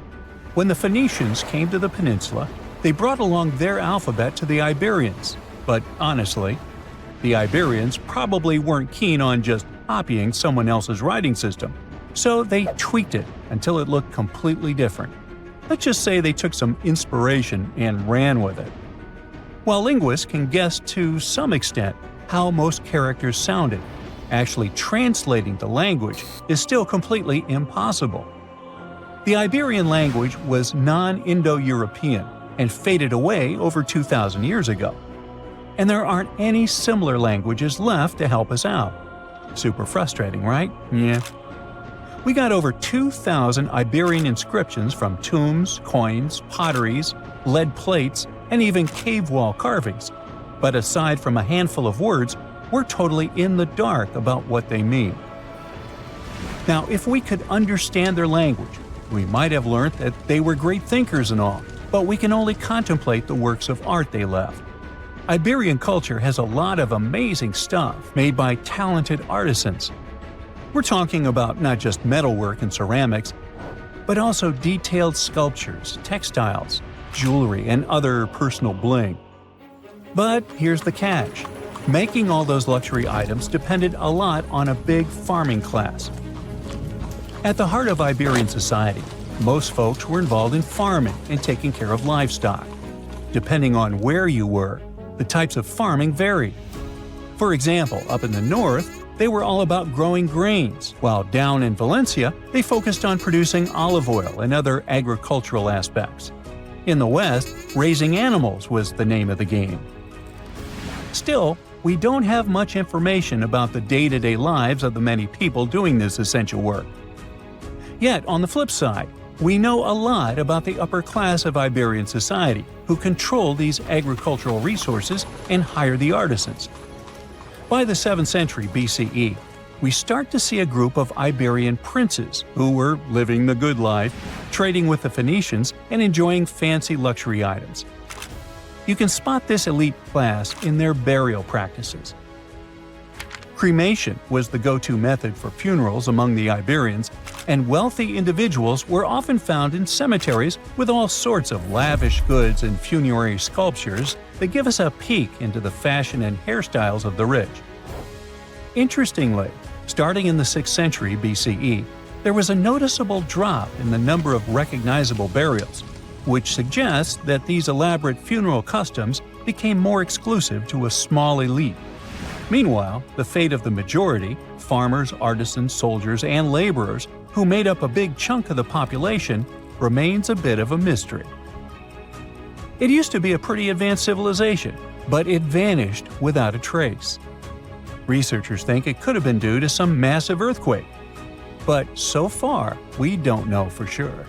When the Phoenicians came to the peninsula, they brought along their alphabet to the Iberians. But honestly, the Iberians probably weren't keen on just copying someone else's writing system, so they tweaked it until it looked completely different. Let's just say they took some inspiration and ran with it. While linguists can guess to some extent how most characters sounded, actually translating the language is still completely impossible. The Iberian language was non-Indo-European and faded away over 2,000 years ago. And there aren't any similar languages left to help us out. Super frustrating, right? Yeah. We got over 2,000 Iberian inscriptions from tombs, coins, potteries, lead plates, and even cave wall carvings. But aside from a handful of words, we're totally in the dark about what they mean. Now, if we could understand their language, we might have learned that they were great thinkers and all, but we can only contemplate the works of art they left. Iberian culture has a lot of amazing stuff made by talented artisans. We're talking about not just metalwork and ceramics, but also detailed sculptures, textiles, jewelry, and other personal bling. But here's the catch. Making all those luxury items depended a lot on a big farming class. At the heart of Iberian society, most folks were involved in farming and taking care of livestock. Depending on where you were, the types of farming varied. For example, up in the north, they were all about growing grains, while down in Valencia, they focused on producing olive oil and other agricultural aspects. In the west, raising animals was the name of the game. Still, we don't have much information about the day-to-day lives of the many people doing this essential work. Yet, on the flip side, we know a lot about the upper class of Iberian society, who control these agricultural resources and hire the artisans. By the 7th century BCE, we start to see a group of Iberian princes who were living the good life, trading with the Phoenicians and enjoying fancy luxury items. You can spot this elite class in their burial practices. Cremation was the go-to method for funerals among the Iberians, and wealthy individuals were often found in cemeteries with all sorts of lavish goods and funerary sculptures that give us a peek into the fashion and hairstyles of the rich. Interestingly, starting in the 6th century BCE, there was a noticeable drop in the number of recognizable burials, which suggests that these elaborate funeral customs became more exclusive to a small elite. Meanwhile, the fate of the majority, farmers, artisans, soldiers, and laborers, who made up a big chunk of the population, remains a bit of a mystery. It used to be a pretty advanced civilization, but it vanished without a trace. Researchers think it could have been due to some massive earthquake, but so far, we don't know for sure.